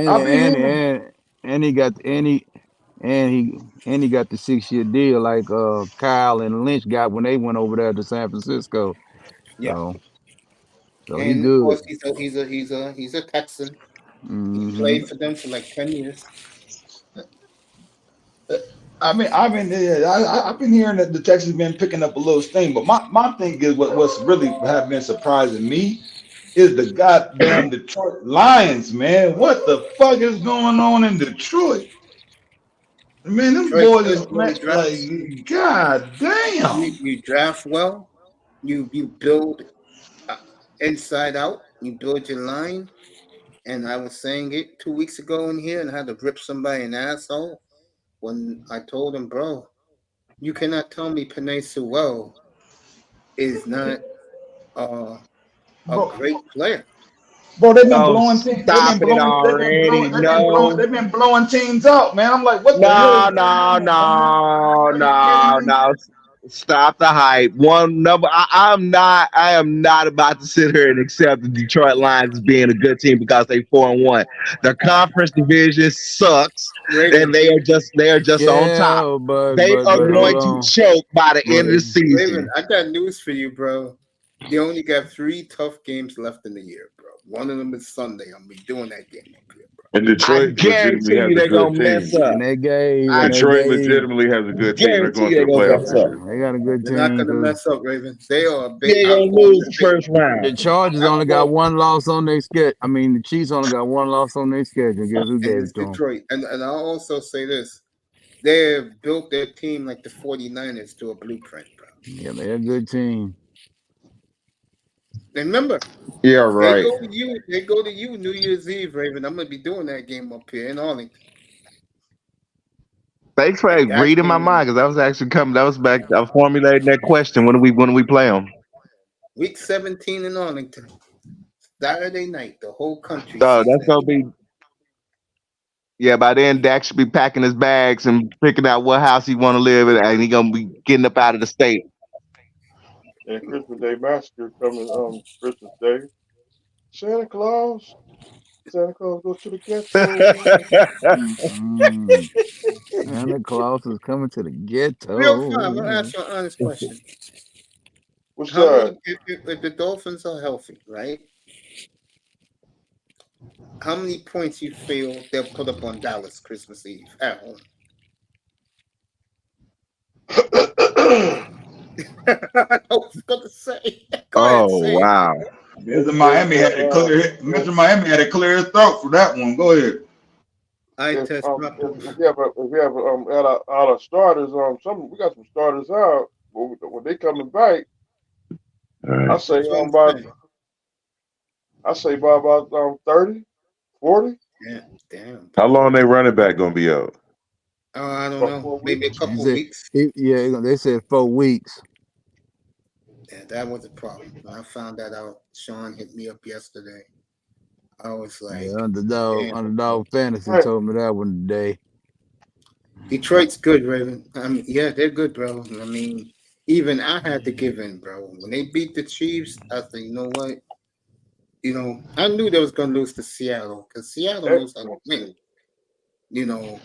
I've been hearing. and he got the 6-year deal like Kyle and Lynch got when they went over there to San Francisco. Yeah. So he And of good. course he's a Texan. He played for them for like 10 years. I've been hearing that the Texans been picking up a little steam, but my thing is what's really have been surprising me is the goddamn Detroit Lions, man. What the fuck is going on in Detroit? Man, them boys is like, god damn. You draft well. You build inside out. You build your line. And I was saying it 2 weeks ago in here, and I had to rip somebody an asshole when I told him, bro, you cannot tell me Penei Sewell is not a great player. Bro, they've been blowing teams. They've been blowing teams out, man. I'm like, what the hell? No. Stop the hype. I am not about to sit here and accept the Detroit Lions as being a good team because they 4-1. Their conference division sucks, and they are just on top. They are going to choke by the end of the season. Raven, I got news for you, bro. They only got 3 tough games left in the year, bro. One of them is Sunday. I'm be doing that game up here, bro. And I Detroit legitimately guarantee has you a they're good gonna mess team. up. And they gave, I and they Detroit gave. legitimately has a good team. They're guarantee going you to they're the gonna playoffs mess this up. year. They got a good They're not team. gonna 'Cause mess up, Raven. They are a big. They're I'm gonna calling lose the the big. first round. the Chargers only got one loss on their schedule. I mean, the Chiefs only got one loss on their schedule. Guess who And gave it's it to them? Detroit. And I'll also say this. They've built their team like the 49ers to a blueprint, bro. Yeah, they're a good team. And remember, Yeah, they right. go to you. They go to you New Year's Eve, Raven. I'm gonna be doing that game up here in Arlington. Thanks for And that reading my game, mind because I was actually coming. That was back. I was formulating that question. When do we play them? week 17 in Arlington, Saturday night. The whole country So sees that's that. gonna be. Yeah, by then Dak should be packing his bags and picking out what house he want to live in, and he gonna be getting up out of the state. And Christmas Day Massacre coming Christmas Day. Santa Claus go to the ghetto. Mm-mm. Santa Claus is coming to the Real fun. I'll ghetto. ask you an honest question. What's How that? many, if the Dolphins are healthy, right? How many points you feel they'll put up on Dallas Christmas Eve at home? I was gonna say. Go ahead, Oh say it. wow! Mr. Miami had to clear. Mr. Miami had to clear his throat for that one. Go ahead. I If test proper. if we have out of starters we got some starters out. When they coming back, All right. I say That's what I'm by saying. about 30, 40. Yeah, damn. How long they running back gonna be out? I don't About know. 4 Maybe a weeks. He couple said, weeks. yeah, they said 4 weeks. Yeah, that was a problem. When I found that out, Sean hit me up yesterday. I was Yeah, like, damn. underdog fantasy Right. told me that one today. Detroit's good, Raven. I mean, yeah, they're good, bro. I mean, even I had to give in, bro. When they beat the Chiefs, I said, you know what? I knew they was gonna lose to Seattle because Seattle knows how to Excellent win. city.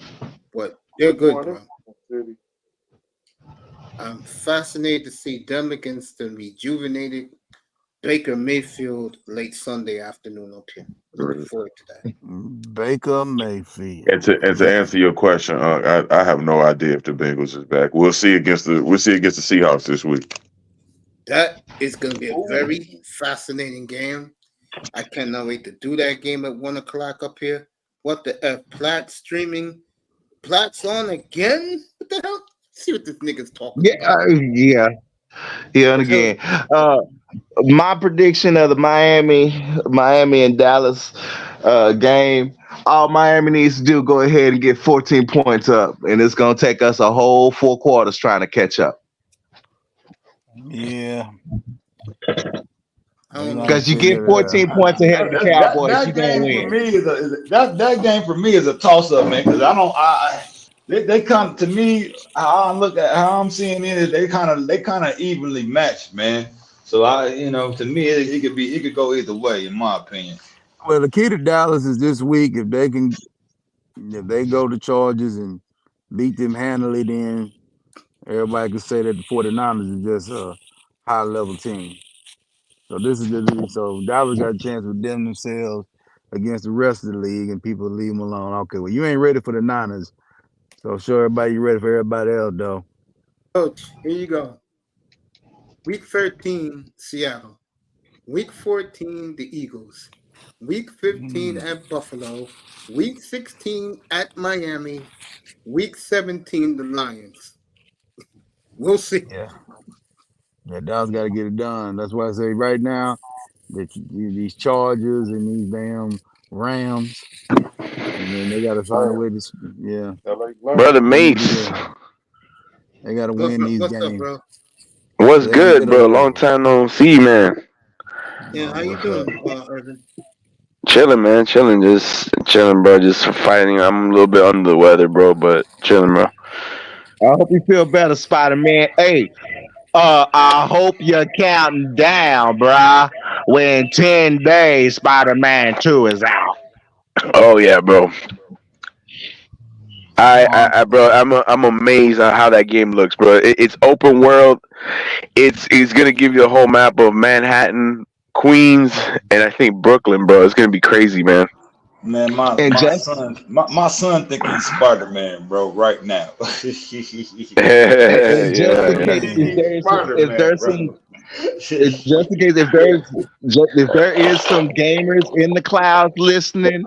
But they're good, Boy, them bro. city. I'm fascinated to see them against the rejuvenated Baker Mayfield late Sunday afternoon up here. Looking forward to that. Baker Mayfield. And to answer your question, I have no idea if the Bengals is back. We'll see against the Seahawks this week. That is going to be a Ooh. very fascinating game. I cannot wait to do that game at 1 o'clock up here. What the F? Platt streaming. Platt's on again? What the hell? See what this nigga's talking Yeah, about. yeah. And again, my prediction of the Miami and Dallas game. All Miami needs to do go ahead and get 14 points up, and it's gonna take us a whole 4 quarters trying to catch up. Yeah. I don't know. Because you Figure get it 14 points ahead of the Cowboys, That you gonna game for win. me that game for me is a toss up, man. Because they come to me. How I look at how I'm seeing it is they kind of evenly matched, man. So to me it could go either way in my opinion. Well, the key to Dallas is this week. If they go to Chargers and beat them handily, then everybody can say that the 49ers is just a high level team. So so Dallas got a chance to redeem themselves against the rest of the league, and people leave them alone. Okay, well, you ain't ready for the Niners, so show everybody you ready for everybody else, though. Coach, here you go. Week 13, Seattle. Week 14, the Eagles. Week 15 at Buffalo. Week 16 at Miami. Week 17, the Lions. We'll see. Yeah, Dallas got to get it done. That's why I say right now that these Chargers and these damn Rams, and then they got to find a way to, yeah, Brother they need to, Mace, they got to win these What's up, games. bro? what's So they can good, get bro? over. Long time no see, man. Yeah, how you What's up? doing, Irvin? Chilling, man. Chilling, just chilling, bro. Just fighting. I'm a little bit under the weather, bro, but chilling, bro. I hope you feel better, Spider-Man. Hey, I hope you're counting down, bruh. When 10 days Spider-Man 2 is out. Oh yeah, bro. Bro, I'm amazed at how that game looks, bro. It's open world. It's gonna give you a whole map of Manhattan, Queens, and I think Brooklyn, bro. It's gonna be crazy, man. Man, my And my just son, my son think he's Spider-Man, bro, right now. and just in Yeah, case He's if Spider-Man, there's some bro. just in case if there is some gamers in the clouds listening,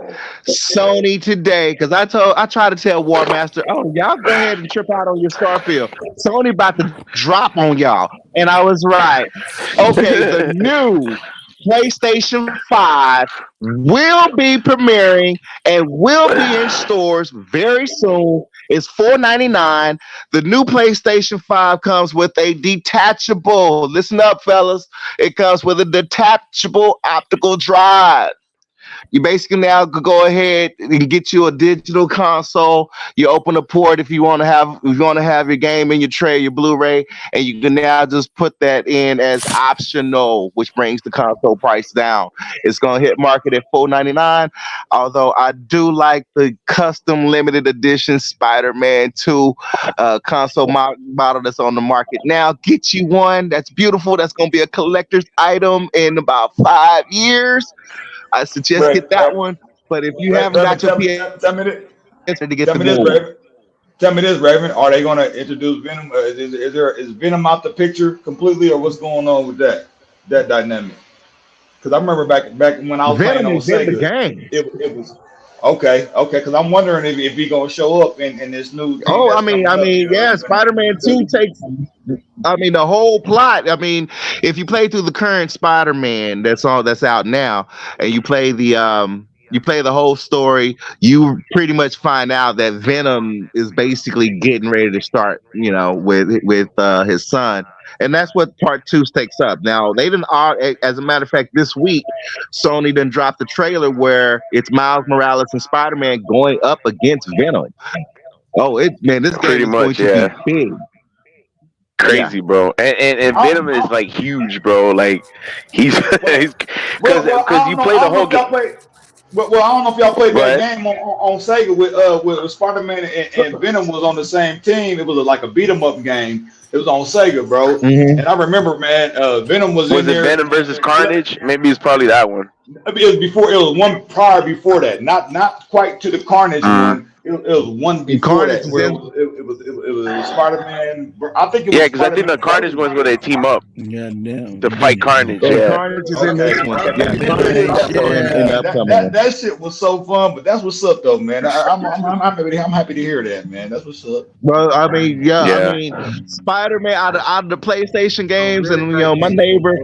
Sony today, because I try to tell War Master, oh y'all go ahead and trip out on your Starfield. Sony about to drop on y'all, and I was right. Okay, the new PlayStation 5 will be premiering and will be in stores very soon. It's $4.99. The new PlayStation 5 comes with a detachable, listen up, fellas. It comes with a detachable optical drive. You basically now could go ahead and get you a digital console. You open a port if you want to have your game in your tray, your Blu-ray, and you can now just put that in as optional, which brings the console price down. It's gonna hit market at $4.99. Although I do like the custom limited edition Spider-Man 2 console model that's on the market now. Get you one. That's beautiful. That's gonna be a collector's item in about 5 years. I suggest Right. get that one. But if you haven't Raven, got your PS, to get tell the me this, new one. Raven. Tell me this, Raven. Are they going to introduce Venom? Is Venom out the picture completely, or what's going on with that dynamic? Because I remember back when I was playing Venom on is in the Sega, game. it was okay. Because I'm wondering if he gonna show up in this new thing Oh, that's coming up. yeah, Spider-Man 2 takes the whole plot. If you play through the current Spider-Man that's out now, and you play the whole story, you pretty much find out that Venom is basically getting ready to start, with his son. And that's what part 2 takes up. Now, they didn't, as a matter of fact, this week, Sony done dropped the trailer where it's Miles Morales and Spider-Man going up against Venom. Oh, this game pretty is going much. to be Yeah, big. Yeah. crazy, bro. And Venom is like huge, bro. Like he's Well, because I you don't know. play I the don't know whole if y'all game. play. Well, I don't know if y'all played Go that ahead. game on Sega with Spider-Man and Venom was on the same team. It was like a beat 'em up game. It was on Sega, bro. Mm-hmm. And I remember, man, Venom was in Was it there. Venom versus Carnage? Maybe it's probably that one. I mean, it was before. It was one prior before that. Not quite to the Carnage one. It was one before Carnage that is where in. it was Spider-Man. I think it Yeah, was because I think the Spider-Man Carnage versus. one's where they team up Goddamn. to fight Carnage. And Yeah. Carnage is in Okay. this one. Okay. Yeah, Venom Carnage is ain't also in shit. the upcoming one. That shit was so fun, but that's what's up though, man. I'm happy to hear that, man. That's what's up. Well, Yeah. Spider-Man out of the PlayStation games, and my neighbor,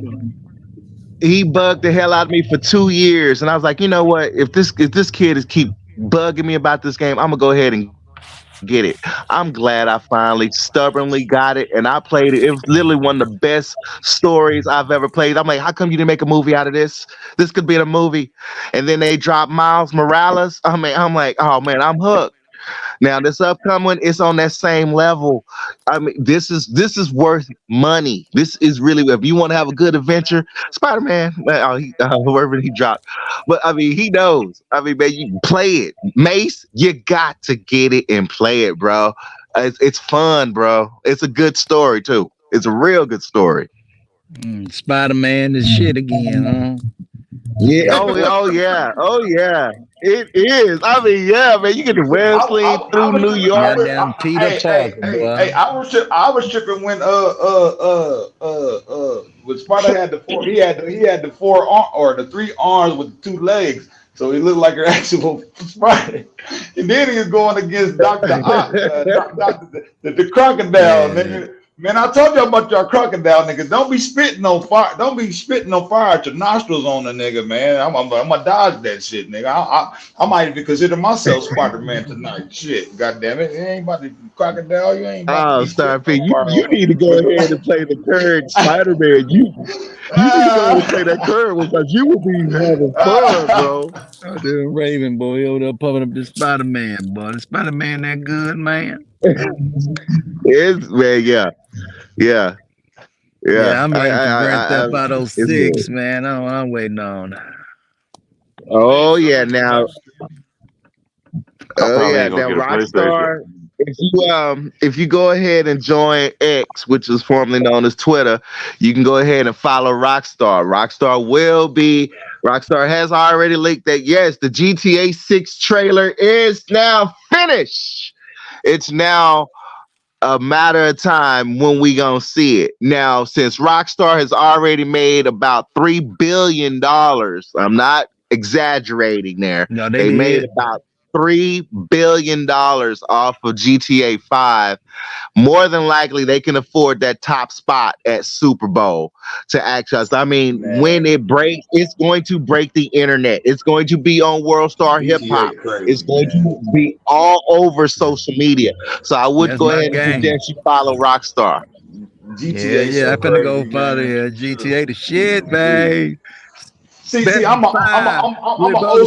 he bugged the hell out of me for 2 years, and I was like, you know what? If this kid is keep bugging me about this game, I'm gonna go ahead and get it. I'm glad I finally stubbornly got it, and I played it. It was literally one of the best stories I've ever played. I'm like, how come you didn't make a movie out of this? This could be a movie. And then they dropped Miles Morales. I'm like, oh man, I'm hooked. Now this upcoming, it's on that same level. This is worth money. This is really, if you want to have a good adventure, Spider-Man, whoever he dropped. But he knows. Man, you play it. Mace, you got to get it and play it, bro. It's fun, bro. It's a good story too. It's a real good story. Spider-Man is shit again, huh? Yeah. Oh yeah. It is. Yeah, man. You get to Wesley through New York. Goddamn Peter Parker, boy. Hey, I was tripping when with Spider had the four. He had the 4 arm or the 3 arms with the 2 legs. So he looked like an actual Spider. And then he was going against Dr. Ock, the crocodile, nigga. Man, I told you about y'all crocodile niggas. Don't be spitting on fire. Don't be spitting on fire at your nostrils on the nigga, man. I'm gonna dodge that shit, nigga. I might even consider myself Spider-Man tonight. Shit, goddamn it. It ain't about the crocodile. You ain't about to be Star P, spitting on fire. you need to go ahead and play the current Spider-Man. You need to go ahead and play that current one because you will be having fun, bro. The Raven boy over there pumping up the Spider-Man, boy. The Spider-Man that good, man. It's man, yeah. Yeah, I'm ready for Grand Theft Auto it's 6, good. man. I'm waiting on. Oh yeah, now. Oh probably yeah, ain't gonna now get a PlayStation. if you go ahead and join X, which is formerly known as Twitter, you can go ahead and follow Rockstar. Rockstar has already leaked that yes, the GTA 6 trailer is now finished. It's now a matter of time when we gonna see it. Now, since Rockstar has already made about $3 billion, I'm not exaggerating there. No, They made about $3 billion off of GTA 5. More than likely, they can afford that top spot at Super Bowl to access. I mean, when it breaks, it's going to break the internet. It's going to be on World Star Hip Hop. GTA crazy, It's going man. to be all over social media. So I would That's go my ahead and game. suggest you follow Rockstar. GTA Yeah, so I finna go crazy, follow man. GTA the shit, man. See, I'm with a old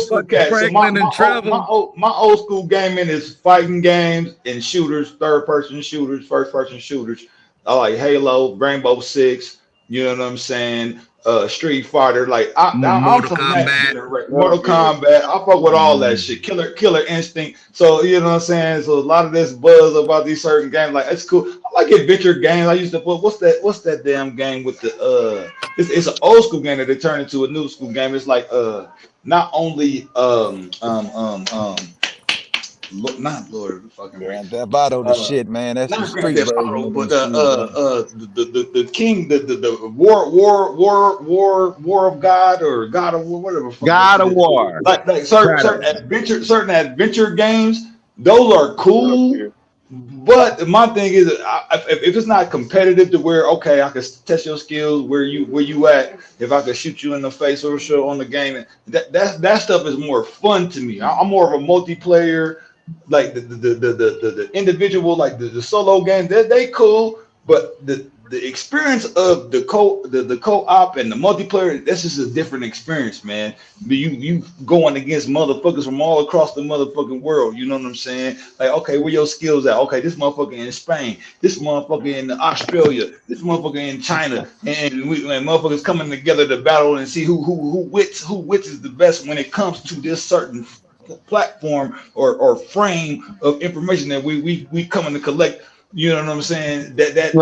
school motherfucking cat. So Franklin and Trevor. my old school gaming is fighting games and shooters, third person shooters, first person shooters. I like Halo, Rainbow Six. You know what I'm saying? Street Fighter. Like I'm Mortal from that Kombat. generation. Mortal Kombat. I fuck with all that shit. Killer Instinct. So you know what I'm saying? So a lot of this buzz about these certain games, like it's cool. I like adventure games. I used to put what's that damn game with the it's an old school game that they turned into a new school game. It's like not only not Lord fucking Grand Theft Auto the shit, man. That's the not Grand street Theft version Auto, of but the the king, the war of God or God of War, whatever. God of War. Like certain adventure games, those are cool. But my thing is, if it's not competitive to where okay, I can test your skills where you at. If I could shoot you in the face or show on the game, that stuff is more fun to me. I'm more of a multiplayer, like the individual, like the solo game. They cool, but the experience of the co-op and the multiplayer, that's just a different experience, man. You going against motherfuckers from all across the motherfucking world. You know what I'm saying? Like, okay, where your skills at? Okay, this motherfucker in Spain, this motherfucker in Australia, this motherfucker in China, and motherfuckers coming together to battle and see who wits is the best when it comes to this certain platform or frame of information that we coming to collect. You know what I'm saying? That's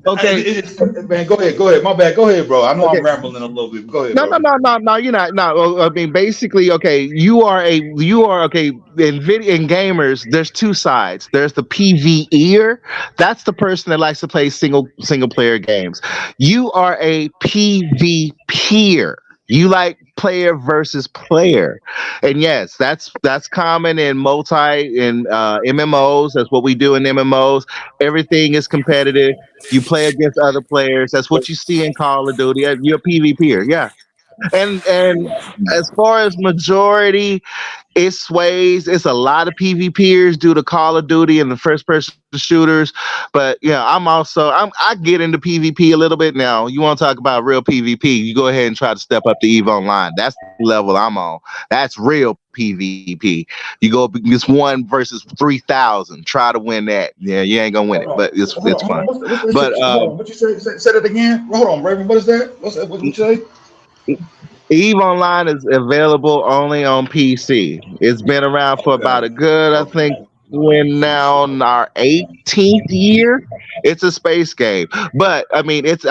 okay. Man, go ahead. My bad. Go ahead, bro. I know I'm rambling a little bit. Go ahead. No. You're not. No, I mean, basically, okay. You are okay. In gamers, there's two sides. There's the PvEer. That's the person that likes to play single player games. You are a PvPer. You like player versus player, and yes, that's common in MMOs. That's what we do in MMOs. Everything is competitive. You play against other players. That's what you see in Call of Duty. You're a PvPer, yeah. And as far as majority, it sways. It's a lot of PvPers due to Call of Duty and the first person shooters. But yeah, I get into PvP a little bit now. You want to talk about real PvP? You go ahead and try to step up to EVE Online. That's the level I'm on. That's real PvP. You go against 1 versus 3,000. Try to win that. Yeah, you ain't gonna win it, but it's fun. But what you say? Said it again. Hold on, Raven. What is that? What's that? What you say? EVE Online is available only on PC. It's been around for about a good, I think we're now on our 18th year. It's a space game, but it's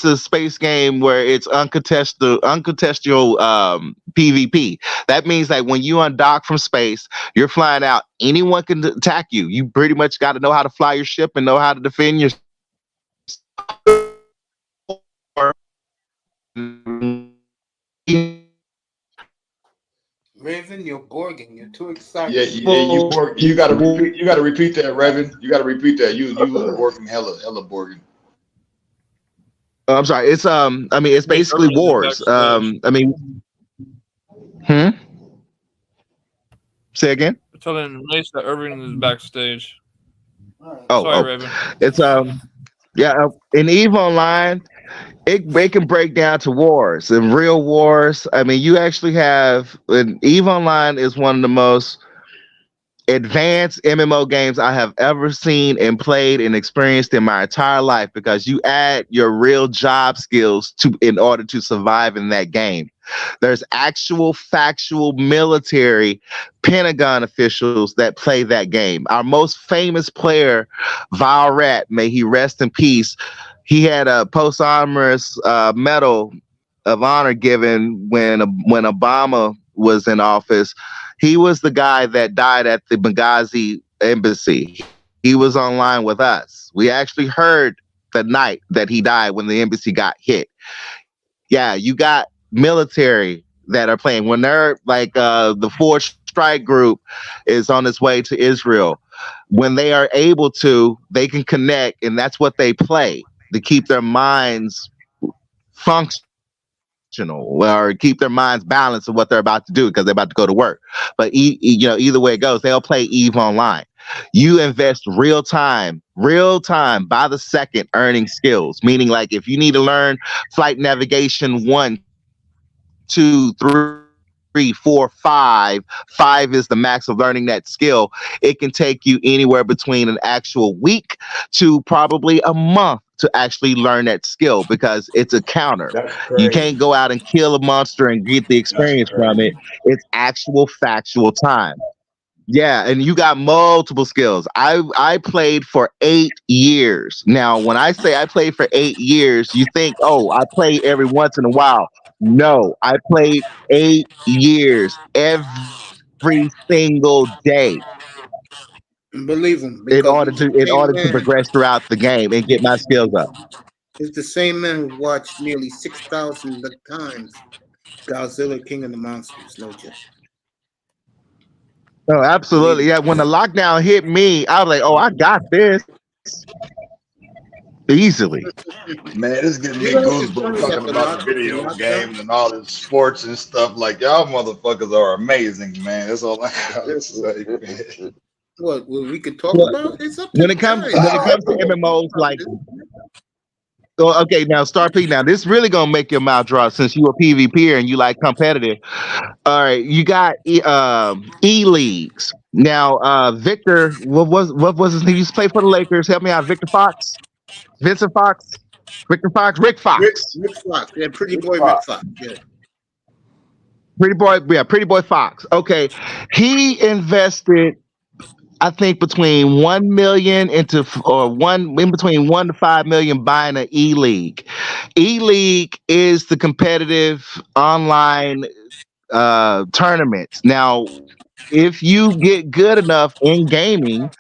a space game where it's uncontested PvP. That means that when you undock from space, you're flying out. Anyone can attack you. You pretty much got to know how to fly your ship and know how to defend your. Raven, you're borging. You're too excited. Yeah, you gotta repeat. You gotta repeat that, Raven. You gotta repeat that. You was working hella borging. I'm sorry. It's it's basically wars. Say again. Telling Mace that Irving is backstage. Oh, Sorry, Raven. It's in EVE Online, it can break down to wars and real wars. I mean, you actually have EVE Online is one of the most advanced MMO games I have ever seen and played and experienced in my entire life, because you add your real job skills to in order to survive in that game. There's actual factual military Pentagon officials that play that game. Our most famous player, Vile Rat, may he rest in peace, he had a post-armorous medal of honor given when Obama was in office. He was the guy that died at the Benghazi embassy. He was online with us. We actually heard the night that he died when the embassy got hit. Yeah, you got military that are playing when they're like the Fourth Strike Group is on its way to Israel. When they are able to, they can connect, and that's what they play to keep their minds functional or keep their minds balanced of what they're about to do because they're about to go to work. But either way it goes, they'll play EVE Online. You invest real time by the second earning skills, meaning like if you need to learn flight navigation 1, 2, 3, 4, 5. 5 is the max of learning that skill. It can take you anywhere between an actual week to probably a month to actually learn that skill because it's a counter. You can't go out and kill a monster and get the experience from it. It's actual factual time. Yeah, and you got multiple skills. I played for 8 years. Now, when I say I played for 8 years, you think, oh, I play every once in a while. No, I played 8 years every single day Believe him, in because order to progress throughout the game and get my skills up. It's the same man who watched nearly 6,000 times Godzilla King of the Monsters, no joke. Oh, absolutely. Yeah, when the lockdown hit me, I was like, oh, I got this easily. Man, this getting me goosebumps talking about the video games and all this sports and stuff. Like, y'all motherfuckers are amazing, man. That's all I gotta say, man. What we could talk about? It's up to when it comes to MMOs, like, okay, now Star P. Now this really gonna make your mouth dry since you a PvPer and you like competitive. All right, you got E-Leagues. Now, Victor, what was his name? He used to play for the Lakers. Help me out, Victor Fox, Vincent Fox, Victor Fox, Rick Fox, Rick Fox, yeah, Pretty Boy Rick Fox, yeah. Pretty Boy Fox. Okay, he invested, I think, between 1 million in between 1 to 5 million buying an E-League. E-League is the competitive online tournaments. Now, if you get good enough in gaming,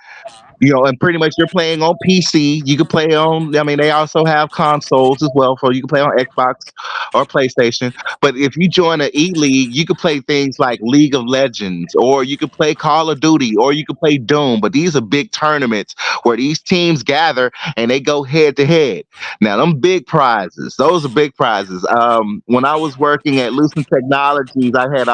and pretty much you're playing on PC, you can play on, they also have consoles as well, so you can play on Xbox or PlayStation. But if you join an E-League, you can play things like League of Legends, or you can play Call of Duty, or you can play Doom. But these are big tournaments where these teams gather and they go head to head. Now, them big prizes, those are big prizes. When I was working at Lucent Technologies, I had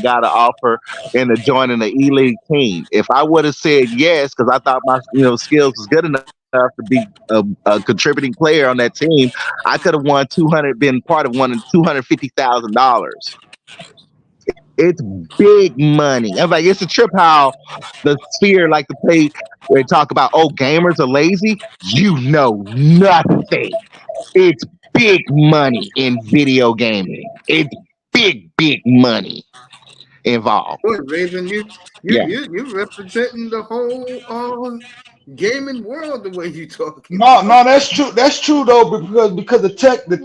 got an offer into joining the E-League team. If I would have said yes, because I thought my skills was good enough to be a contributing player on that team, I could have been part of $250,000. It's big money. I'm like, it's a trip how the sphere like to play. They talk about, oh, gamers are lazy. You know nothing. It's big money in video gaming. It's big money involved. Boy, Raven, you're representing the whole gaming world the way you talk. No, that's true. That's true though, because the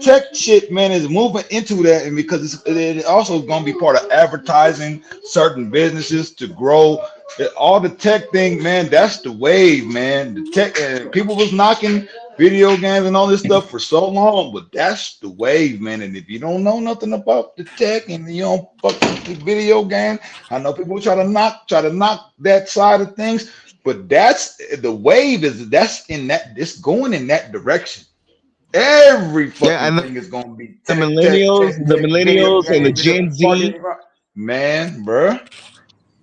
tech shit, man, is moving into that, and because it also is gonna be part of advertising certain businesses to grow. All the tech thing, man, that's the wave, man. The tech, people was knocking video games and all this stuff for so long, but that's the wave, man. And if you don't know nothing about the tech and you don't fuck with the video game, I know people try to knock that side of things, but that's the wave. It's going in that direction. Every fucking thing is going to be the millennials and the Gen Z, man, bro.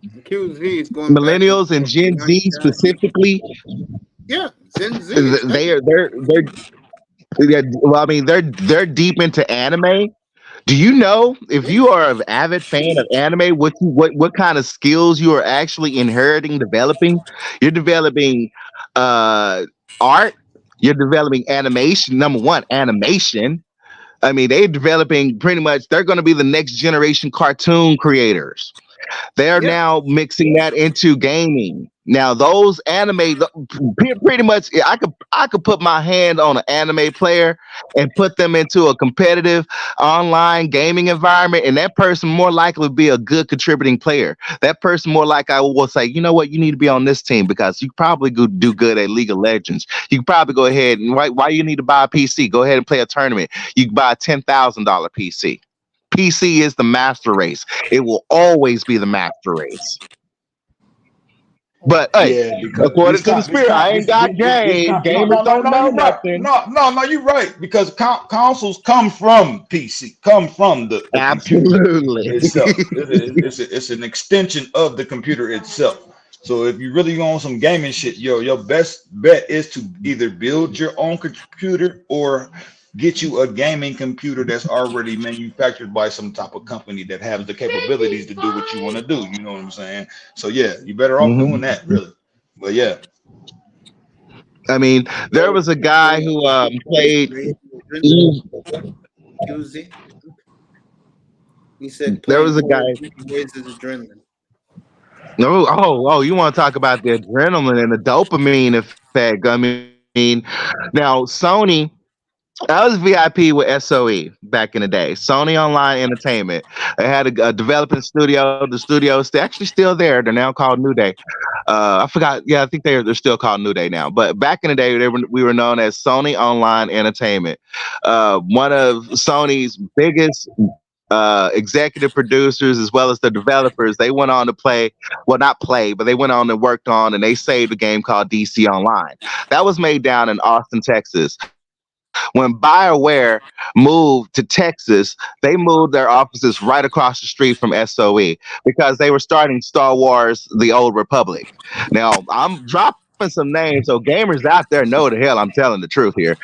QZ is going millennials and Gen Z specifically. Yeah, Gen Z. They're deep into anime. Do you know if you are an avid fan of anime, what kind of skills you are actually inheriting, developing? You're developing art. You're developing animation. Number one, animation. I mean, they're developing pretty much. They're going to be the next generation cartoon creators. They're Yeah. now mixing that into gaming. Now those pretty much I could put my hand on an anime player and put them into a competitive online gaming environment, and that person more likely would be a good contributing player. That person more like I will say, you know what, you need to be on this team because you probably do good at League of Legends. You can probably go ahead and why you need to buy a PC? Go ahead and play a tournament. You can buy a $10,000 PC. PC is the master race. It will always be the master race. But hey, Yeah, because according to the spirit, I ain't got game. Gamers don't know you're right. nothing. No, you're right. Because consoles come from PC, come from the Absolutely itself. It's an extension of the computer itself. So if you really want some gaming shit, your best bet is to either build your own computer or get you a gaming computer that's already manufactured by some type of company that has the capabilities to do what you want to do. You know what I'm saying? So yeah, you better off doing that, really. But yeah, I mean, there was a guy who played. QZ. He said There was a playing guy. raises adrenaline. No, oh, you want to talk about the adrenaline and the dopamine effect? I mean, now Sony. I was VIP with SOE back in the day, Sony Online Entertainment. They had a developing studio. The studio is actually still there. They're now called New Day. I forgot. Yeah, I think they're still called New Day now. But back in the day, we were known as Sony Online Entertainment. One of Sony's biggest executive producers, as well as the developers, they went on to but they went on and worked on, and they saved a game called DC Online. That was made down in Austin, Texas. When BioWare moved to Texas, they moved their offices right across the street from SOE because they were starting Star Wars: The Old Republic. Now, I'm dropping some names, so gamers out there know the hell I'm telling the truth here.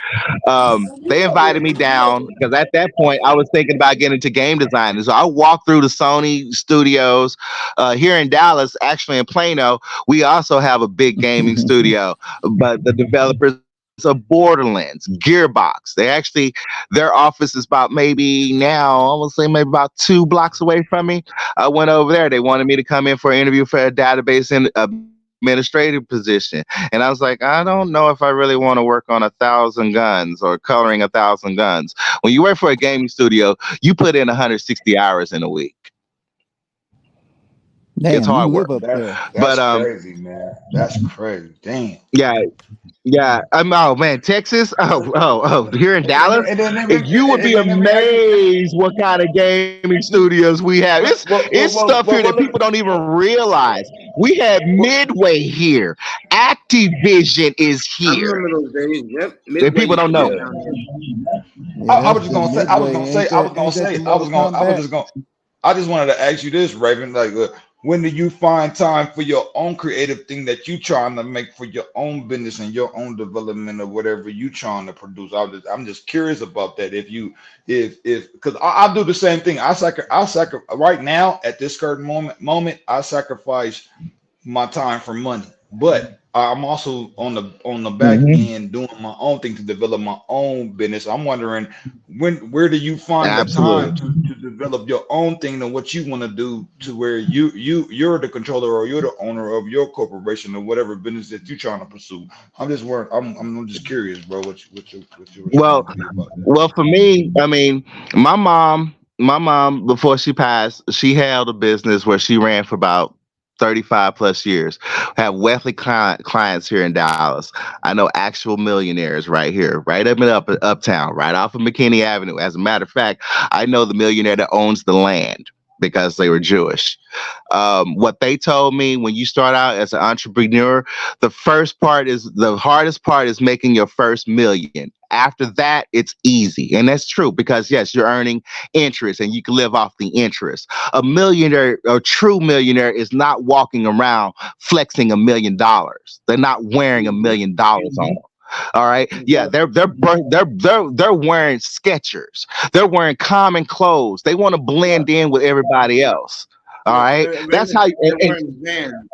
They invited me down because at that point I was thinking about getting into game design. And so I walked through the Sony studios here in Dallas, actually in Plano. We also have a big gaming studio, but the developers of Borderlands, Gearbox. Their office is about maybe 2 blocks away from me. I went over there. They wanted me to come in for an interview for a database and administrative position. And I was like, I don't know if I really want to work on 1,000 guns or coloring 1,000 guns. When you work for a gaming studio, you put in 160 hours in a week. Damn, it's hard you work. live up there. That's crazy, man. That's crazy. Damn. Yeah. Oh man, Texas. Here in Dallas, you would be amazed what kind of gaming studios we have. It's stuff here that people don't even realize. We have Midway here. Activision is I here. remember those days. Yep. That people don't know. I just wanted to ask you this, Raven. Like, when do you find time for your own creative thing that you trying to make for your own business and your own development or whatever you trying to produce? I'm just curious about that. If because I do the same thing. I right now at this current moment, I sacrifice my time for money, but I'm also on the back end doing my own thing to develop my own business. I'm wondering where do you find the time to develop your own thing and what you want to do to where you're the controller or you're the owner of your corporation or whatever business that you're trying to pursue. I'm just curious, bro. Well, for me, I mean, my mom before she passed, she held a business where she ran for about 35 plus years. Have wealthy clients here in Dallas. I know actual millionaires right here, right up in uptown, right off of McKinney Avenue. As a matter of fact, I know the millionaire that owns the land because they were Jewish. What they told me, when you start out as an entrepreneur, the hardest part is making your first million. After that, it's easy. And that's true because, yes, you're earning interest and you can live off the interest. A true millionaire is not walking around flexing $1 million. They're not wearing $1 million on them. All right. Yeah, they're wearing Skechers. They're wearing common clothes. They want to blend in with everybody else. All right. That's how. They're wearing Vans.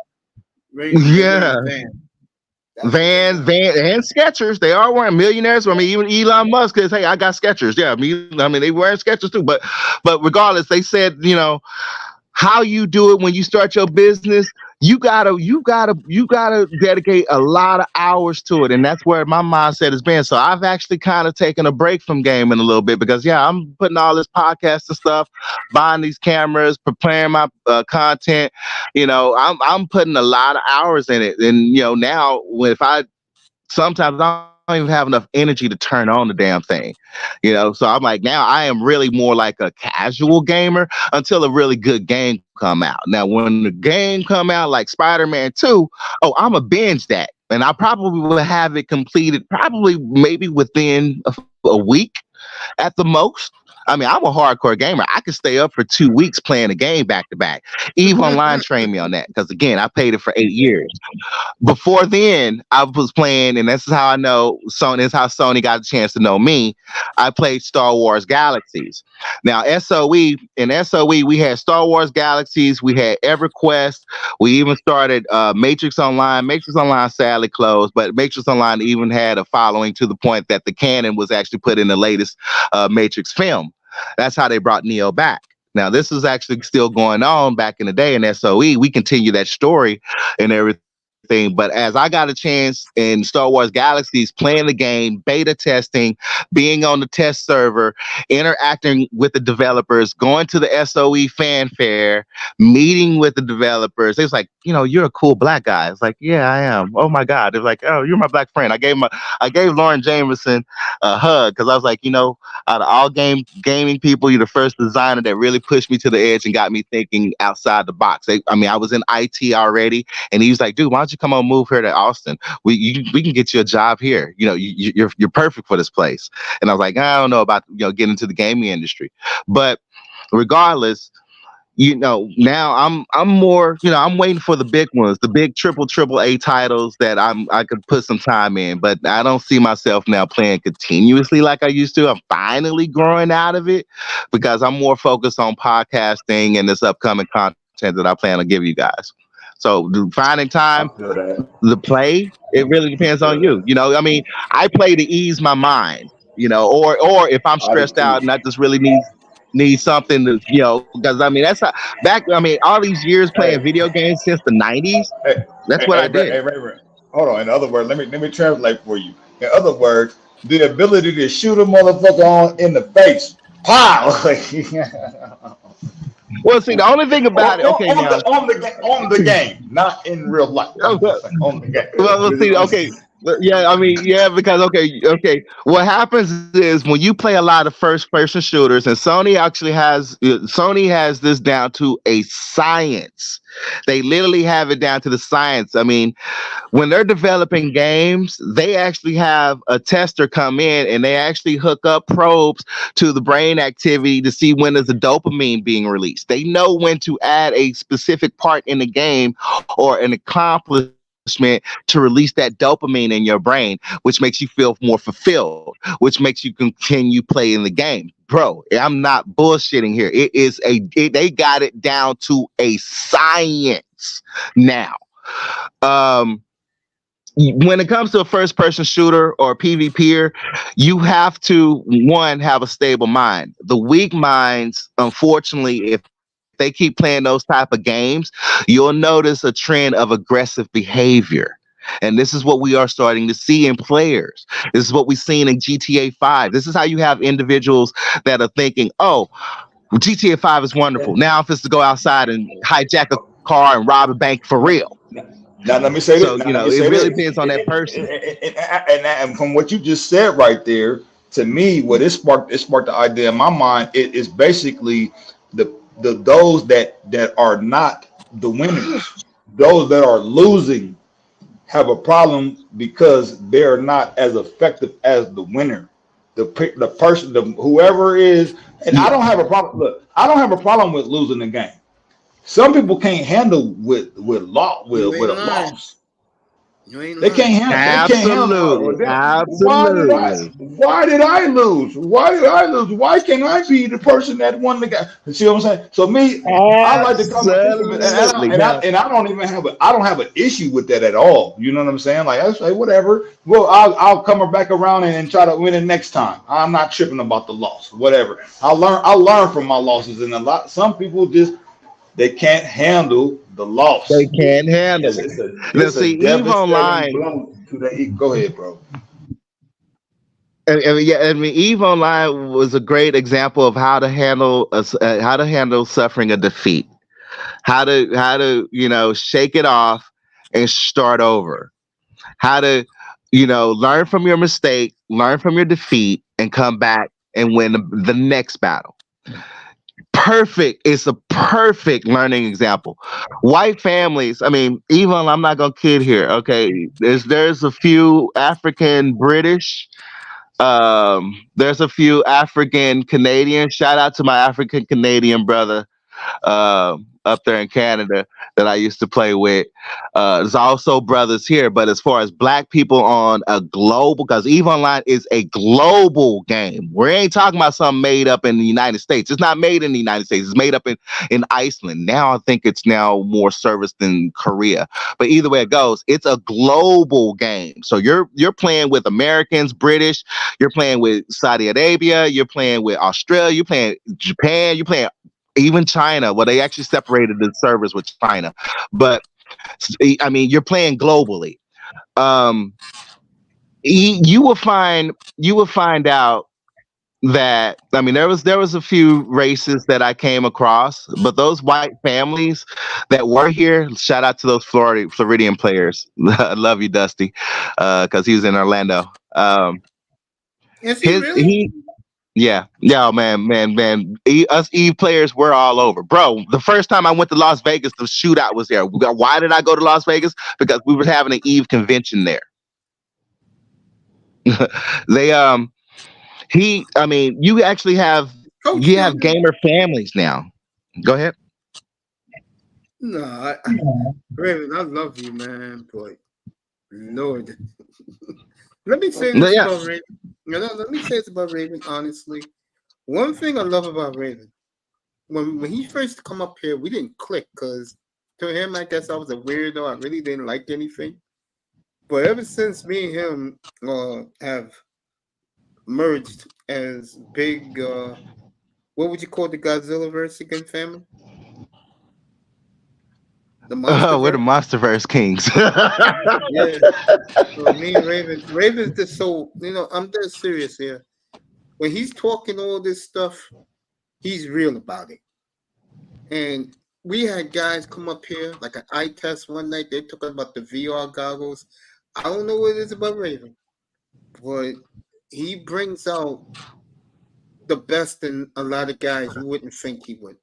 Yeah. Vans, and Skechers. They are wearing millionaires. I mean, even Elon Musk says, "Hey, I got Skechers." Yeah, I mean, they wearing Skechers too. But regardless, they said, how you do it when you start your business, you gotta dedicate a lot of hours to it, and that's where my mindset has been. So I've actually kind of taken a break from gaming a little bit because I'm putting all this podcast and stuff, buying these cameras, preparing my content. I'm putting a lot of hours in it, and now sometimes I don't even have enough energy to turn on the damn thing, so I'm like, now I am really more like a casual gamer until a really good game come out. Now when the game come out like Spider-Man 2, I'm a binge that, and I probably will have it completed maybe within a week at the most. I mean, I'm a hardcore gamer. I could stay up for 2 weeks playing a game back to back. EVE Online trained me on that because, again, I paid it for 8 years. Before then, I was playing, and this is how I know Sony. This is how Sony got a chance to know me. I played Star Wars Galaxies. Now, SOE, we had Star Wars Galaxies. We had EverQuest. We even started Matrix Online. Matrix Online sadly closed, but Matrix Online even had a following to the point that the canon was actually put in the latest Matrix film. That's how they brought Neo back. Now, this is actually still going on back in the day in SOE. We continue that story and everything. But as I got a chance in Star Wars Galaxies, playing the game, beta testing, being on the test server, interacting with the developers, going to the SOE fanfare, meeting with the developers, they was like, you're a cool black guy. It's like, yeah, I am. Oh my God. They're like, oh, you're my black friend. I gave Lauren Jameson a hug because I was like, out of all gaming people, you're the first designer that really pushed me to the edge and got me thinking outside the box. I was in IT already, and he was like, dude, why don't you come on, move here to Austin? We can get you a job here. You're perfect for this place. And I was like, I don't know about getting into the gaming industry, but regardless, now I'm more, I'm waiting for the big ones, the big triple A titles that I could put some time in, but I don't see myself now playing continuously like I used to. I'm finally growing out of it because I'm more focused on podcasting and this upcoming content that I plan to give you guys. So finding time to play, it really depends on you. I play to ease my mind, or if I'm stressed out and I just really need something to, because that's how all these years playing video games since the 90s. That's what I did. Hey, Ray. Hold on. In other words, let me translate for you. In other words, the ability to shoot a motherfucker in the face. Pow! Well, see, the only thing about it, okay, on the game, not in real life. On the game. Well, see, okay. Yeah, because okay. What happens is when you play a lot of first-person shooters, and Sony has this down to a science. They literally have it down to the science. I mean, when they're developing games, they actually have a tester come in and they actually hook up probes to the brain activity to see when there's a dopamine being released. They know when to add a specific part in the game or an accomplishment to release that dopamine in your brain, which makes you feel more fulfilled, which makes you continue playing the game. Bro, I'm not bullshitting here. They got it down to a science now. When it comes to a first-person shooter or PvPer, you have to, one, have a stable mind. The weak minds, unfortunately, if they keep playing those type of games, you'll notice a trend of aggressive behavior. And this is what we are starting to see in players. This is what we've seen in GTA 5. This is how you have individuals that are thinking, oh, GTA 5 is wonderful. Now I'm supposed to go outside and hijack a car and rob a bank for real. Now let me say this. It really depends on that person. And from what you just said right there, to me, what it sparked the idea in my mind. It is basically those that are not the winners, those that are losing, have a problem because they're not as effective as the winner, the person, whoever is. And I don't have a problem. Look, I don't have a problem with losing the game. Some people can't handle with a loss. You ain't They lying. can't handle. They can't handle. Absolutely. Why did I lose? Why can't I be the person that won the guy? You see what I'm saying? So me, I like the competition, and I don't even have I don't have an issue with that at all. You know what I'm saying? Like I say, whatever. Well, I'll come back around and try to win it next time. I'm not tripping about the loss. Whatever. I learn from my losses, and some people just they can't handle the loss. They can't handle it. It's a EVE Online. Go ahead, bro. I mean, EVE Online was a great example of how to handle suffering a defeat, how to shake it off and start over, how to learn from your mistake, learn from your defeat, and come back and win the next battle. Perfect. It's a perfect learning example. White families. I mean, even I'm not gonna kid here. Okay, there's a few African British. There's a few African Canadian. Shout out to my African Canadian brother up there in Canada that I used to play with. There's also brothers here, but as far as black people on a global, because EVE Online is a global game. We ain't talking about something made up in the United States. It's not made in the United States. It's made up in Iceland. Now I think it's now more serviced in Korea. But either way it goes, it's a global game. So you're playing with Americans, British, you're playing with Saudi Arabia, you're playing with Australia, you're playing Japan, you're playing even China. Well, they actually separated the servers with China, but I mean, you're playing globally. You will find out that, I mean, there was a few races that I came across, but those white families that were here, shout out to those Floridian players. I love you, Dusty, because he was in Orlando. Is he really? Yeah, man. Us EVE players were all over, bro. The first time I went to Las Vegas, the shootout was there. Why did I go to Las Vegas? Because we were having an EVE convention there. You actually have gamer families now. Go ahead. No, Raven, I love you, man, boy. Lord. Let me say this about Raven. Let me say this about Raven, honestly. One thing I love about Raven, when he first come up here, we didn't click because to him, I guess I was a weirdo. I really didn't like anything. But ever since me and him have merged as big, what would you call the Godzillaverse again, family? We're the Monsterverse Kings. Yeah. So me and Raven's just so, I'm dead serious here. When he's talking all this stuff, he's real about it. And we had guys come up here, like an eye test one night. They're talking about the VR goggles. I don't know what it is about Raven, but he brings out the best in a lot of guys you wouldn't think he would.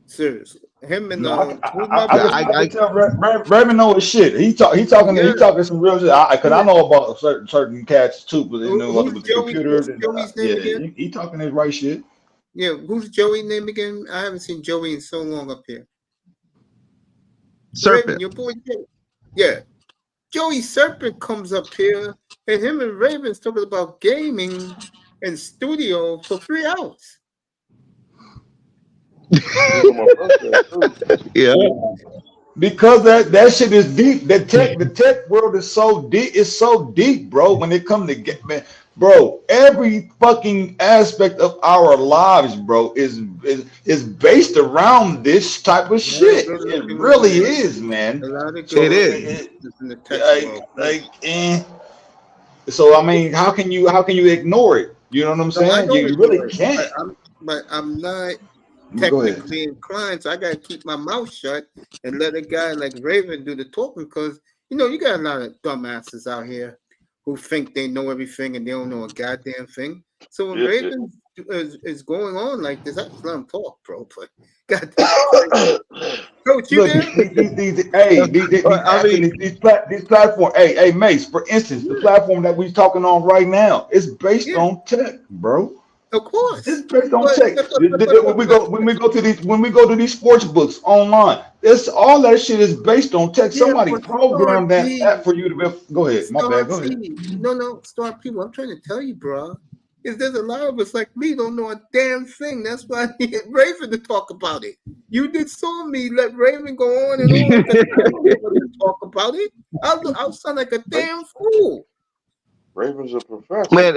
Seriously. Him and I tell Raven know his shit. He talking some real shit. Because I know about certain cats too, but they know with the computers. He talking his right shit. Yeah, who's Joey's name again? I haven't seen Joey in so long up here. Serpent. Raven, your boy Joey. Yeah. Joey Serpent comes up here, and him and Raven's talking about gaming and studio for 3 hours. Yeah, because that shit is deep. The tech world is so deep. It's so deep, bro. When it comes to get, man, bro, every fucking aspect of our lives, bro, is based around this type of shit. It really is, man. It is. So I mean, how can you ignore it? You know what I'm saying? You really can't. But I'm not technically inclined, so I gotta keep my mouth shut and let a guy like Raven do the talking, because you got a lot of dumbasses out here who think they know everything and they don't know a goddamn thing. So when Raven is going on like this, I just let him talk, bro. But goddamn, Coach, you these platforms. Hey, Mace. For instance, the platform that we're talking on right now is based on tech, bro. Of course. It's based on But, tech. When we go to these sports books online, it's all that shit is based on tech. yeah, Somebody but programmed Star that P, for you to be. Go ahead. My Star bad. Go ahead. P. No, Star P. What I'm trying to tell you, bro, is there's a lot of us like me don't know a damn thing. That's why I need Raven to talk about it. You did saw me let Raven go on and on because I don't know what to talk about it. I'll sound like a damn fool. Raven's a professor. Man,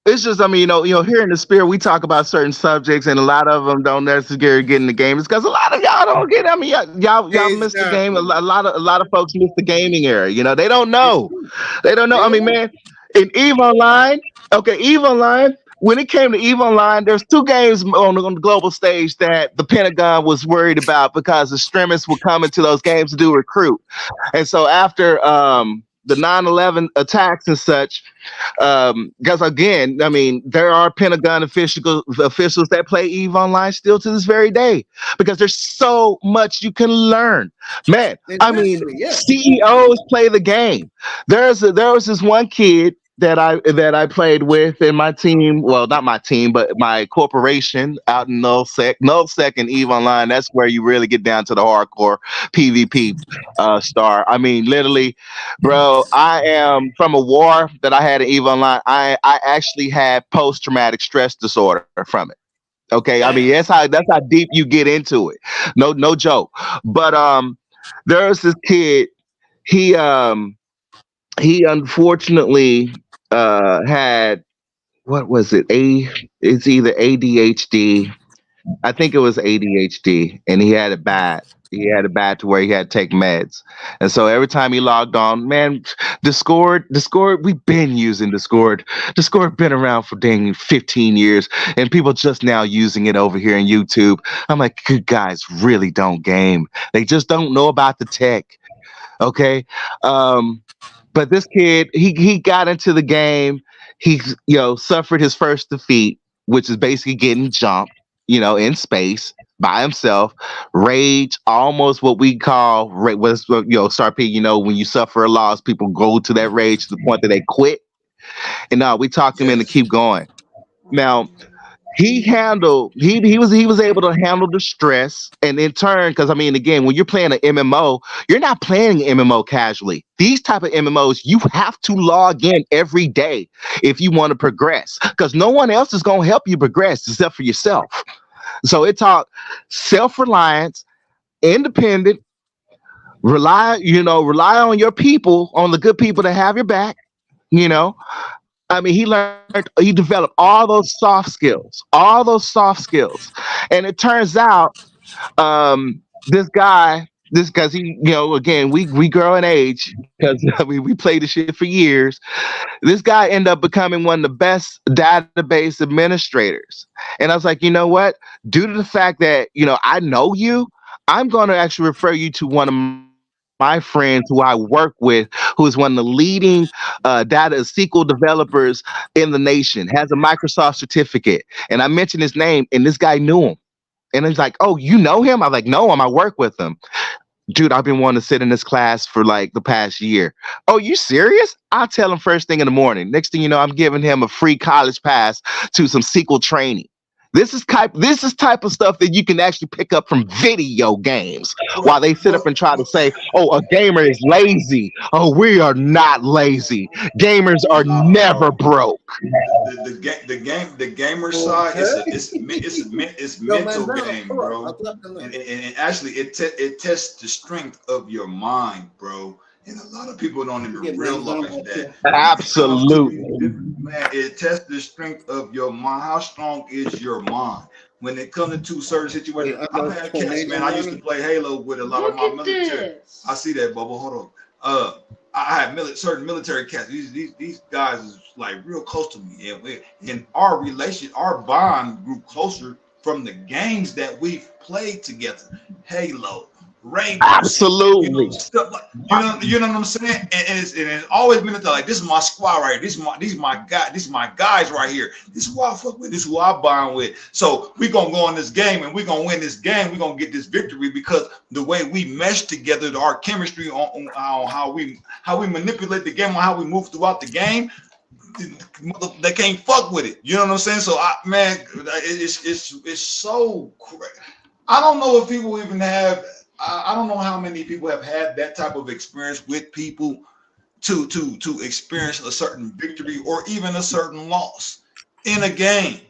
it's just, I mean, here in the spirit, we talk about certain subjects, and a lot of them don't necessarily get in the game. It's because a lot of y'all don't get. I mean, y'all missed the game. A lot of folks miss the gaming era. They don't know. They don't know. I mean, man, in EVE Online, EVE Online. When it came to EVE Online, there's two games on the global stage that the Pentagon was worried about because the extremists would come into those games to do recruit. And so after the 9/11 attacks and such, because again, I mean, there are Pentagon officials that play EVE Online still to this very day because there's so much you can learn. Man, I mean, CEOs play the game. There was this one kid that I played with in my team. Well, not my team, but my corporation out in nullsec and EVE Online. That's where you really get down to the hardcore PvP star. I mean, literally, bro, I am from a war that I had in EVE Online. I actually had post-traumatic stress disorder from it. Okay, I mean that's how deep you get into it. No joke. But there was this kid. He unfortunately had, what was it? It's either ADHD. I think it was ADHD, and he had it bad. He had it bad to where he had to take meds. And so every time he logged on, man, Discord, we've been using Discord. Discord been around for dang 15 years, and people just now using it over here on YouTube. I'm like, good guys really don't game. They just don't know about the tech. Okay. But this kid, he got into the game. He, suffered his first defeat, which is basically getting jumped, in space by himself. Rage, almost what we call, Star P, when you suffer a loss, people go to that rage to the point that they quit. And we talked him into keep going. Now, he was able to handle the stress, and in turn, because I mean, again, when you're playing an MMO, you're not playing an MMO casually. These type of MMOs, you have to log in every day if you want to progress, because no one else is going to help you progress except for yourself. So it taught self-reliance, independent, rely on your people, on the good people that have your back. I mean, he developed all those soft skills, and it turns out, this guy, he, again, we grow in age because I mean, we played this shit for years. This guy ended up becoming one of the best database administrators, and I was like, you know what? Due to the fact that I know you, I'm going to actually refer you to one of my friends who I work with, who is one of the leading data SQL developers in the nation, has a Microsoft certificate. And I mentioned his name, and this guy knew him. And he's like, oh, you know him? I'm like, no, I work with him. Dude, I've been wanting to sit in this class for like the past year. Oh, you serious? I'll tell him first thing in the morning. Next thing you know, I'm giving him a free college pass to some SQL training. This is type of stuff that you can actually pick up from video games while they sit up and try to say, oh, a gamer is lazy. Oh, we are not lazy. Gamers are never broke. The gamer side it's mental game, bro. And actually it tests the strength of your mind, bro. And a lot of people don't even realize that. Absolutely. Man, it tests the strength of your mind. How strong is your mind? When it comes to certain situations, I've had cats, man. I used to play Halo with a lot of my military. I see that, Bubba. Hold on. I had certain military cats. These guys is like real close to me. And our bond grew closer from the games that we've played together. Halo. Rainbow, absolutely. Stuff like, you know what I'm saying? And it's always been like, this is my squad right here. These my guys right here. This is who I fuck with. This is who I bond with. So we gonna go in this game and we gonna win this game. We gonna get this victory because the way we mesh together, our chemistry on how we manipulate the game, on how we move throughout the game. they can't fuck with it. You know what I'm saying? So it's so crazy. I don't know if people even have. I don't know how many people have had that type of experience with people to experience a certain victory or even a certain loss in a game.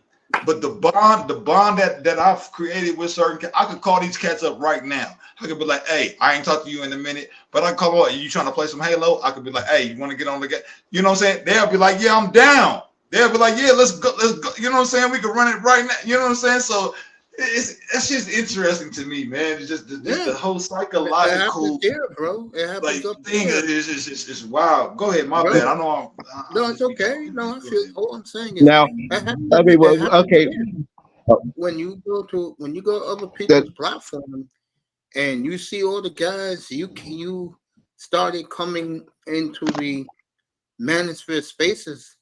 But the bond that I've created with certain, I could call these cats up right now. I could be like, hey, I ain't talk to you in a minute, but I call up, you trying to play some Halo? I could be like, hey, you want to get on the game? You know what I'm saying? They'll be like, yeah, I'm down. They'll be like, yeah, let's go. You know what I'm saying? We can run it right now. You know what I'm saying? So it's just interesting to me, man. It's just the whole psychological bro. It happens up thing there. is wild. Go ahead, my Bro. bad. I know. No, it's okay. No, I feel. All I'm saying is Now, I mean, well, okay. when you go to other people's platform and you see all the guys you started coming into the manosphere spaces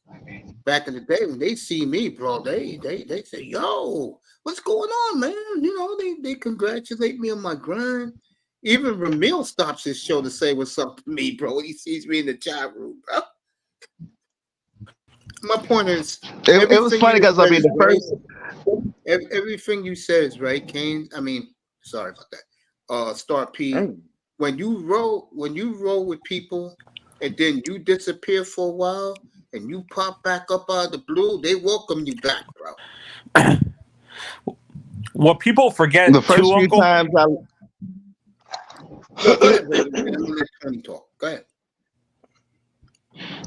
back in the day, when they see me, bro, they say, yo, what's going on, man? You know, they congratulate me on my grind. Even Ramil stops his show to say what's up to me, bro. He sees me in the chat room, bro. My point is, it was funny because I mean the first everything you said is right, Kane. I mean, sorry about that. Star P. When you roll with people and then you disappear for a while and you pop back up out of the blue, they welcome you back, bro. What people forget the first too, few Uncle, times Go ahead, brother. Let Tony talk. Go ahead.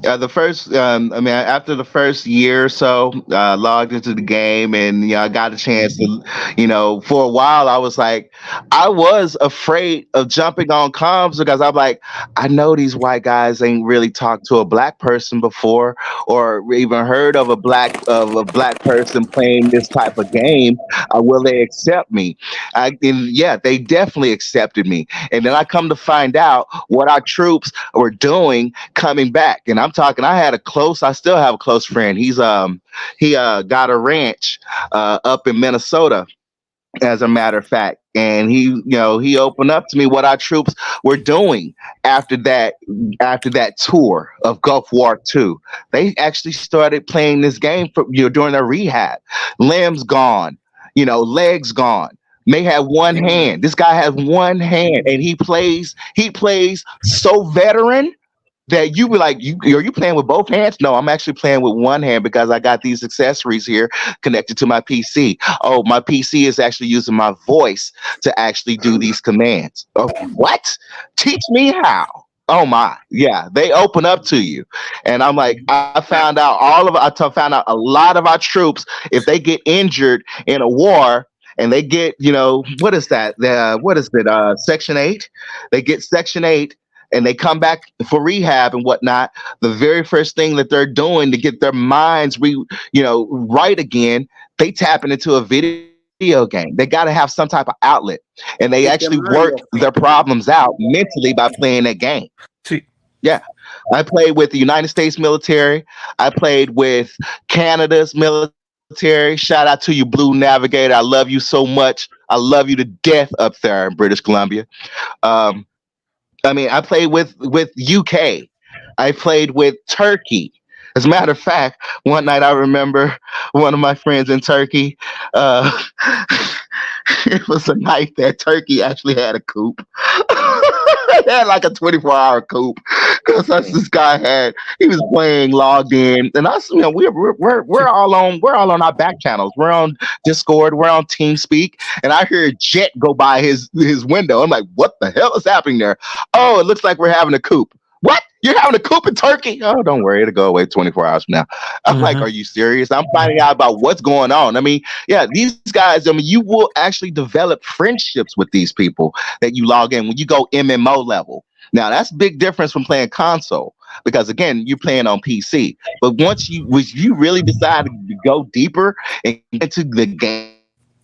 the first, I mean, after the first year or so, logged into the game, and I got a chance to, for a while, I was afraid of jumping on comms because I'm like, I know these white guys ain't really talked to a black person before, or even heard of a black person playing this type of game. Will they accept me? And yeah, they definitely accepted me. And then I come to find out what our troops were doing coming back. And I'm talking, I still have a close friend. He got a ranch up in Minnesota, as a matter of fact. And he opened up to me what our troops were doing after that tour of Gulf War II. They actually started playing this game during their rehab. Limbs gone, legs gone. May have one hand. This guy has one hand, and he plays so veteran that you be like, are you playing with both hands? No, I'm actually playing with one hand because I got these accessories here connected to my PC. Oh, my PC is actually using my voice to actually do these commands. Oh, what? Teach me how. Oh my, yeah, they open up to you. And I'm like, I found out a lot of our troops, if they get injured in a war, and they get, what is that? Section 8? They get Section 8, and they come back for rehab and whatnot. The very first thing that they're doing to get their minds right again, they tapping into a video game. They got to have some type of outlet, and they actually work their problems out mentally by playing that game. Yeah, I played with the United States military. I played with Canada's military. Shout out to you, Blue Navigator. I love you so much. I love you to death up there in British Columbia. I played with UK. I played with Turkey. As a matter of fact, one night I remember one of my friends in Turkey. It was a night that Turkey actually had a coop. They had like a 24-hour coop because this guy he was playing logged in, and us, we're all on our back channels. We're on Discord. We're on TeamSpeak, and I hear Jet go by his window. I'm like, what the hell is happening there? Oh, it looks like we're having a coop. What? You're having a coop in Turkey? Oh, don't worry. It'll go away 24 hours from now. I'm like, are you serious? I'm finding out about what's going on. I mean, yeah, these guys, you will actually develop friendships with these people that you log in when you go MMO level. Now, that's a big difference from playing console because, again, you're playing on PC. But once you really decide to go deeper into the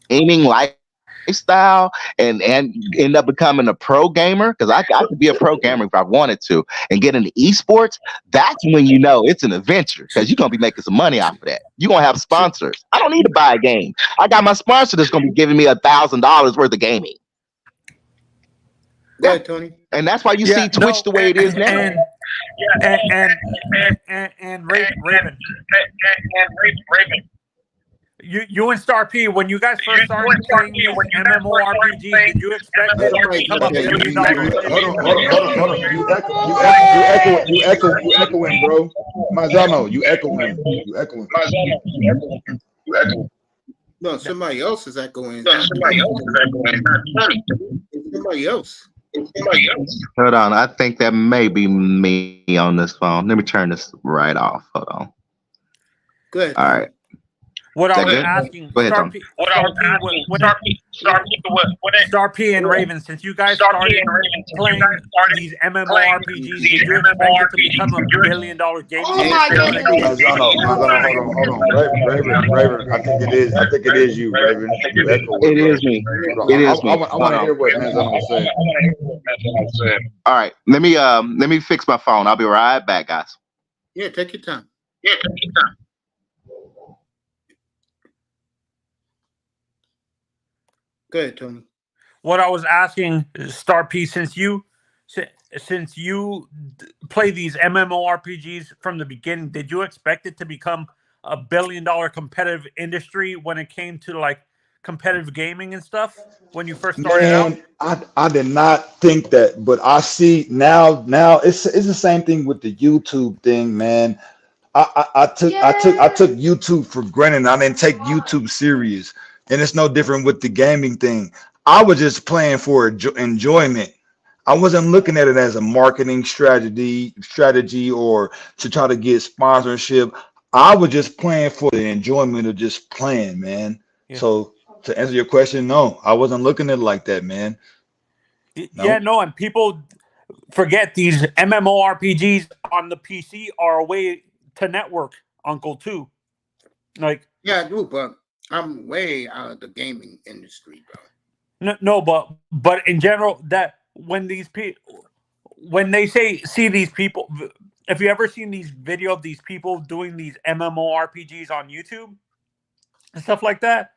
gaming lifestyle and end up becoming a pro gamer, because I could be a pro gamer if I wanted to, and get into esports, that's when it's an adventure, because you're going to be making some money off of that. You're going to have sponsors. I don't need to buy a game. I got my sponsor that's going to be giving me $1,000 worth of gaming. Go ahead, Tony. And that's why you see Twitch the way it is now. And Raven. You and Star P, when you guys first started playing these MMORPGs, did you expect it to become $1 billion? Hold on. You echoing, bro. Marzano, you echoing. No, somebody else is echoing. Somebody else. Hold on, I think that may be me on this phone. Let me turn this right off. Hold on. Good. All right. What I Is that was good? asking, Go ahead, Star P and Raven, since you guys started playing these MMORPGs, did you expect it to become $1 billion gaming? Oh my goodness. Hold on. Raven, I think it is you, Raven. You echo It is me. It is me. I want to hear what Manzano said. All right. Let me fix my phone. I'll be right back, guys. Yeah, take your time. Go ahead, Tony. What I was asking, Star P, since you play these MMORPGs from the beginning, did you expect it to become $1 billion competitive industry when it came to like competitive gaming and stuff when you first started out? I did not think that, but I see now it's the same thing with the YouTube thing, man. I took YouTube for granted. I didn't take YouTube serious. And it's no different with the gaming thing. I was just playing for enjoyment. I wasn't looking at it as a marketing strategy or to try to get sponsorship. I was just playing for the enjoyment of just playing, man. Yeah. So to answer your question, no, I wasn't looking at it like that, man. Yeah, no, and people forget these MMORPGs on the PC are a way to network, Uncle, too. Like, yeah, I do, but I'm way out of the gaming industry, bro. No, but in general, that when these people, when they see these people, if you ever seen these video of these people doing these MMORPGs on YouTube and stuff like that,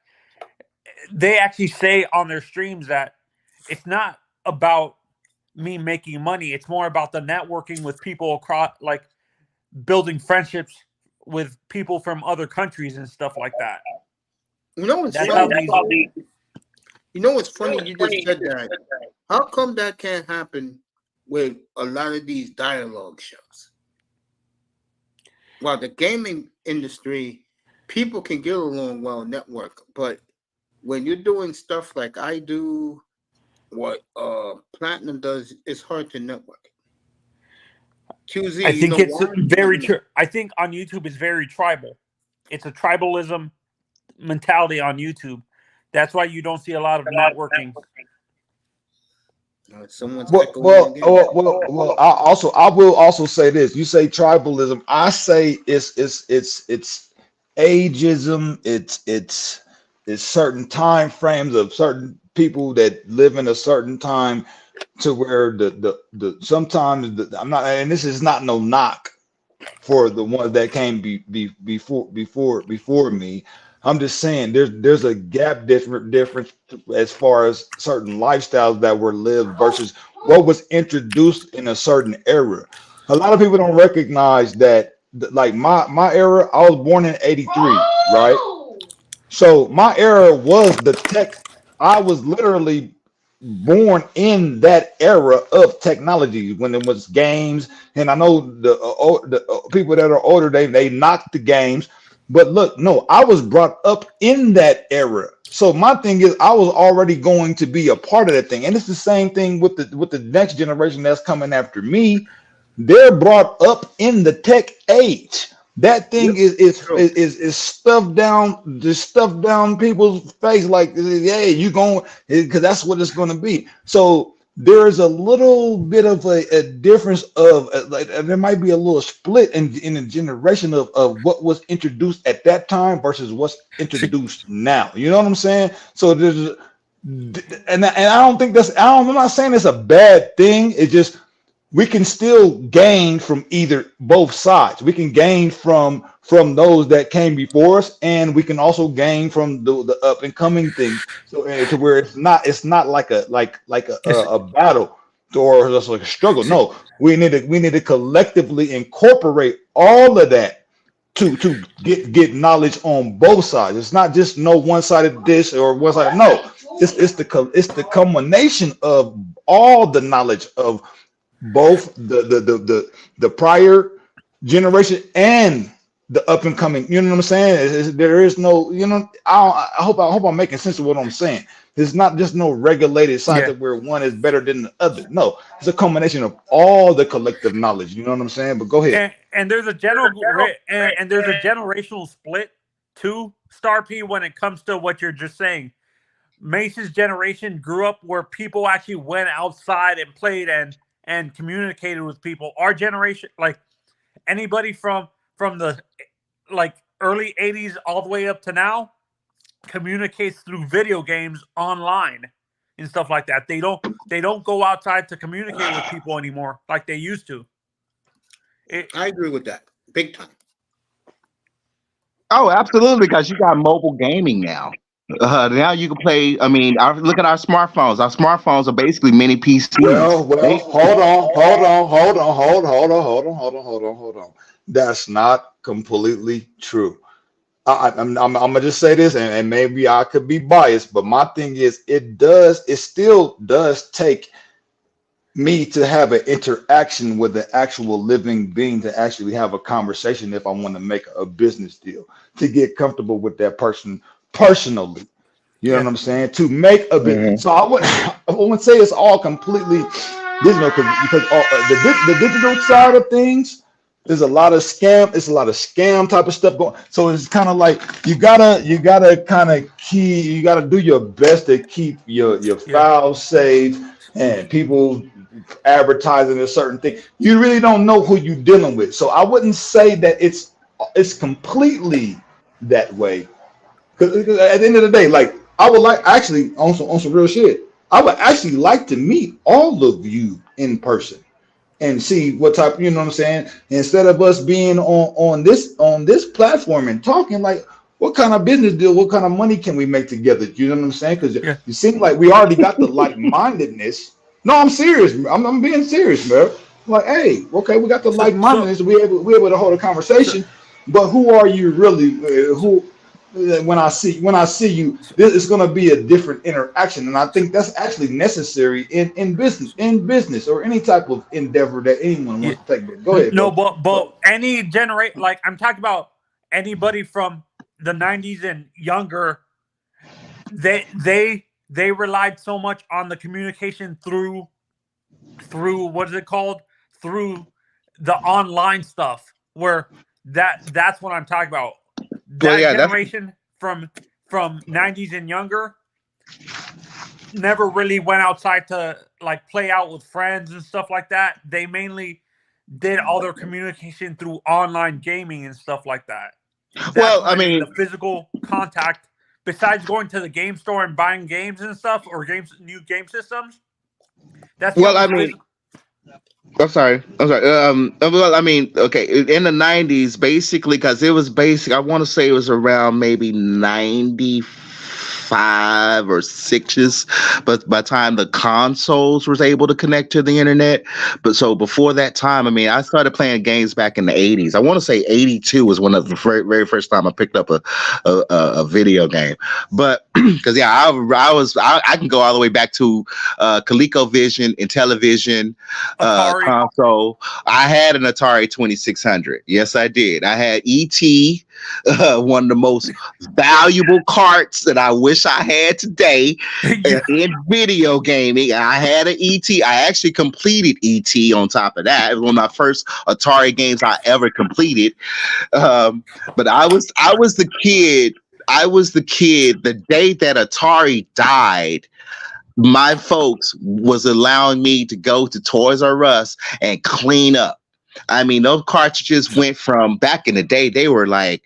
they actually say on their streams that it's not about me making money. It's more about the networking with people across, like building friendships with people from other countries and stuff like that. You know what's funny? You know what's funny? You just said that. How come that can't happen with a lot of these dialogue shows? Well, the gaming industry, people can get along well, network, but when you're doing stuff like I do, what Platinum does, it's hard to network. QZ, I think it's very true. I think on YouTube it's very tribal. It's a tribalism mentality on YouTube. That's why you don't see a lot of networking. Someone's I will also say this. You say tribalism. I say it's ageism. It's certain time frames of certain people that live in a certain time to where the sometimes I'm not, and this is not no knock for the ones that came before me. I'm just saying there's a gap difference as far as certain lifestyles that were lived versus what was introduced in a certain era. A lot of people don't recognize that, like my era, I was born in 83, right? So my era was the tech. I was literally born in that era of technology when it was games. And I know the people that are older, they knock the games. But look, no, I was brought up in that era. So my thing is, I was already going to be a part of that thing. And it's the same thing with the next generation that's coming after me. They're brought up in the tech age. That thing is stuffed down people's face like, hey, you going, because that's what it's going to be. So there is a little bit of a difference of like there might be a little split in a generation of what was introduced at that time versus what's introduced now. You know what I'm saying? So there's and I don't think I'm not saying it's a bad thing. It's just we can still gain from both sides. We can gain from those that came before us, and we can also gain from the up and coming things. So to where it's not like a battle. or just like a struggle. No, we need to collectively incorporate all of that to get knowledge on both sides. It's not just no one-sided dish or one side. No, it's the combination of all the knowledge of both the prior generation and the up and coming. You know what I'm saying? There is no, I hope I'm making sense of what I'm saying. There's not just no regulated science where one is better than the other. No, it's a combination of all the collective knowledge. You know what I'm saying? But go ahead. And there's a and there's a generational split too, Star P, when it comes to what you're just saying. Mace's generation grew up where people actually went outside and played and communicated with people. Our generation, like anybody from the like early 80s all the way up to now, communicates through video games online and stuff like that. They don't go outside to communicate with people anymore like they used to. I agree with that big time. Oh, absolutely, because you got mobile gaming now. Now you can play. I mean, look at our smartphones. Our smartphones are basically mini PCs. Well, hold on. That's not completely true. I'm gonna just say this, and maybe I could be biased, but my thing is, it still does take me to have an interaction with the actual living being to actually have a conversation if I want to make a business deal, to get comfortable with that person personally. You know what I'm saying? To make a business. So I wouldn't say it's all completely digital, because the digital side of things, there's a lot of scam. It's a lot of scam type of stuff going. So it's kind of like you gotta do your best to keep your files safe, and people advertising a certain thing. You really don't know who you're dealing with. So I wouldn't say that it's completely that way. Because at the end of the day, like, I would like, actually, on some real shit, I would actually like to meet all of you in person and see what type, you know what I'm saying? Instead of us being on this platform and talking, like, what kind of business deal, what kind of money can we make together? You know what I'm saying? Because you seem like we already got the like-mindedness. No, I'm serious. I'm being serious, man. Like, hey, okay, we got the like-mindedness. We able to hold a conversation. But who are you really? When I see you, it's going to be a different interaction, and I think that's actually necessary in business or any type of endeavor that anyone wants to take. Go ahead. No, but any generate, like, I'm talking about anybody from the 90s and younger. They relied so much on the communication through what is it called? Through the online stuff, where that's what I'm talking about. That generation from 90s and younger never really went outside to, like, play out with friends and stuff like that. They mainly did all their communication through online gaming and stuff like that. I mean, the physical contact, besides going to the game store and buying games and stuff, or new game systems. That's I'm sorry. Well, I mean, okay, in the 90s, basically, because it was I want to say it was around maybe 95 or 6, but by the time the consoles was able to connect to the internet. But so before that time, I mean, I started playing games back in the 80s. I want to say 82 was one of the very first time I picked up a video game. But because I can go all the way back to ColecoVision and television console. I had an Atari 2600. Yes, I did. I had E.T., one of the most valuable carts that I wish I had today in video gaming. I had an E.T. I actually completed E.T. on top of that. It was one of my first Atari games I ever completed. But I was the kid. The day that Atari died, my folks was allowing me to go to Toys R Us and clean up. I mean, those cartridges went from, back in the day, they were like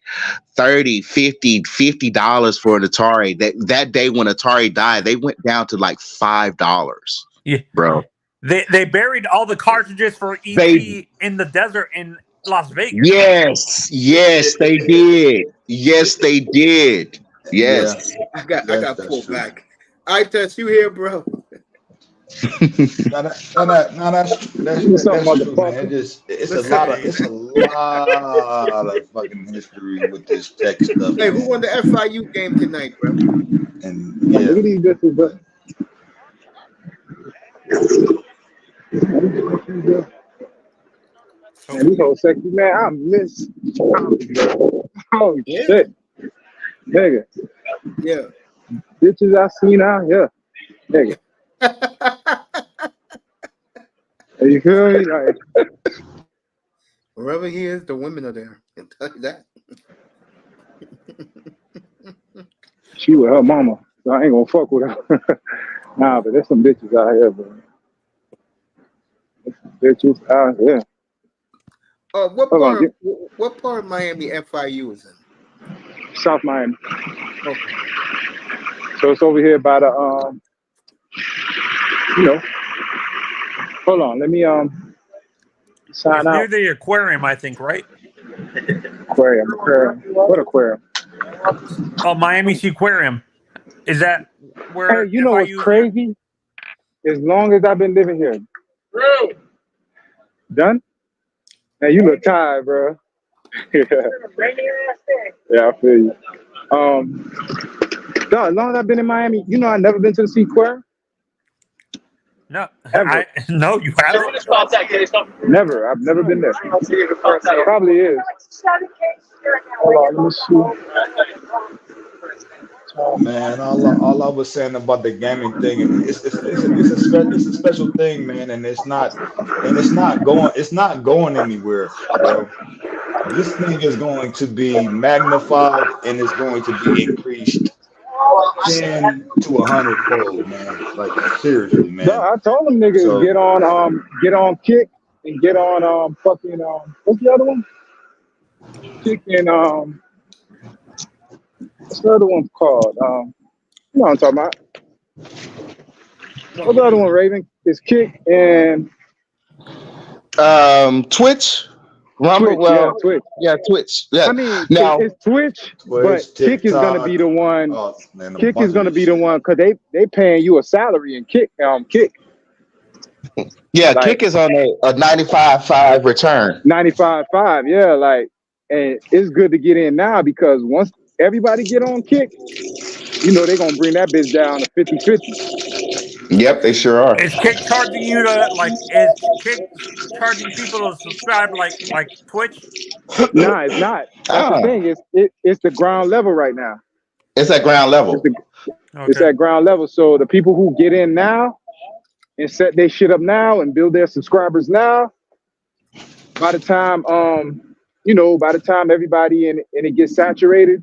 $30, $50 for an Atari. That day when Atari died, they went down to like $5. Yeah, bro. They buried all the cartridges for E.T. in the desert in Las Vegas. Yes, they did. Yes. Yeah. I got pulled back. I test you here, bro. That's true, man. It's a lot of fucking history with this tech stuff. Hey, man. who won the FIU game tonight, bro? And Look yeah, at these bitches, bro. Man, these whole sexy man, I miss. Oh Yeah. shit, nigga, Yeah. bitches I seen out here, nigga. You feel me? Like, Wherever he is, the women are there. I'll tell you that. she with her mama, so I ain't gonna fuck with her. Nah, but there's some bitches out here, bro. There's some bitches out here. What Hold on, part? What part of Miami FIU is in? South Miami. Okay. So it's over here by the you know. Hold on, let me sign It's out. near the aquarium, I think, right? Aquarium. What aquarium? Oh, Miami Sea Aquarium. Is that where? Hey, you know what's FIU 's at? crazy? As long as I've been living here. Done? Now you look tired, bro. Yeah, I feel you. No, as long as I've been in Miami, you know I've never been to the Sea Aquarium. No, Ever. no, you haven't. Never. I've never been there. Probably is. Hold on, let me see. man, all I was saying about the gaming thing, it's a special thing, man, and it's not going anywhere, bro. This thing is going to be magnified and it's going to be increased 10 to 100 fold, man. Like seriously, man. No, I told them niggas So get on Kick and get on fucking what's the other one? Kick and what's the other one called? You know what I'm talking about. What's the other one, Raven? It's Kick and Twitch, Rumble. Twitch. Well, Yeah, Twitch. yeah, Twitch. Yeah. I mean, Now, it's Twitch, but Twitch, Kick is gonna TikTok, be the one. oh man, a Kick bunch is of gonna this be the shit. one because they paying you a salary and Kick. yeah, Like Kick is on a 95.5 return. 95.5, yeah, like, and it's good to get in now because once everybody get on Kick, you know they're gonna bring that bitch down to 50-50. Yep, they sure are. Is Kick charging you to like? Is Kick charging people to subscribe like Twitch? Nah, it's not. That's the thing. It's the ground level right now. It's at ground level. It's at ground level. So the people who get in now and set their shit up now and build their subscribers now, by the time by the time everybody and it gets saturated,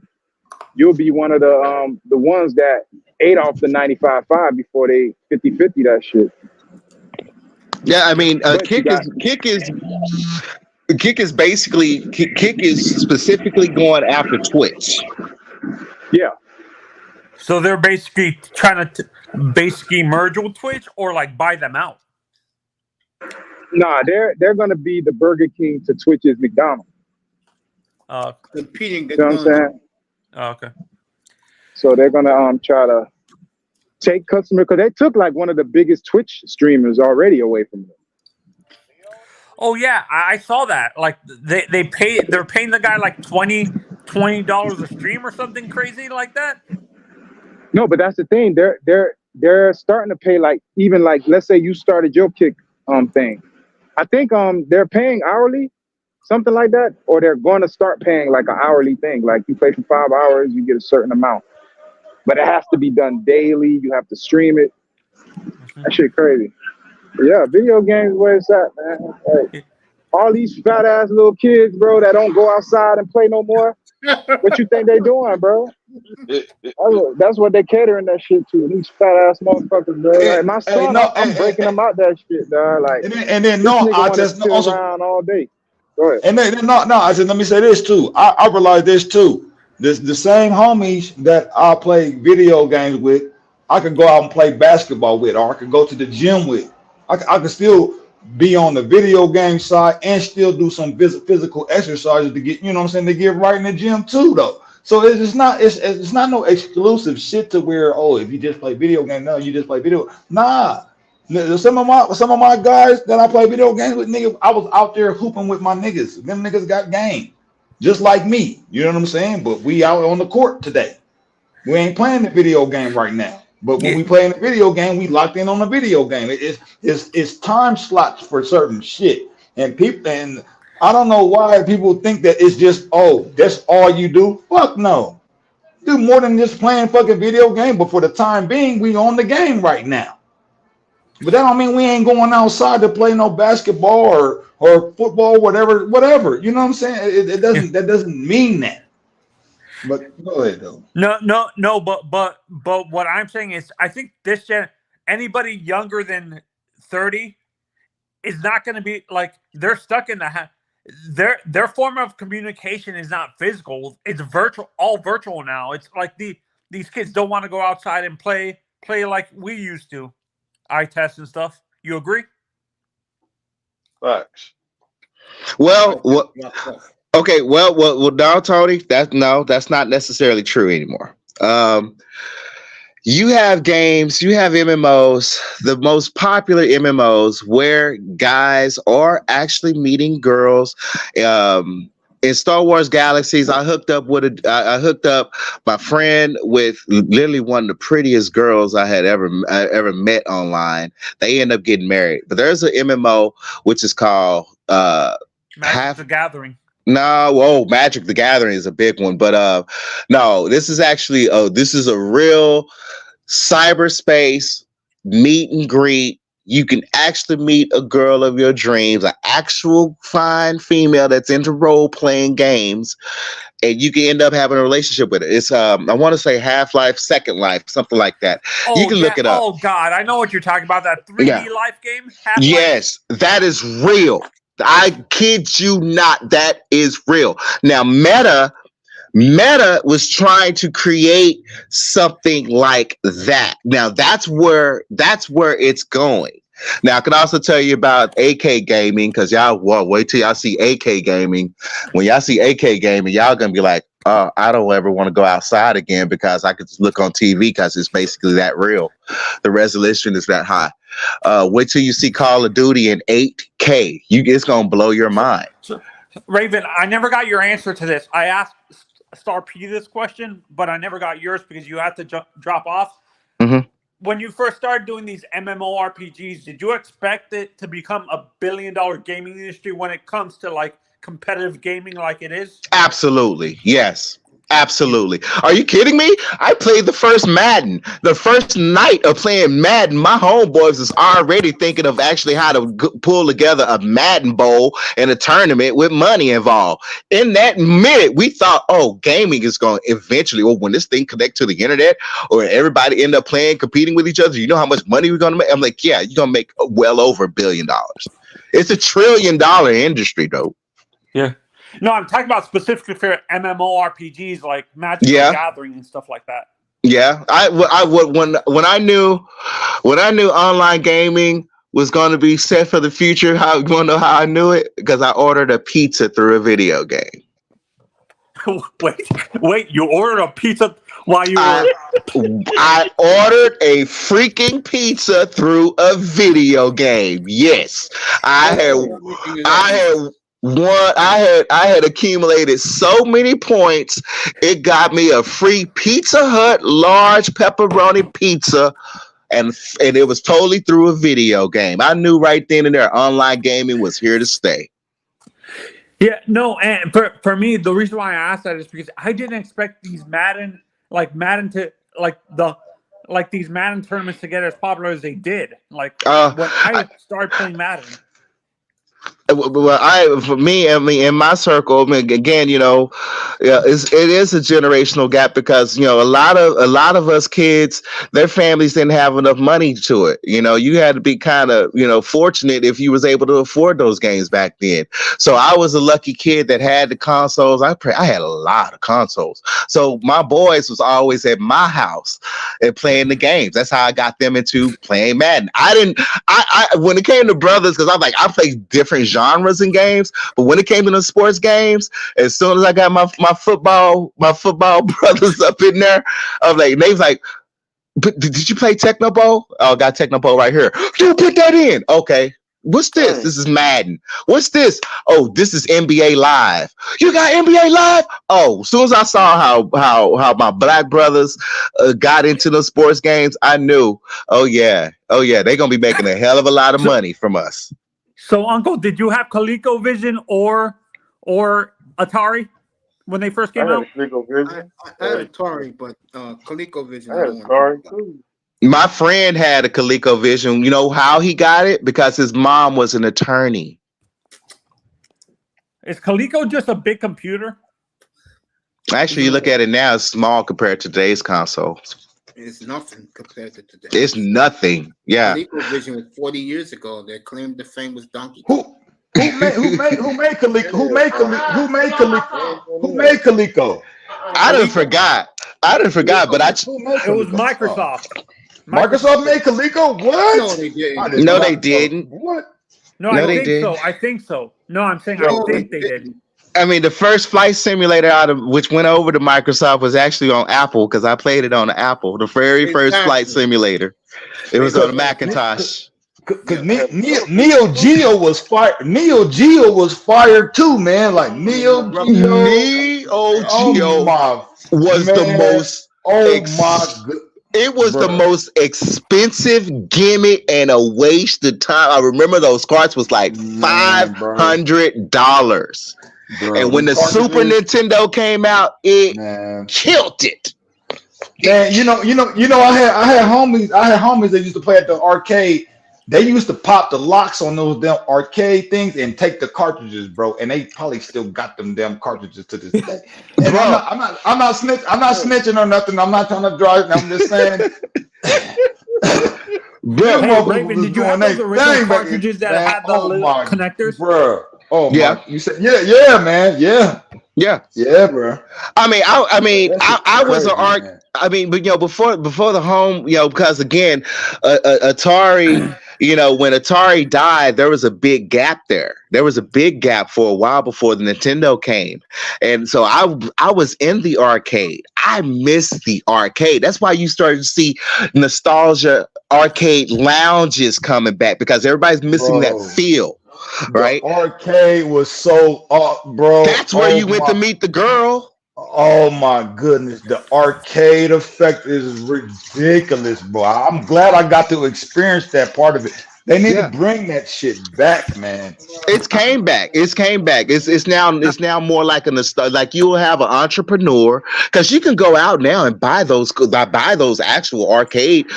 you'll be one of the ones that ate off the 95.5 before they 50-50 that shit. Yeah, I mean, But Kick is specifically going after Twitch. Yeah. So they're basically trying to basically merge with Twitch or like buy them out. Nah, they're gonna be the Burger King to Twitch's McDonald's. Competing. You know what I'm saying? Okay. So they're gonna try to take customer because they took like one of the biggest Twitch streamers already away from them. Oh yeah, I saw that. Like they're paying the guy like $20 a stream or something crazy like that. No, but that's the thing. They're starting to pay like even like let's say you started your Kick thing. I think they're paying hourly, something like that, or they're going to start paying like an hourly thing. Like you play for 5 hours, you get a certain amount. But it has to be done daily. You have to stream it. That shit crazy. But yeah, video games where it's at, man. Like, all these fat ass little kids, bro, that don't go outside and play no more. What you think they doing, bro? That's what they catering that shit to. These fat ass motherfuckers, bro. Like my son, I'm breaking them out that shit, dog. Like, and then no, I just also around all day. Go ahead. And then no, I said let me say this too. I realized this too. The same homies that I play video games with, I could go out and play basketball with, or I could go to the gym with. I could still be on the video game side and still do some physical exercises to get, you know what I'm saying, to get right in the gym too, though. So it's not no exclusive shit to where, oh, if you just play video game, no, you just play video. Nah, Some of my guys that I play video games with, niggas, I was out there hooping with my niggas. Them niggas got game, just like me. You know what I'm saying? But we out on the court today. We ain't playing the video game right now. But when we play in the video game, we locked in on the video game. It's time slots for certain shit, and I don't know why people think that it's just that's all you do. Fuck no, do more than just playing fucking video game. But for the time being, we on the game right now. But that don't mean we ain't going outside to play no basketball or football, whatever. You know what I'm saying? That doesn't mean that. But go ahead though. No. But what I'm saying is, I think anybody younger than 30 is not going to be like, they're stuck in their form of communication is not physical. It's virtual, all virtual now. It's like these kids don't want to go outside and play like we used to. Eye tests and stuff. You agree? Facts. Well, okay. Well, now, Tony, that's not necessarily true anymore. You have games, you have MMOs, the most popular MMOs where guys are actually meeting girls. In Star Wars Galaxies, I hooked up my friend with literally one of the prettiest girls I had ever met online. They end up getting married. But there's an MMO which is called Magic the Gathering. No, Magic the Gathering is a big one, but no, this is actually this is a real cyberspace meet and greet. You can actually meet a girl of your dreams, an actual fine female that's into role-playing games, and you can end up having a relationship with it. It's I want to say Half-Life, Second Life, something like that. You can look it up. Oh God, I know what you're talking about. That 3D life game. Half-Life? Yes, that is real. I kid you not, that is real. Now, Meta was trying to create something like that. Now that's where it's going. Now I can also tell you about AK gaming, because y'all wait till y'all see AK gaming. When y'all see AK gaming, y'all gonna be like, oh, I don't ever want to go outside again because I could just look on TV because it's basically that real. The resolution is that high. Wait till you see Call of Duty in 8K. It's gonna blow your mind. Raven, I never got your answer to this. I asked Star P this question, but I never got yours because you had to drop off. Mm-hmm. When you first started doing these MMORPGs, did you expect it to become a billion-dollar gaming industry when it comes to like competitive gaming like it is? Absolutely. Yes. Absolutely. Are you kidding me? I played the first Madden. The first night of playing Madden, my homeboys was already thinking of actually how to pull together a Madden Bowl and a tournament with money involved. In that minute, we thought, gaming is going to eventually, when this thing connect to the internet, or everybody end up playing, competing with each other, you know how much money we're going to make? I'm like, yeah, you're going to make well over $1 billion. It's $1 trillion industry, though. Yeah. No, I'm talking about specifically for MMORPGs like Magic the Gathering and stuff like that. Yeah, when I knew online gaming was going to be set for the future. You want to know how I knew it? Because I ordered a pizza through a video game. Wait! You ordered a pizza while you were? I ordered a freaking pizza through a video game. Yes, I had accumulated so many points, it got me a free Pizza Hut large pepperoni pizza, and it was totally through a video game. I knew right then and there online gaming was here to stay. Yeah, no, and for me, the reason why I asked that is because I didn't expect these Madden these Madden tournaments to get as popular as they did. When I started playing Madden. Well, for me, in my circle, again, it is a generational gap because a lot of us kids, their families didn't have enough money to it. You had to be kind of fortunate if you was able to afford those games back then. So I was a lucky kid that had the consoles. I had a lot of consoles. So my boys was always at my house and playing the games. That's how I got them into playing Madden. I when it came to brothers, because I played different genres in games, but when it came to the sports games, as soon as I got my football brothers up in there, they was like, But did you play Techno Bowl? Oh, I got Techno Bowl right here. You put that in. Okay. What's this? This is Madden. What's this? Oh, this is NBA Live. You got NBA Live? Oh, as soon as I saw how my black brothers got into the sports games, I knew. Oh yeah, they're gonna be making a hell of a lot of money from us. So, Uncle, did you have ColecoVision or Atari when they first came out? I had Atari, but ColecoVision. I had Atari too. My friend had a ColecoVision. You know how he got it? Because his mom was an attorney. Is Coleco just a big computer? Actually, you look at it now, it's small compared to today's console. It's nothing compared to today. It's nothing. Yeah. ColecoVision was 40 years ago. They claimed the famous Donkey Who Kong. made Coleco? Who made Coleco? I done forgot, but It was Microsoft. Microsoft made Coleco? What? No, they didn't. No, they didn't. What? No, No, I they think did. so. I think so. No, I'm saying I No, think they they did. I mean, the first flight simulator out of which went over to Microsoft was actually on Apple because I played it on the Apple. The very first flight simulator. It was on a Macintosh. Because Neo Geo was fired. Neo Geo was fired too, man. Like Neo Geo. Neo Geo was the most. It was the most expensive gimmick and a waste of time. I remember those cards was like $500. And when the Super Nintendo came out, it killed it. Man, you know, I had homies that used to play at the arcade. They used to pop the locks on those damn arcade things and take the cartridges, bro. And they probably still got them damn cartridges to this day. And I'm not snitching or nothing. I'm not trying to drive. I'm just saying. Bro, hey, Raven, did you have those original cartridges that had the little connectors? Bro. Oh yeah. My. You said yeah, man. Yeah, bro. I was an art. I mean, but before the home, because again, Atari. When Atari died, there was a big gap there. There was a big gap for a while before the Nintendo came. And so I was in the arcade. I missed the arcade. That's why you started to see nostalgia arcade lounges coming back because everybody's missing that feel, right? The arcade was so up, bro. That's where you went to meet the girl. Oh my goodness, the arcade effect is ridiculous, bro. I'm glad I got to experience that part of it. They need to bring that shit back, man. It's came back. It's now more like like you will have an entrepreneur because you can go out now and buy those actual arcade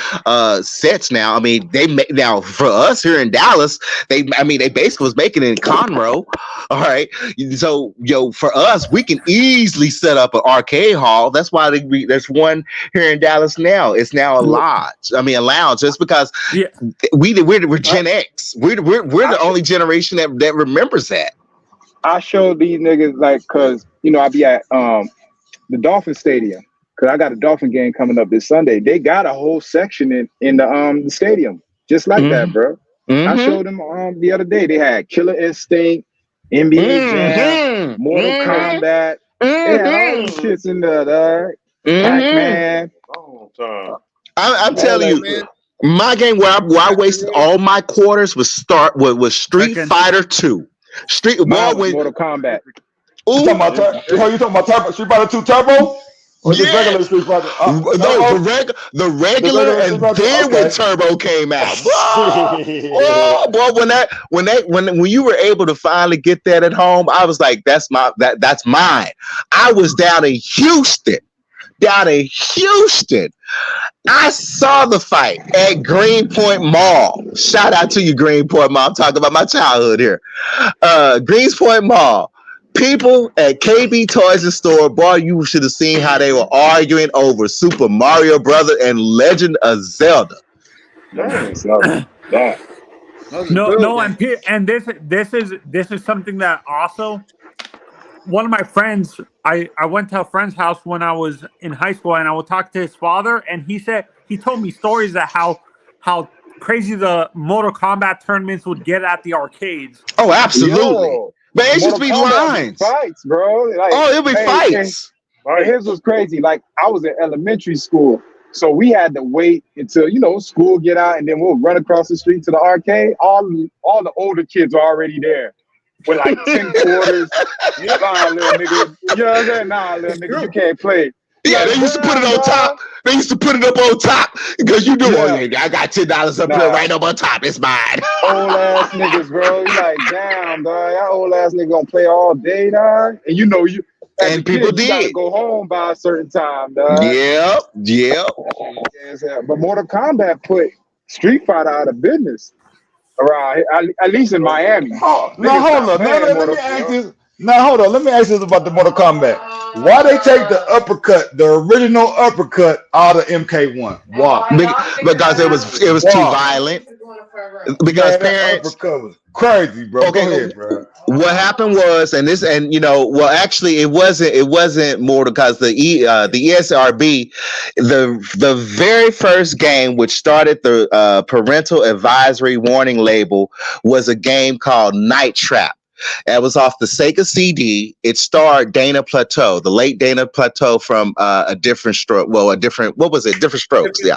sets now. I mean, now for us here in Dallas, they basically was making it in Conroe. All right, so for us, we can easily set up an arcade hall. That's why there's one here in Dallas now. It's now a lodge. I mean, a lounge. Just because we're Gen X. We're the only generation that remembers that. I showed these niggas cause I be at the Dolphin Stadium because I got a Dolphin game coming up this Sunday. They got a whole section in the stadium just like that, bro. I showed them the other day. They had Killer Instinct, NBA Jam, Mortal Kombat. They had all these shits in there. Pac-Man. I'm telling you, man. My game where I wasted all my quarters was Street Fighter 2. Mortal Kombat. You talking about Street Fighter 2 Turbo? Or just regular Street Fighter? The regular, and then when Turbo came out. When you were able to finally get that at home, I was like, that's mine. I was down in Houston. I saw the fight at Greenpoint Mall. Shout out to you, Greenpoint Mall. I'm talking about my childhood here. Greenpoint Mall. People at KB Toys and Store, boy, you should have seen how they were arguing over Super Mario Brothers and Legend of Zelda. And this is something that also. One of my friends, I went to a friend's house when I was in high school, and I would talk to his father, and he told me stories of how crazy the Mortal Kombat tournaments would get at the arcades. Oh, absolutely. But it just be lines. Fights, bro. It'll be fights. And his was crazy. Like, I was in elementary school, So we had to wait until, school get out, and then we'll run across the street to the arcade. All the older kids are already there with like 10 quarters. Nah, little nigga. You know what I'm saying? Nah, little nigga, you can't play. Yeah, they used to put it on top. They used to put it up on top because you know, I got $10 up here right up on top. It's mine. Old ass niggas, bro. You like, damn, dog. That old ass nigga gonna play all day, dog. And you. And people did. You gotta go home by a certain time, dog. Yep. But Mortal Kombat put Street Fighter out of business around, at least in Miami. Oh, now hold on. Let me ask this. Now hold on. Let me ask this about the Mortal Kombat. Why they take the uppercut, the original uppercut, out of MK1? Why? Because it was too violent. Because parents uppercut was crazy, bro. Okay, go ahead, bro. What happened was, actually it wasn't Mortal, because the ESRB, the very first game which started the parental advisory warning label was a game called Night Trap. It was off the Sega CD. It starred Dana Plateau, the late Dana Plateau from Different Strokes. Different Strokes. Yeah.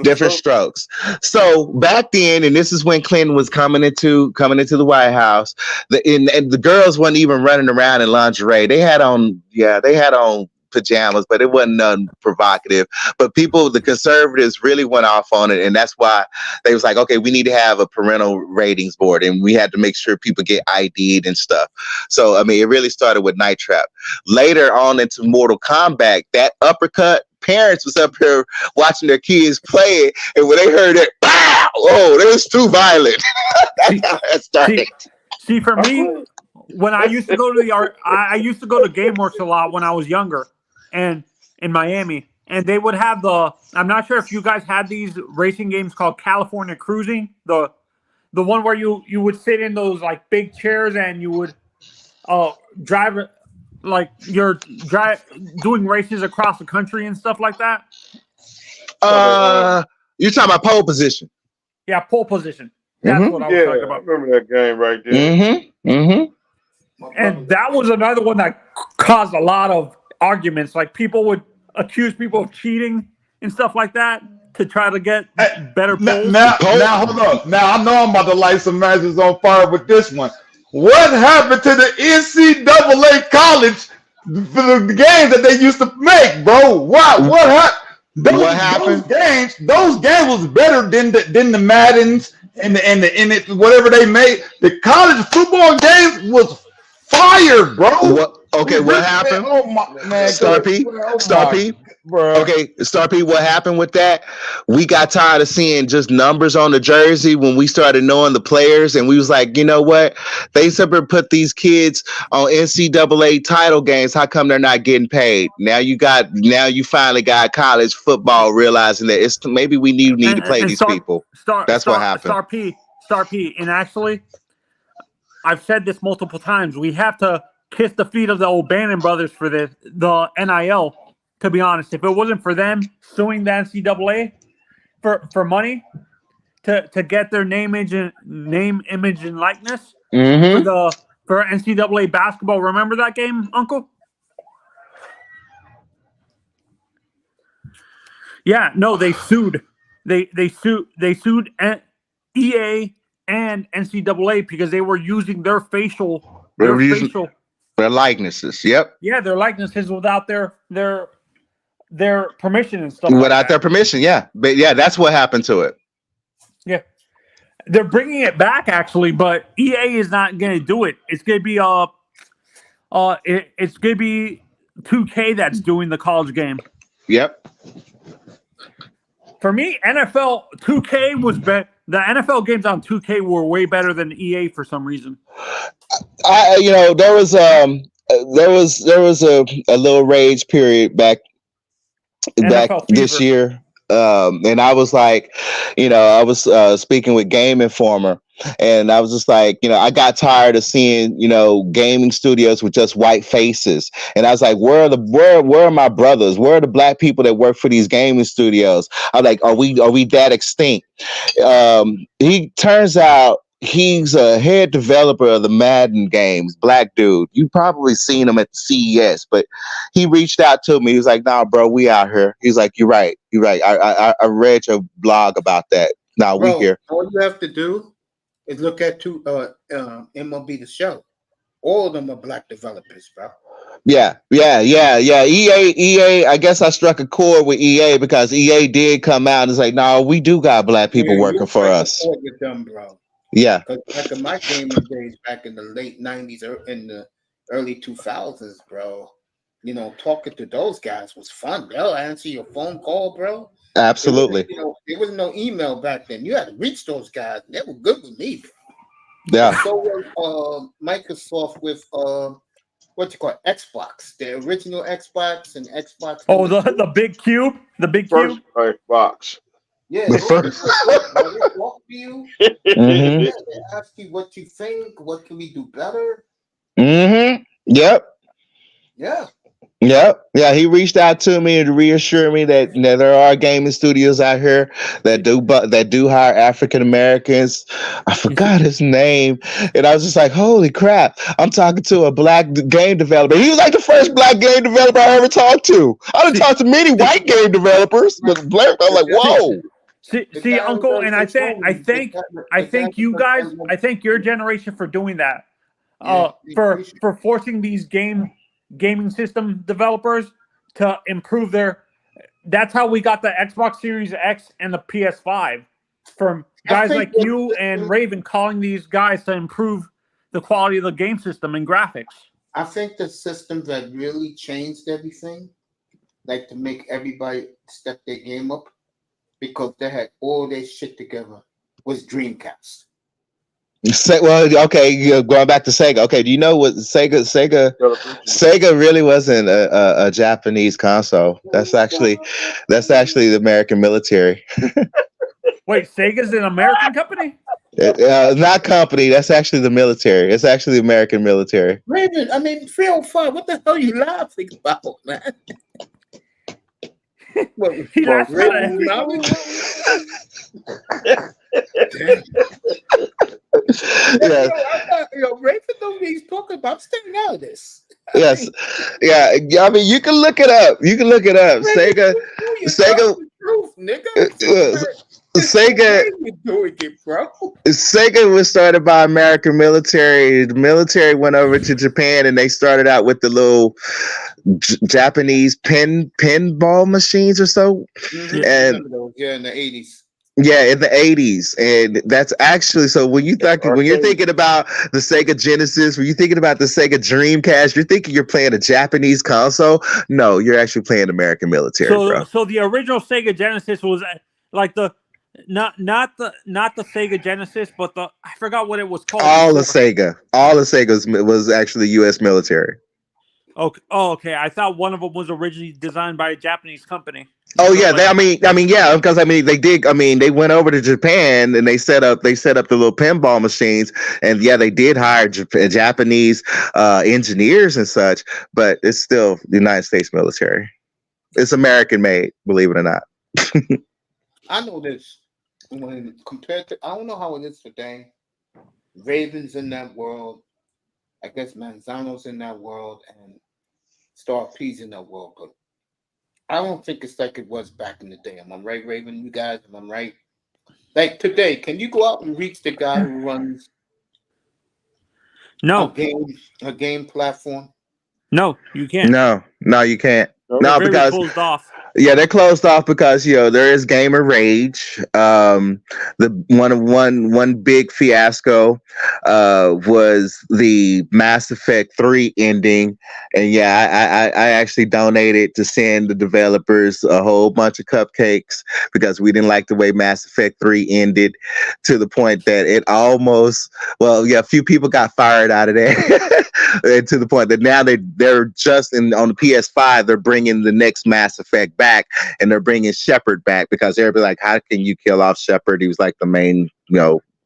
Different Strokes. So back then, and this is when Clinton was coming into the White House, and the girls weren't even running around in lingerie. They had on pajamas, but it wasn't nothing provocative. But the conservatives really went off on it, and that's why they was like, okay, we need to have a parental ratings board, and we had to make sure people get ID'd and stuff. So I mean, it really started with Night Trap. Later on into Mortal Kombat, that uppercut, parents was up here watching their kids play it, and when they heard it, wow, oh, that was too violent. That's how it started. See, for me, when I used to go to I used to go to GameWorks a lot when I was younger, and in Miami, and they would have I'm not sure if you guys had these racing games called California Cruising, the one where you would sit in those like big chairs and you would drive, like you're doing races across the country and stuff like that. You're talking about pole position. Yeah, pole position. That's what I was talking about. I remember that game right there. And that was another one that caused a lot of arguments. Like people would accuse people of cheating and stuff like that to try to get better polls. Now, hold on. Now, I know I'm about to light some matches on fire with this one. What happened to the NCAA college for the games that they used to make, bro? What happened? Those games was better than the Maddens and the whatever they made. The college football games was fire, bro. What happened? Oh my man, Star P. Okay, Star P, what happened with that? We got tired of seeing just numbers on the jersey when we started knowing the players, and we was like, you know what? They simply put these kids on NCAA title games. How come they're not getting paid? Now you finally got college football realizing that maybe we need to play these people. That's what happened. Star P, and actually, I've said this multiple times. We have to kiss the feet of the O'Bannon brothers for the NIL. To be honest, if it wasn't for them suing the NCAA for money to get their name, image, and likeness for NCAA basketball, remember that game, Uncle? Yeah, no, they sued. They sued EA and NCAA because they were using their facial. Their likenesses. Yep. Yeah, their likenesses without their permission and stuff. Without their permission, yeah. But yeah, that's what happened to it. Yeah. They're bringing it back actually, but EA is not going to do it. It's going to be it's going to be 2K that's doing the college game. Yep. For me, NFL 2K was better. The NFL games on 2K were way better than EA for some reason. There was a little rage period back this year. And I was like, I was speaking with Game Informer, and I was just like, I got tired of seeing, gaming studios with just white faces. And I was like, where are my brothers? Where are the black people that work for these gaming studios? I'm like, are we that extinct? He turns out he's a head developer of the Madden games, black dude. You probably seen him at the CES, but he reached out to me. He was like, "Nah, bro, we out here." He's like, "You're right. You're right. I read your blog about that. Nah, we Bro, here." all you have to do is look at MLB The Show. All of them are black developers, bro. Yeah. EA. I guess I struck a chord with EA because EA did come out and say, "No, we do got black people working for us." With them, bro. Yeah. Because back in my gaming days, back in the late 90s or in the early 2000s, bro, you know, talking to those guys was fun. They'll answer your phone call, bro. Absolutely. There wasn't no email back then. You had to reach those guys. They were good with me, bro. Yeah. So was Microsoft with what you call Xbox, the original Xbox and Xbox. Oh, the big cube, First Xbox. Yeah, The they first. talk to you. Mhm. Yeah, they ask you what you think. What can we do better? Mhm. Yep. Yeah. Yep. Yeah, he reached out to me to reassure me that there are gaming studios out here that do hire African Americans. I forgot his name, and I was just like, "Holy crap!" I'm talking to a black game developer. He was like the first black game developer I ever talked to. I done talked to many white game developers, but black, I was like, "Whoa." See, Uncle, and I think you guys, I thank your generation for doing that. For forcing these gaming system developers to improve their. That's how we got the Xbox Series X and the PS5 from guys like you and Raven calling these guys to improve the quality of the game system and graphics. I think the system that really changed everything, like to make everybody step their game up, because they had all their shit together, was Dreamcast. Well, okay, going back to Sega. Okay, do you know what Sega really wasn't a Japanese console. That's actually the American military. Wait, Sega's an American company? Not company. That's actually the military. It's actually the American military. Raven, I mean 305. What the hell are you laughing about, man? He laughed about it. Yeah. Raven knows what he's talking about. I'm staying out of this. Yes. Yeah. I mean, you can look it up. Sega. Sega was started by American military. The military went over to Japan and they started out with the little Japanese pinball machines or so. Mm-hmm. And in the 80s. Yeah, in the 80s. And that's actually, so when you're thinking about the Sega Genesis, when you're thinking about the Sega Dreamcast, you're thinking you're playing a Japanese console. No, you're actually playing American military, bro. So the original Sega Genesis was like the not the Sega Genesis, but I forgot what it was called. All the Sega was actually US military. Okay. Oh, okay. I thought one of them was originally designed by a Japanese company. Oh yeah, yeah, because they did. I mean, they went over to Japan and they set up the little pinball machines, and yeah, they did hire Japanese engineers and such. But it's still the United States military. It's American made, believe it or not. I know this. When compared to, I don't know how it is today. Ravens in that world, I guess Manzano's in that world, and Star P's in that world, but I don't think it's like it was back in the day. Am I right, Raven? You guys, am I right? Like today, can you go out and reach the guy who runs a game platform? No, you can't. No, you can't. They're because closed off. Yeah, they're closed off because there is gamer rage. The one big fiasco was the Mass Effect 3 ending, and yeah, I actually donated to send the developers a whole bunch of cupcakes because we didn't like the way Mass Effect 3 ended, to the point that it almost, a few people got fired out of there, and to the point that now they're just on the PS5, they're bringing the next Mass Effect back, and they're bringing Shepard back because they're like, how can you kill off Shepard? He was like the main,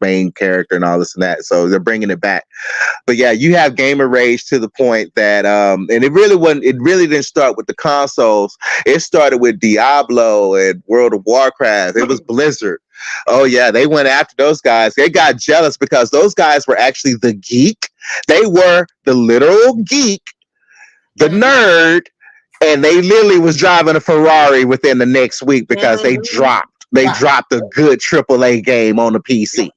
main character and all this and that. So they're bringing it back. But yeah, you have gamer rage to the point that and it really didn't start with the consoles. It started with Diablo and World of Warcraft. It was Blizzard. Oh yeah, they went after those guys. They got jealous because those guys were actually the geek. They were the literal geek, the nerd, and they literally was driving a Ferrari within the next week because they dropped a good AAA game on the PC.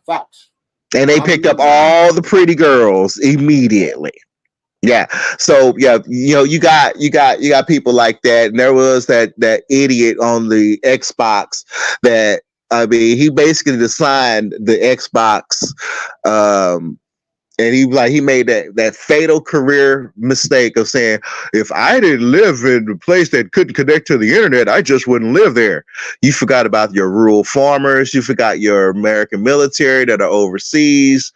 Facts. And they picked up all the pretty girls immediately. Yeah. So yeah, you got people like that. And there was that idiot on the Xbox that, I mean, he basically designed the Xbox, and he made that fatal career mistake of saying, if I didn't live in a place that couldn't connect to the internet, I just wouldn't live there. You forgot about your rural farmers. You forgot your American military that are overseas.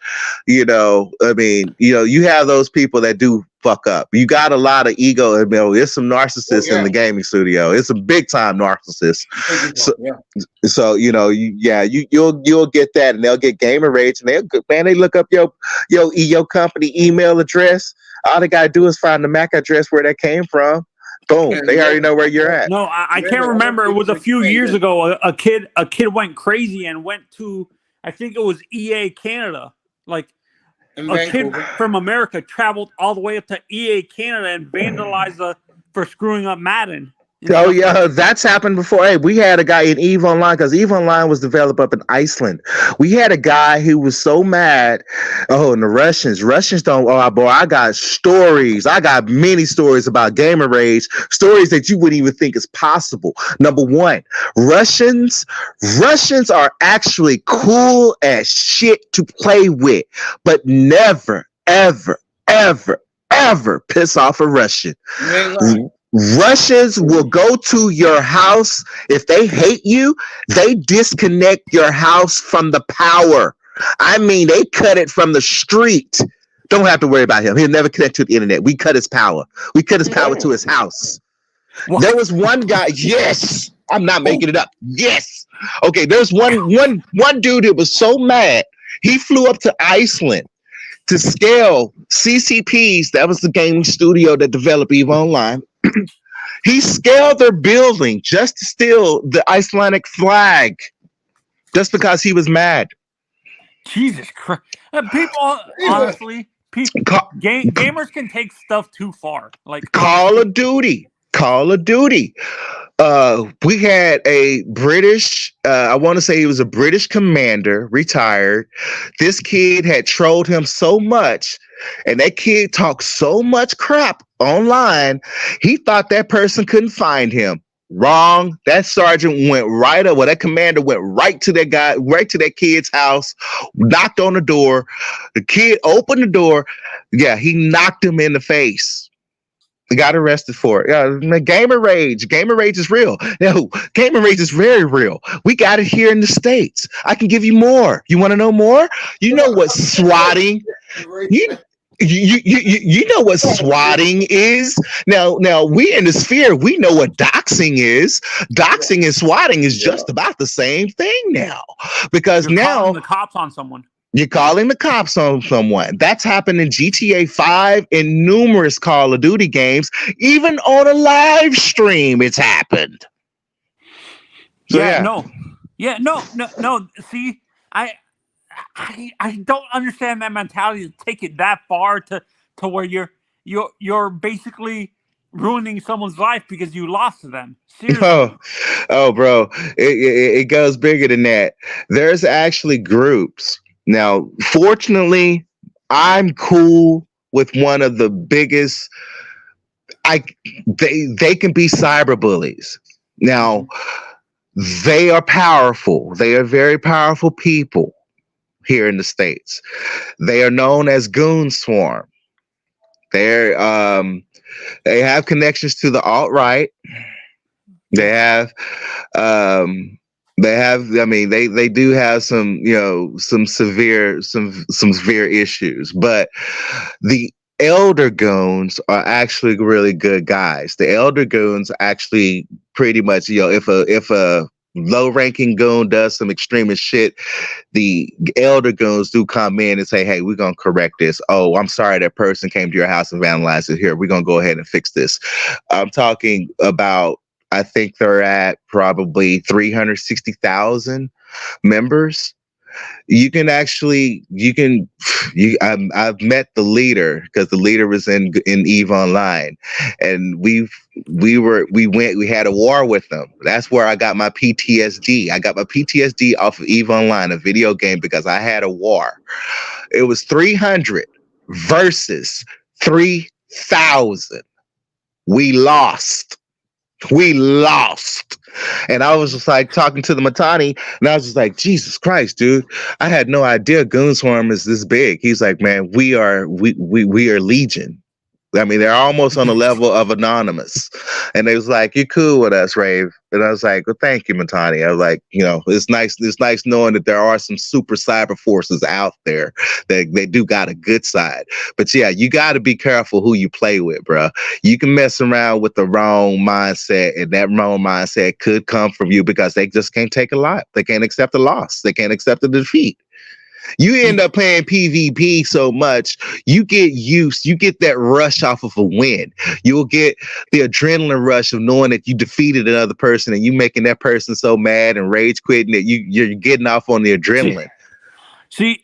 You have those people that do fuck up. You got a lot of ego. There's some narcissists in the gaming studio. It's a big time narcissist. So you'll get that, and they'll get gamer rage, and they look up your company email address. All they gotta do is find the MAC address where that came from. Boom, they already know where you're at. No, I can't remember. It was a few years ago. A kid went crazy and went to, I think it was EA Canada. Like, a kid from America traveled all the way up to EA Canada and vandalized for screwing up Madden. Oh yeah, that's happened before. Hey, we had a guy in EVE Online, because EVE Online was developed up in Iceland. We had a guy who was so mad. Oh, and the Russians don't. Oh boy, I got stories. I got many stories about gamer rage. Stories that you wouldn't even think is possible. Number one, Russians are actually cool as shit to play with, but never, ever, ever, ever piss off a Russian. Russians will go to your house. If they hate you, they disconnect your house from the power. I mean, they cut it from the street. Don't have to worry about him. He'll never connect to the internet. We cut his power. We cut his power to his house. What? There was one guy. Yes, I'm not making it up. Yes. Okay, there's one dude that was so mad. He flew up to Iceland to scale CCPs. That was the gaming studio that developed EVE Online. He scaled their building just to steal the Icelandic flag, just because he was mad. Jesus Christ! People, honestly, gamers can take stuff too far. Like Call of Duty. We had a British, I want to say he was a British commander, retired. This kid had trolled him so much, and that kid talked so much crap online, he thought that person couldn't find him. Wrong. That sergeant went right up. Well, that commander went right to that guy, right to that kid's house, knocked on the door. The kid opened the door. Yeah, he knocked him in the face. He got arrested for it. Yeah, gamer rage is real. No, gamer rage is very real. We got it here in the States. I can give you more. You want to know more? You know what swatting? You know what swatting is? Now we in the sphere, we know what doxing is. Doxing and swatting is just about the same thing now. Because You're now calling the cops on someone. You're calling the cops on someone. That's happened in GTA 5 and numerous Call of Duty games. Even on a live stream, it's happened. So, No. See, I don't understand that mentality to take it that far to where you're basically ruining someone's life because you lost to them. Seriously. Oh, bro, it goes bigger than that. There's actually groups. Now, fortunately, I'm cool with one of the biggest. They can be cyber bullies. Now, they are powerful. They are very powerful people here in the States. They are known as Goon Swarm. They have connections to the alt-right. They have I mean, they do have some, some severe issues, but the Elder Goons are actually really good guys. The Elder Goons actually pretty much, if low-ranking goon does some extremist shit, the elder goons do come in and say, hey, we're going to correct this. Oh, I'm sorry that person came to your house and vandalized it. Here, we're going to go ahead and fix this. I'm talking about, I think they're at probably 360,000 members. I've met the leader because the leader was in EVE Online, and we had a war with them. That's where I got my PTSD. I got my PTSD off of EVE Online, a video game, because I had a war. It was 300 versus 3,000. We lost. And I was just like talking to the Matani, and I was just like, Jesus Christ, dude, I had no idea Goonswarm is this big. He's like, man, we are Legion. I mean, they're almost on the level of Anonymous. And they was like, you're cool with us, Rave. And I was like, well, thank you, Matani. I was like, it's nice knowing that there are some super cyber forces out there that they do got a good side. But yeah, you got to be careful who you play with, bro. You can mess around with the wrong mindset, and that wrong mindset could come from you because they just can't take a lot. They can't accept a loss. They can't accept a defeat. You end up playing PvP so much, you get that rush off of a win. You'll get the adrenaline rush of knowing that you defeated another person and you making that person so mad and rage quitting that you're getting off on the adrenaline. See,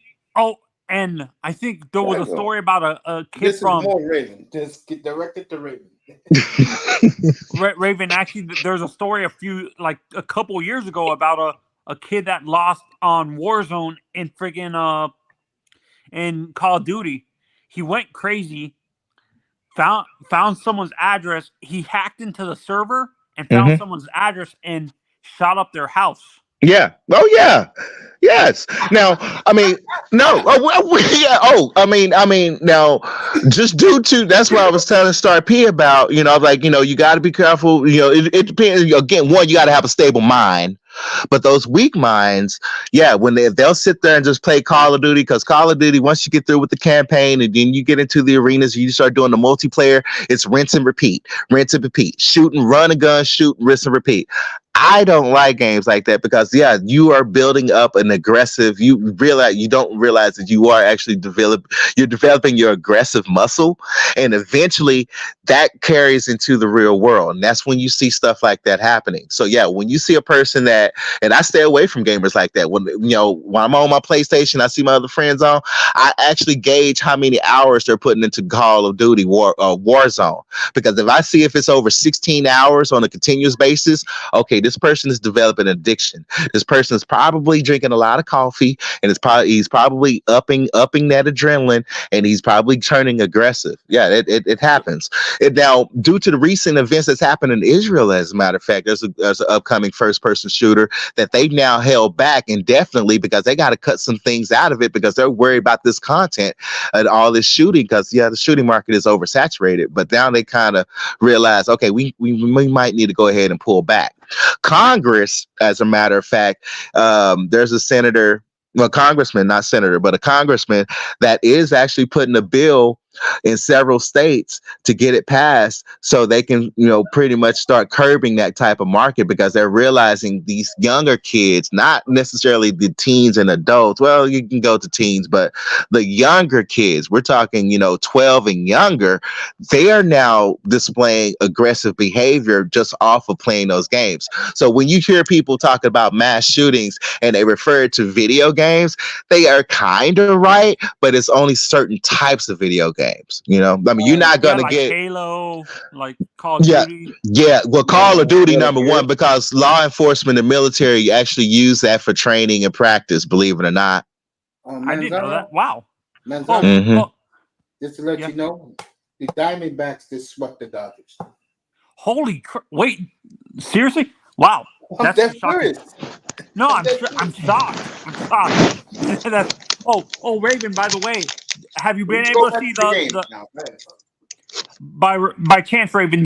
and I think there was a story about a kid This from is more Raven. Just get directed to Raven. Raven. Actually, there's a story a couple years ago about a kid that lost on Warzone in friggin' in Call of Duty. He went crazy, found someone's address. He hacked into the server and found someone's address and shot up their house. Yeah. Oh yeah. Yes. Now, I mean, no. Yeah. Oh, I mean, now, just due to that's what I was telling Star P about. You got to be careful. It depends. Again, one, you got to have a stable mind. But those weak minds, yeah, when they'll sit there and just play Call of Duty, because Call of Duty, once you get through with the campaign and then you get into the arenas, you start doing the multiplayer, it's rinse and repeat, shoot and run a gun, shoot, rinse and repeat. I don't like games like that because, yeah, you are building up an aggressive. You don't realize that you are actually developing your aggressive muscle, and eventually that carries into the real world, and that's when you see stuff like that happening. So yeah, when you see a person that, and I stay away from gamers like that. When I'm on my PlayStation, I see my other friends on. I actually gauge how many hours they're putting into Call of Duty Warzone, because if I see if it's over 16 hours on a continuous basis, okay, this person is developing addiction. This person is probably drinking a lot of coffee, and he's probably upping that adrenaline, and he's probably turning aggressive. Yeah, it happens. Now, due to the recent events that's happened in Israel, as a matter of fact, there's an upcoming first-person shooter that they've now held back indefinitely because they got to cut some things out of it because they're worried about this content and all this shooting, because yeah, the shooting market is oversaturated. But now they kind of realize, okay, we might need to go ahead and pull back. Congress, as a matter of fact, there's a senator, well, congressman, not senator, but a congressman that is actually putting a bill in several states to get it passed so they can, pretty much start curbing that type of market, because they're realizing these younger kids, not necessarily the teens and adults. Well, you can go to teens, but the younger kids, we're talking, 12 and younger, they are now displaying aggressive behavior just off of playing those games. So when you hear people talk about mass shootings and they refer to video games, they are kind of right, but it's only certain types of video games. You're not gonna get Halo, like Call of Duty. Yeah. Well, Call of Duty number one, because law enforcement and military actually use that for training and practice. Believe it or not. I didn't know that. Wow. Just to let you know, the Diamondbacks just swept the Dodgers. Holy crap! Wait, seriously? Wow. That's shocking. No, I'm shocked. Raven, by the way, have you been able to see by chance, Raven,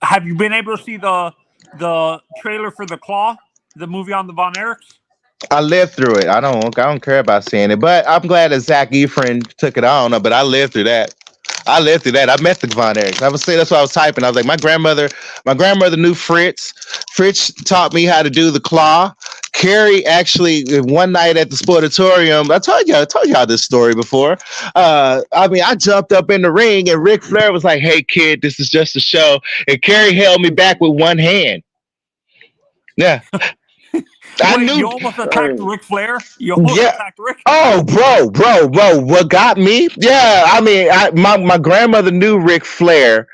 have you been able to see the trailer for The Claw, the movie on the Von Erichs? I lived through it. I don't care about seeing it, but I'm glad that Zach Efron took it on, but I lived through that. I lived through that. I met the Von Erichs. I was saying that's what I was typing. I was like, my grandmother knew Fritz. Fritz taught me how to do the claw. Carrie actually one night at the Sportatorium, I told y'all this story before. I jumped up in the ring and Ric Flair was like, "Hey kid, this is just a show." And Carrie held me back with one hand. Yeah. You almost attacked Ric Flair? You almost attacked Ric? Oh, bro. What got me? Yeah, I mean, my grandmother knew Ric Flair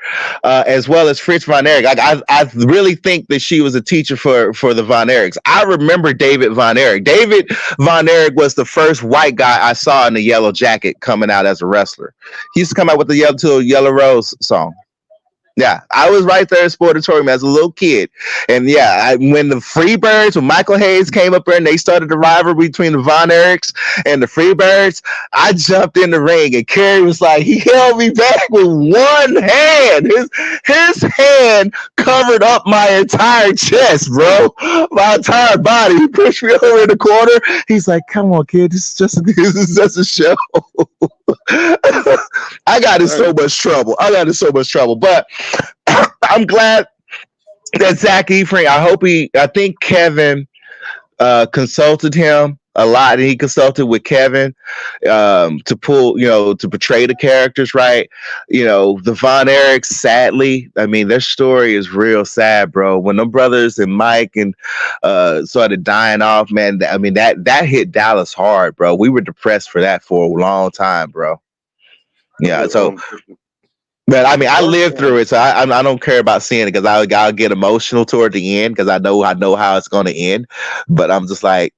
as well as Fritz Von Erich. I really think that she was a teacher for the Von Erichs. I remember David Von Erich. David Von Erich was the first white guy I saw in the yellow jacket coming out as a wrestler. He used to come out with the Yellow Rose song. Yeah, I was right there at Sportatorium as a little kid. And yeah, when the Freebirds, when Michael Hayes came up there and they started the rivalry between the Von Erichs and the Freebirds, I jumped in the ring and Kerry was like, he held me back with one hand. His hand covered up my entire chest, bro. My entire body. He pushed me over in the corner. He's like, come on, kid, this is just a show. I got in so much trouble. But I'm glad that Zach Efron, I think Kevin consulted him a lot, and he consulted with Kevin to portray the characters right. The Von Erichs, sadly, I mean, their story is real sad, bro. When them brothers and Mike and started dying off, man, I mean, that hit Dallas hard, bro. We were depressed for that for a long time, bro. Yeah, so, but I mean, I lived through it, so I don't care about seeing it because I'll get emotional toward the end because I know how it's going to end. But I'm just like,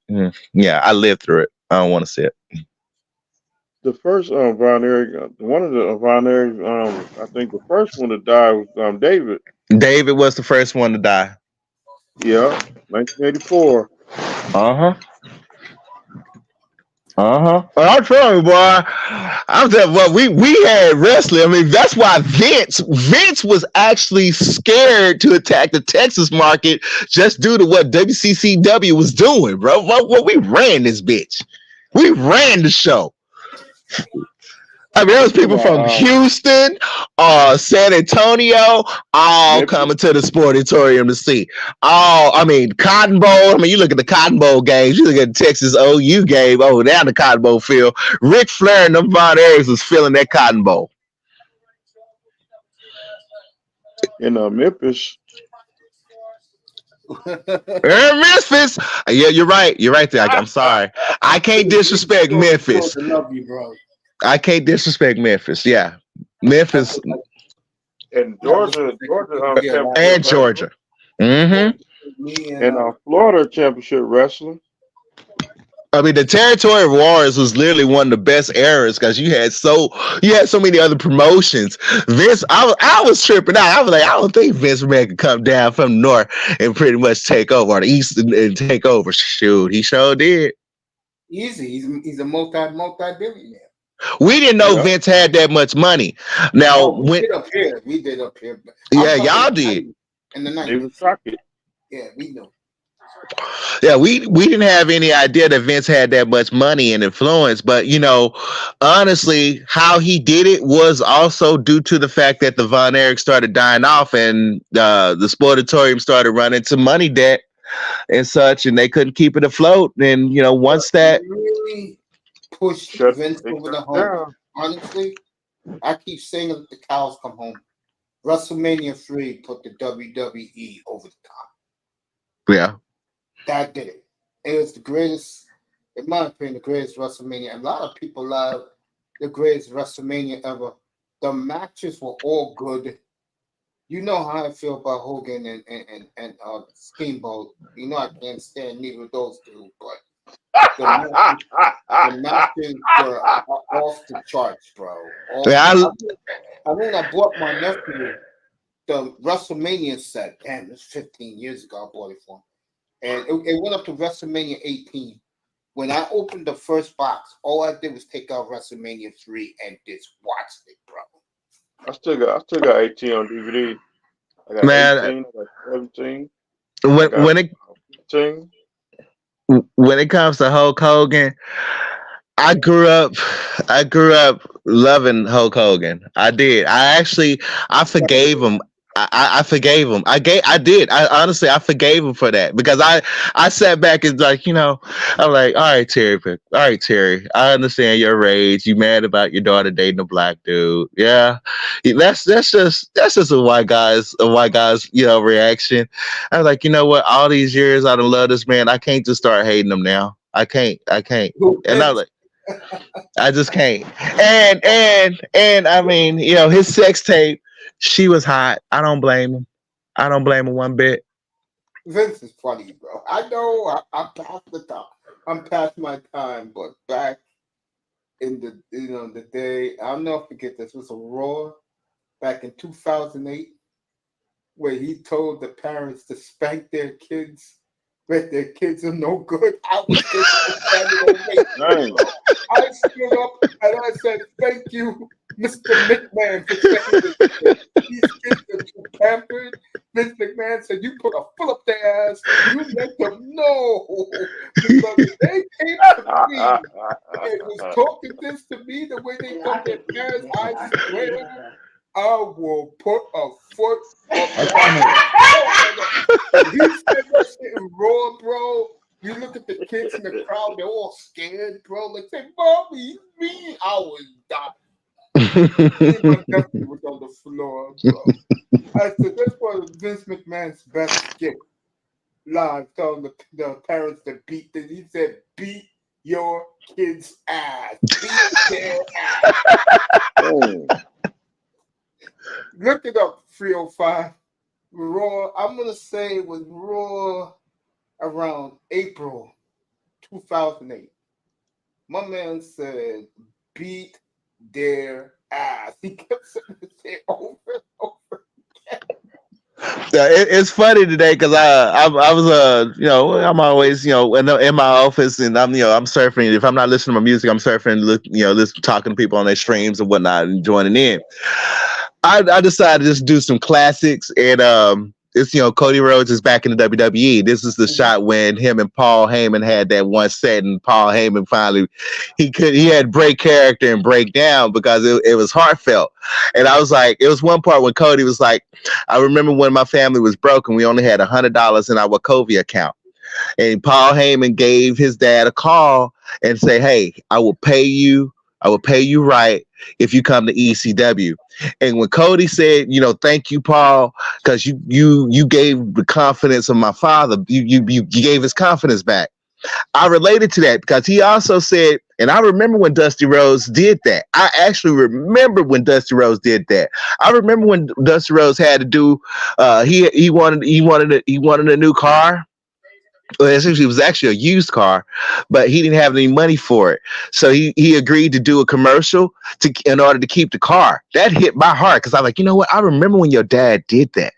yeah, I lived through it. I don't want to see it. The first Von Erich, one of the Von Erichs, I think the first one to die was David. David was the first one to die. Yeah, 1984. I'm telling you, boy. I'm telling you, we had wrestling. I mean, that's why Vince was actually scared to attack the Texas market just due to what WCCW was doing, bro. What we ran this bitch. We ran the show. I mean, there was people from Houston, San Antonio, all coming to the Sportatorium to see. Cotton Bowl. I mean, you look at the Cotton Bowl games. You look at the Texas OU game over there in the Cotton Bowl field. Ric Flair and them Von Erichs was filling that Cotton Bowl. In Memphis. Memphis. Yeah, you're right. You're right there. I'm sorry. I can't disrespect Memphis. I love you, bro. I can't disrespect Memphis. Yeah, Memphis and Georgia, and Georgia. And Florida championship wrestling. I mean, the Territory Wars was literally one of the best eras because you had so many other promotions. Vince, I was tripping out. I was like, I don't think Vince McMahon could come down from the north and pretty much take over, or the east and take over. Shoot, he sure did. Easy. He's a multi-billionaire. We didn't know Vince had that much money. Now, we did up here. Yeah, y'all did. In the 90s. They was shocking. Yeah, we know. Yeah, we didn't have any idea that Vince had that much money and influence. But, honestly, how he did it was also due to the fact that the Von Erichs started dying off and the Sportatorium started running into money debt and such, and they couldn't keep it afloat. And, once that... Really pushed Vince over the hump. Honestly, I keep saying it, the cows come home. WrestleMania 3 put the WWE over the top. Yeah. That did it. It was the greatest, in my opinion, the greatest WrestleMania. A lot of people love the greatest WrestleMania ever. The matches were all good. You know how I feel about Hogan and Steamboat. You know I can't stand neither of those two, but the matches were off the charts, bro. I bought my nephew the WrestleMania set. Damn, it's 15 years ago. I bought it for him. And it went up to WrestleMania 18. When I opened the first box, all I did was take out WrestleMania 3 and just watched it, bro. I still got 18 on DVD. I got 18, I got 17. When it comes to Hulk Hogan, I grew up loving Hulk Hogan. I did. I forgave him. I forgave him. I did. I honestly, I forgave him for that because I sat back and like, I'm like, all right, Terry, I understand your rage. You mad about your daughter dating a black dude. Yeah. That's just a white guy's reaction. I was like, you know what? All these years I done love this man. I can't just start hating him now. I can't. And I was like, I just can't. And I mean, his sex tape, she was hot. I don't blame him. I don't blame him one bit. Vince is funny, bro. I know I'm past the time. I'm past my time, but back in the the day, I'll never forget this. Was a Raw back in 2008 where he told the parents to spank their kids. But their kids are no good. I was I stood up and I said, "Thank you, Mr. McMahon, for saying this. These kids are too pampered." Mr. McMahon said, "You put a foot up their ass. You let them know." Because they came to me and was talking this to me the way they told their parents. I swear, I will put a foot up. He said that shit in Raw, bro. You look at the kids in the crowd, they're all scared, bro. Like, say, "Mommy, me." I was dying. My nephew was on the floor, bro. I said, this was Vince McMahon's best skit. Live, telling the parents to beat them. He said, "Beat your kids' ass. Beat their ass." Look it up, 305. Raw, I'm going to say it was Raw around April 2008. My man said, "Beat their ass." He kept saying it over and over again. Yeah, it's funny today because I was I'm always in my office and I'm surfing. If I'm not listening to my music, I'm surfing, talking to people on their streams and whatnot and joining in. I decided to just do some classics and it's Cody Rhodes is back in the WWE. This is the shot when him and Paul Heyman had that one set and Paul Heyman finally he had break character and break down because it was heartfelt. And I was like, it was one part when Cody was like, I remember when my family was broken, we only had $100 in our Wachovia account. And Paul Heyman gave his dad a call and say, "Hey, I will pay you right if you come to ECW." And when Cody said, "Thank you, Paul, because you gave the confidence of my father, you gave his confidence back." I related to that because he also said, and I remember when Dusty Rhodes did that. I actually remember when Dusty Rhodes did that. I remember when Dusty Rhodes had to do he wanted a new car. Well, it was actually a used car, but he didn't have any money for it. So he agreed to do a commercial in order to keep the car. That hit my heart because I'm like, you know what? I remember when your dad did that.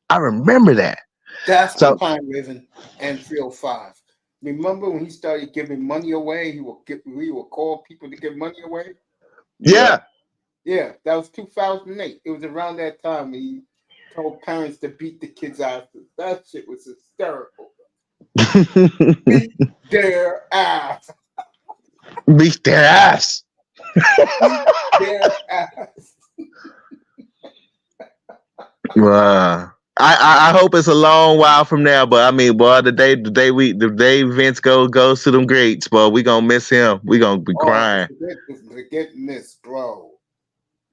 I remember that. That's the time, Raven and 305. Remember when he started giving money away? He would call people to give money away. Yeah. Yeah, that was 2008. It was around that time when he told parents to beat the kids' asses. That shit was hysterical. Beat their ass. Beat their ass. Beat their ass. Wow. I hope it's a long while from now, but I mean, boy, the day Vince goes to them greats, boy, we gonna miss him. We gonna be crying. Forget miss, bro.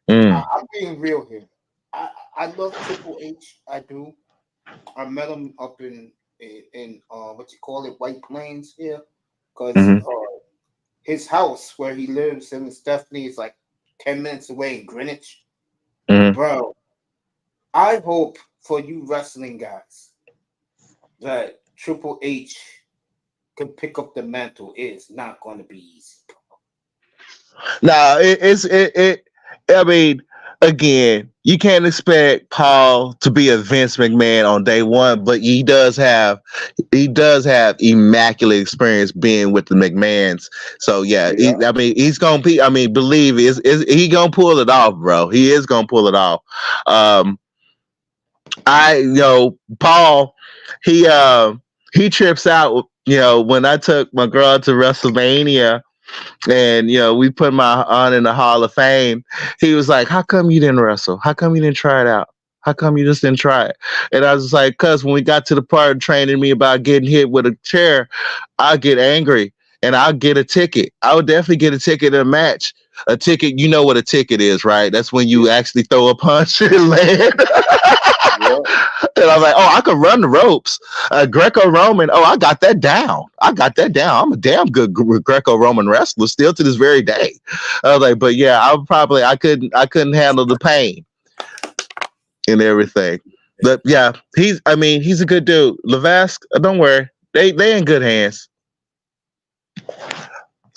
Mm. I'm being real here. I love Triple H. I do. I met him up in what you call it, White Plains here, because his house where he lives, him and Stephanie, is like 10 minutes away in Greenwich. Bro, I hope for you wrestling guys that Triple H can pick up the mantle. It's not going to be easy. No, I mean, again, you can't expect Paul to be a Vince McMahon on day one, but he does have immaculate experience being with the McMahons. So yeah. He's gonna be. I mean, believe he gonna pull it off, bro. He is gonna pull it off. Paul, he trips out. When I took my girl to WrestleMania, And we put my aunt in the Hall of Fame. He was like, "How come you didn't wrestle? How come you didn't try it out? How come you just didn't try it?" And I was just like, "Cause when we got to the part of training me about getting hit with a chair, I get angry and I'll get a ticket. I would definitely get a ticket in a match. A ticket, you know what a ticket is, right? That's when you actually throw a punch and land." And I was like, "Oh, I could run the ropes. Greco-Roman. Oh, I got that down. I'm a damn good Greco-Roman wrestler still to this very day." I was like, "But yeah, I couldn't handle the pain and everything." But yeah, he's a good dude. Levesque, don't worry, they in good hands.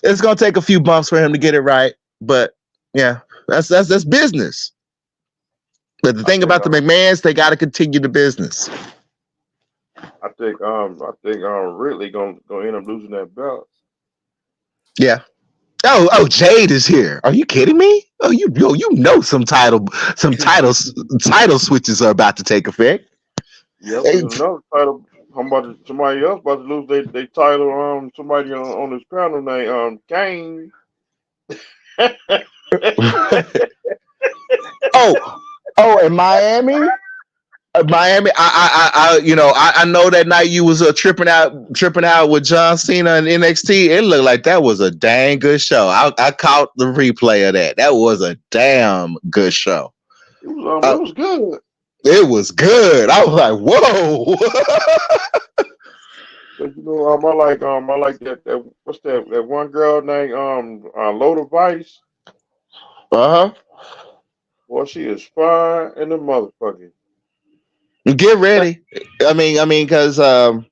It's gonna take a few bumps for him to get it right, but yeah, that's business. But the thing about the McMahons, they got to continue the business. I think Ridley gonna end up losing that belt. Yeah. Oh, Jade is here. Are you kidding me? Oh, you know some title switches are about to take effect. Yep, there's another title. Somebody else about to lose their title. Somebody on this panel named Kane. In Miami. I know that night you was tripping out with John Cena and NXT. It looked like that was a dang good show. I caught the replay of that. That was a damn good show. It was good. It was good. I was like, whoa. But, I like that. What's that one girl named Loda Vice? Boy, she is fine in the motherfucker. Get ready. Because I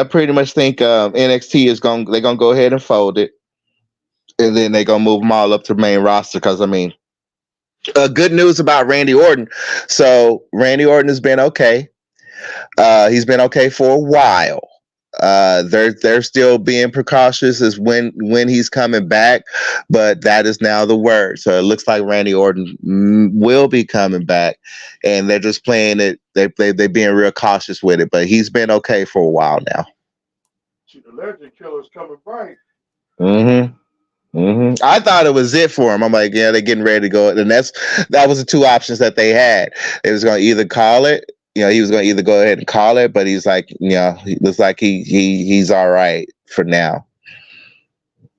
pretty much think NXT they're gonna go ahead and fold it, and then they're gonna move them all up to the main roster. Because good news about Randy Orton. So Randy Orton has been okay. He's been okay for a while. They're still being precautious as when he's coming back, but that is now the word. So it looks like Randy Orton will be coming back, and they're just playing it. They're being real cautious with it, but he's been okay for a while now. See, the Legend Killer's coming back. I thought it was it for him. I'm like, yeah, they're getting ready to go, and that was the two options that they had. It was going to either call it. He was going to either go ahead and call it, but he's like, he looks like he's all right for now.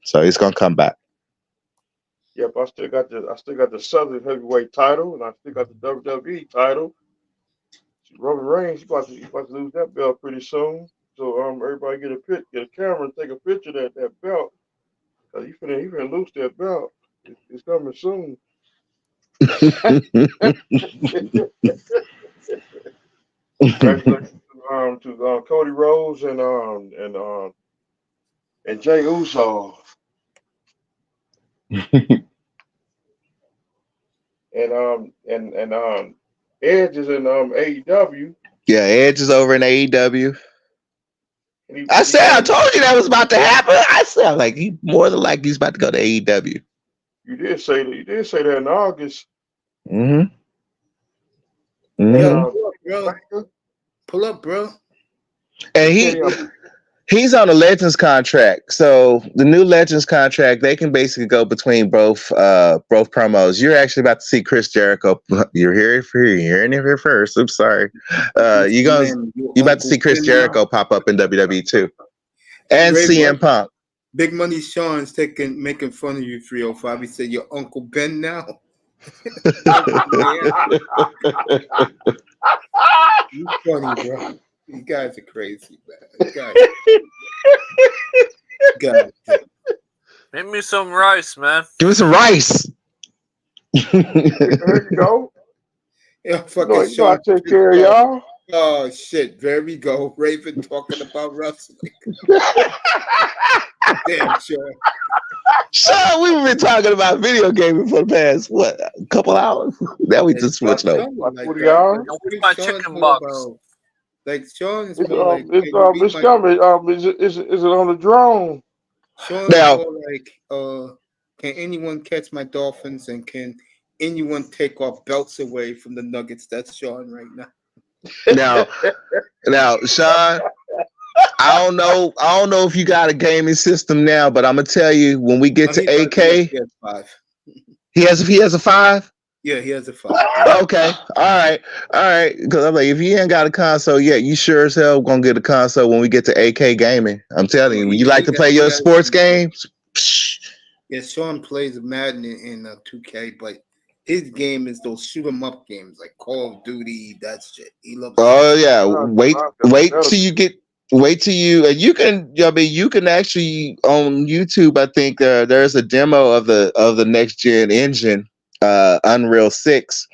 So he's going to come back. Yep, I still got the Southern Heavyweight title, and I still got the WWE title. Roman Reigns, he's about to lose that belt pretty soon. So everybody get a camera and take a picture of that belt. Cause he finna lose that belt. It's coming soon. Congratulations to Cody Rhodes and Jay Uso. and Edge is in AEW. Yeah, Edge is over in AEW. I told you that was about to happen. I said, like, he more than likely he's about to go to AEW. You did say that in August. Pull up, bro. And he's on a Legends contract. So the new Legends contract, they can basically go between both promos. You're actually about to see Chris Jericho. You're hearing it here first. I'm sorry. You about to see Chris Jericho pop up in WWE too, and CM Punk. Big Money Sean's making fun of you, 305. He said, "Your Uncle Ben now." You funny, bro. You guys are crazy, man. God. Make me some rice, man. Give me some rice. There you go. Yeah, fucking Sean, take care of y'all. Oh shit! There we go. Raven talking about wrestling. Damn, Sean. Sean, we've been talking about video gaming for the past a couple hours. Now we just switched over. Like 40 hours. My chicken box. Like Sean is It's more coming. Is it on the drone? Sean's more like, can anyone catch my Dolphins, and can anyone take our belts away from the Nuggets? That's Sean right now. Now, Sean, I don't know. I don't know if you got a gaming system now, but I'm gonna tell you when we get to He has 8K, PS5. he has a 5. Yeah, he has a 5. Okay, all right. Because I'm like, if you ain't got a console yet, you sure as hell gonna get a console when we get to 8K gaming. I'm telling you, when you like to play your sports games. Yeah, Sean plays Madden in 2K, but his game is those shoot 'em up games like Call of Duty. That shit. He loves. Oh yeah, wait till you get. Wait till you can. I mean, you can actually on YouTube. I think there's a demo of the next gen engine, Unreal 6.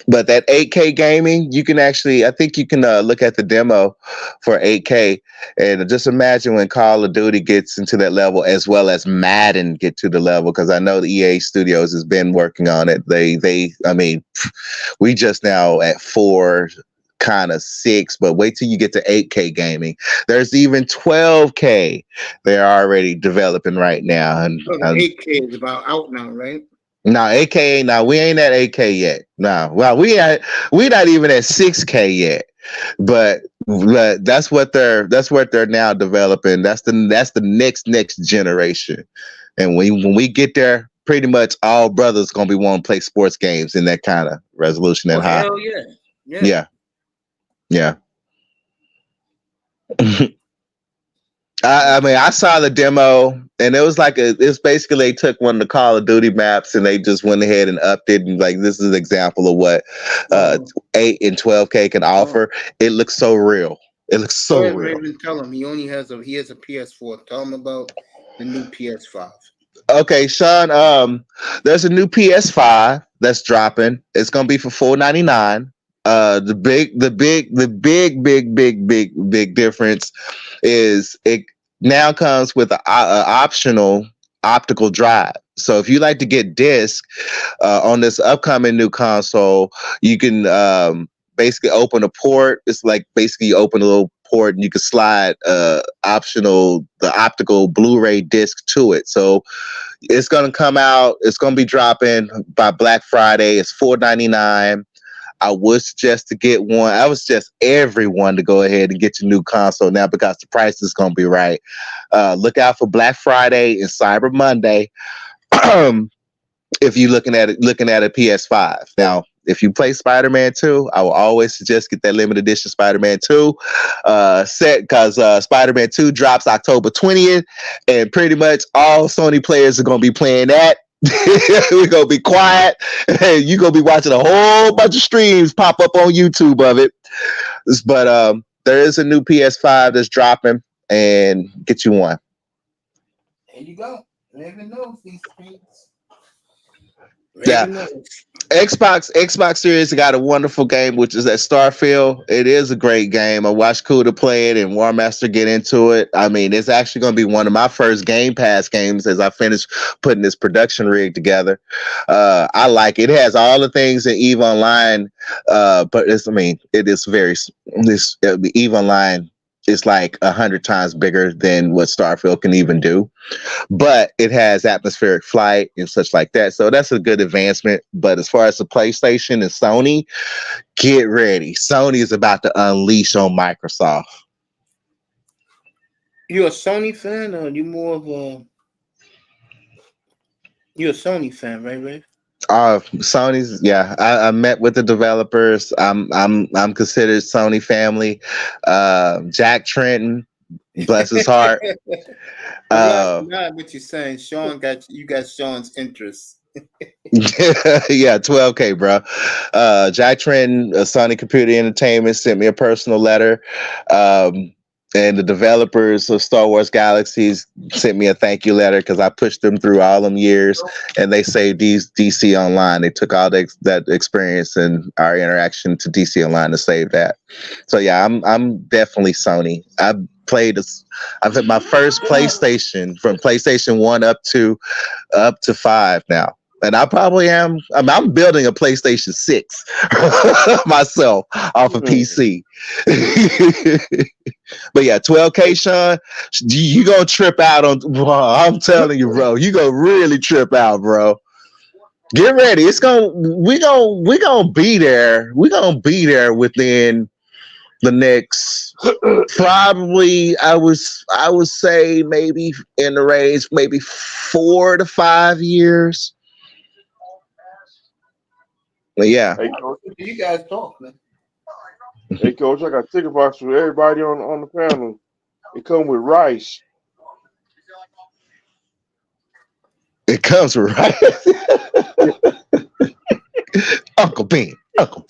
But that 8K gaming, you can actually. I think you can look at the demo for 8K, and just imagine when Call of Duty gets into that level, as well as Madden get to the level. Because I know the EA Studios has been working on it. I mean, we just now at 4. Kind of 6, but wait till you get to 8K gaming. There's even 12K they're already developing right now. And 8K is about out now, right? No, 8K. No, we ain't at 8K yet. No, well, we not even at 6K yet. But that's what they're now developing. That's the next generation. And when we get there, pretty much all brothers gonna be wanting to play sports games in that kind of resolution and high. Hell yeah. Yeah. I mean, I saw the demo, and it was like it's basically they took one of the Call of Duty maps and they just went ahead and upped it, and like this is an example of what 8 and 12K can offer. It looks so real. It looks so real. Raven, tell him he has a PS4. Tell him about the new PS5. Okay, Sean. There's a new PS5 that's dropping. It's gonna be for $499. The big difference is it now comes with an optional optical drive. So if you like to get disc on this upcoming new console, you can basically open a port. It's like basically you open a little port and you can slide the optical Blu-ray disc to it. So it's gonna come out. It's gonna be dropping by Black Friday. It's $499. I would suggest to get one. I would suggest everyone to go ahead and get your new console now because the price is going to be right. Look out for Black Friday and Cyber Monday. If you're looking at a PS5. Now, if you play Spider-Man 2, I will always suggest get that limited edition Spider-Man 2 set because Spider-Man 2 drops October 20th, and pretty much all Sony players are going to be playing that. We're gonna be quiet. You're gonna be watching a whole bunch of streams pop up on YouTube of it. But there is a new PS5 that's dropping, and get you one. There you go. Never know these things. Yeah. Xbox Series got a wonderful game, which is that Starfield. It is a great game. I watched Kuda play it and Warmaster get into it. I mean, it's actually going to be one of my first Game Pass games as I finish putting this production rig together. I like it. It has all the things in EVE Online, but EVE Online is like 100 times bigger than what Starfield can even do. But it has atmospheric flight and such like that. So that's a good advancement. But as far as the PlayStation and Sony, get ready. Sony is about to unleash on Microsoft. You a Sony fan or you more of a... You're a Sony fan, right, Ray? Sony's, yeah. I met with the developers. I'm considered Sony family. Jack Trenton, bless his heart. Not what you're saying. You got Sean's interest. Yeah, 12K, bro. Jack Trenton, Sony Computer Entertainment, sent me a personal letter. And the developers of Star Wars Galaxies sent me a thank you letter because I pushed them through all them years, and they saved DC Online. They took all that experience and our interaction to DC Online to save that. So yeah, I'm definitely Sony. I've had my first PlayStation from PlayStation 1 up to 5 now. And I probably am. I'm building a PlayStation 6 myself off of PC. But yeah, 12K, Sean, you gonna trip out on. I'm telling you, bro, you gonna really trip out, bro. Get ready. We gonna be there. We're gonna be there within the next probably I would say maybe in the range maybe 4 to 5 years. But yeah. Hey, Coach. You guys talk, man. Hey, Coach, I got a ticket box for everybody on the panel. It come with rice. It comes with rice. Uncle Ben. Well,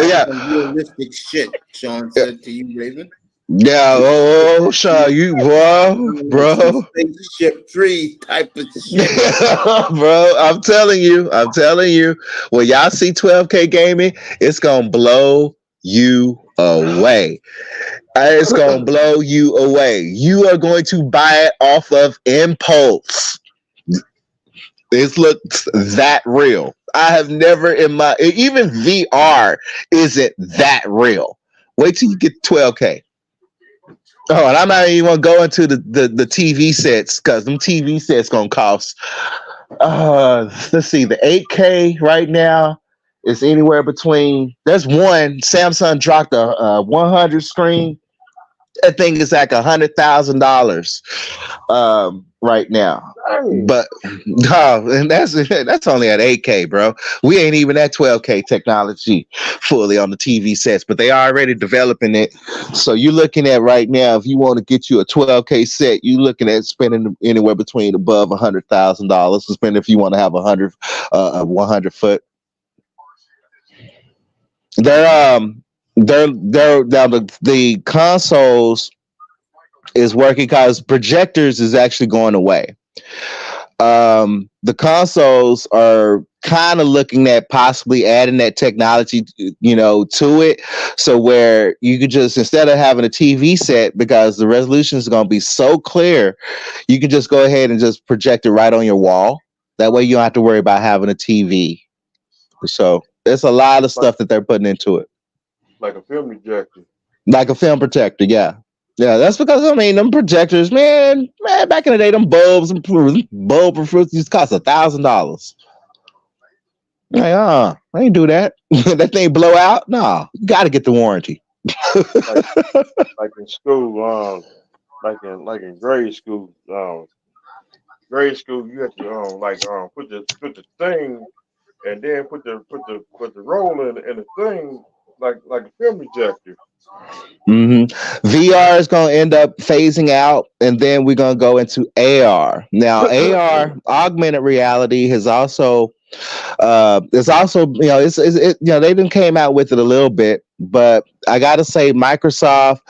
yeah. Realistic shit, Sean said to you, Raven. Yeah, Sean, you bro. Spaceship 3 type of shit. Bro, I'm telling you. When y'all see 12K gaming, it's gonna blow you away. It's gonna blow you away. You are going to buy it off of impulse. It looks that real. I have never even VR isn't that real. Wait till you get 12K. Oh, and I'm not even gonna go into the TV sets because them TV sets gonna cost. Let's see, the 8K right now is anywhere between. There's one Samsung dropped a 100 screen. That thing is like $100,000 right now. But and that's only at 8K, bro. We ain't even at 12K technology fully on the TV sets, but they are already developing it. So you're looking at right now, if you want to get you a 12K set, you're looking at spending anywhere between above $100,000 to spend if you want to have a 100 foot. The consoles is working because projectors is actually going away. The consoles are kind of looking at possibly adding that technology, to it. So where you could just, instead of having a TV set, because the resolution is going to be so clear, you can just go ahead and just project it right on your wall. That way you don't have to worry about having a TV. So there's a lot of stuff that they're putting into it. Like a film projector. Like a film projector, yeah. Yeah, that's because, them projectors, man, back in the day, them bulbs and bulb used to cost $1,000. Like, I ain't do that. That thing blow out? No, you got to get the warranty. like in school, like in grade school, you have to put the thing and then put the roll in the thing like a film projector. VR is going to end up phasing out, and then we're going to go into AR. Now, AR, augmented reality, has also, they didn't came out with it a little bit, but I got to say, Microsoft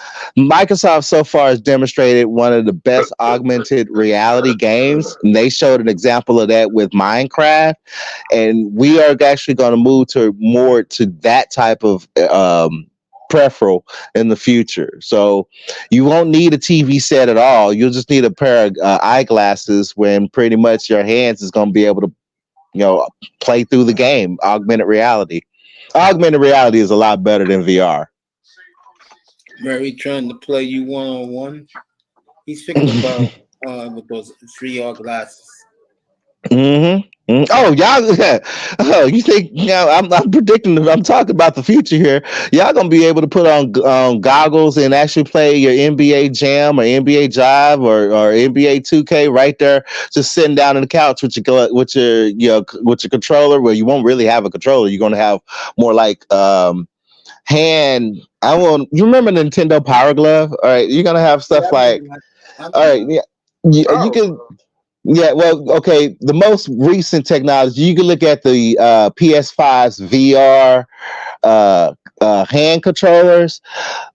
so far has demonstrated one of the best augmented reality games. And they showed an example of that with Minecraft, and we are actually going to move more to that type of peripheral in the future. So you won't need a TV set at all. You'll just need a pair of eyeglasses when pretty much your hands is going to be able to, play through the game. Augmented reality is a lot better than VR. Mary trying to play you one-on-one. He's thinking about with those 3R glasses. Oh, y'all! Oh, you think? I'm predicting. I'm talking about the future here. Y'all gonna be able to put on goggles and actually play your NBA Jam or NBA Jive or NBA 2K right there, just sitting down on the couch with your controller. Well, you won't really have a controller. You're gonna have more like hand. You remember Nintendo Power Glove? All right, you're gonna have stuff like. All right, yeah, you can. Yeah, well, okay. The most recent technology, you can look at the PS5's VR hand controllers.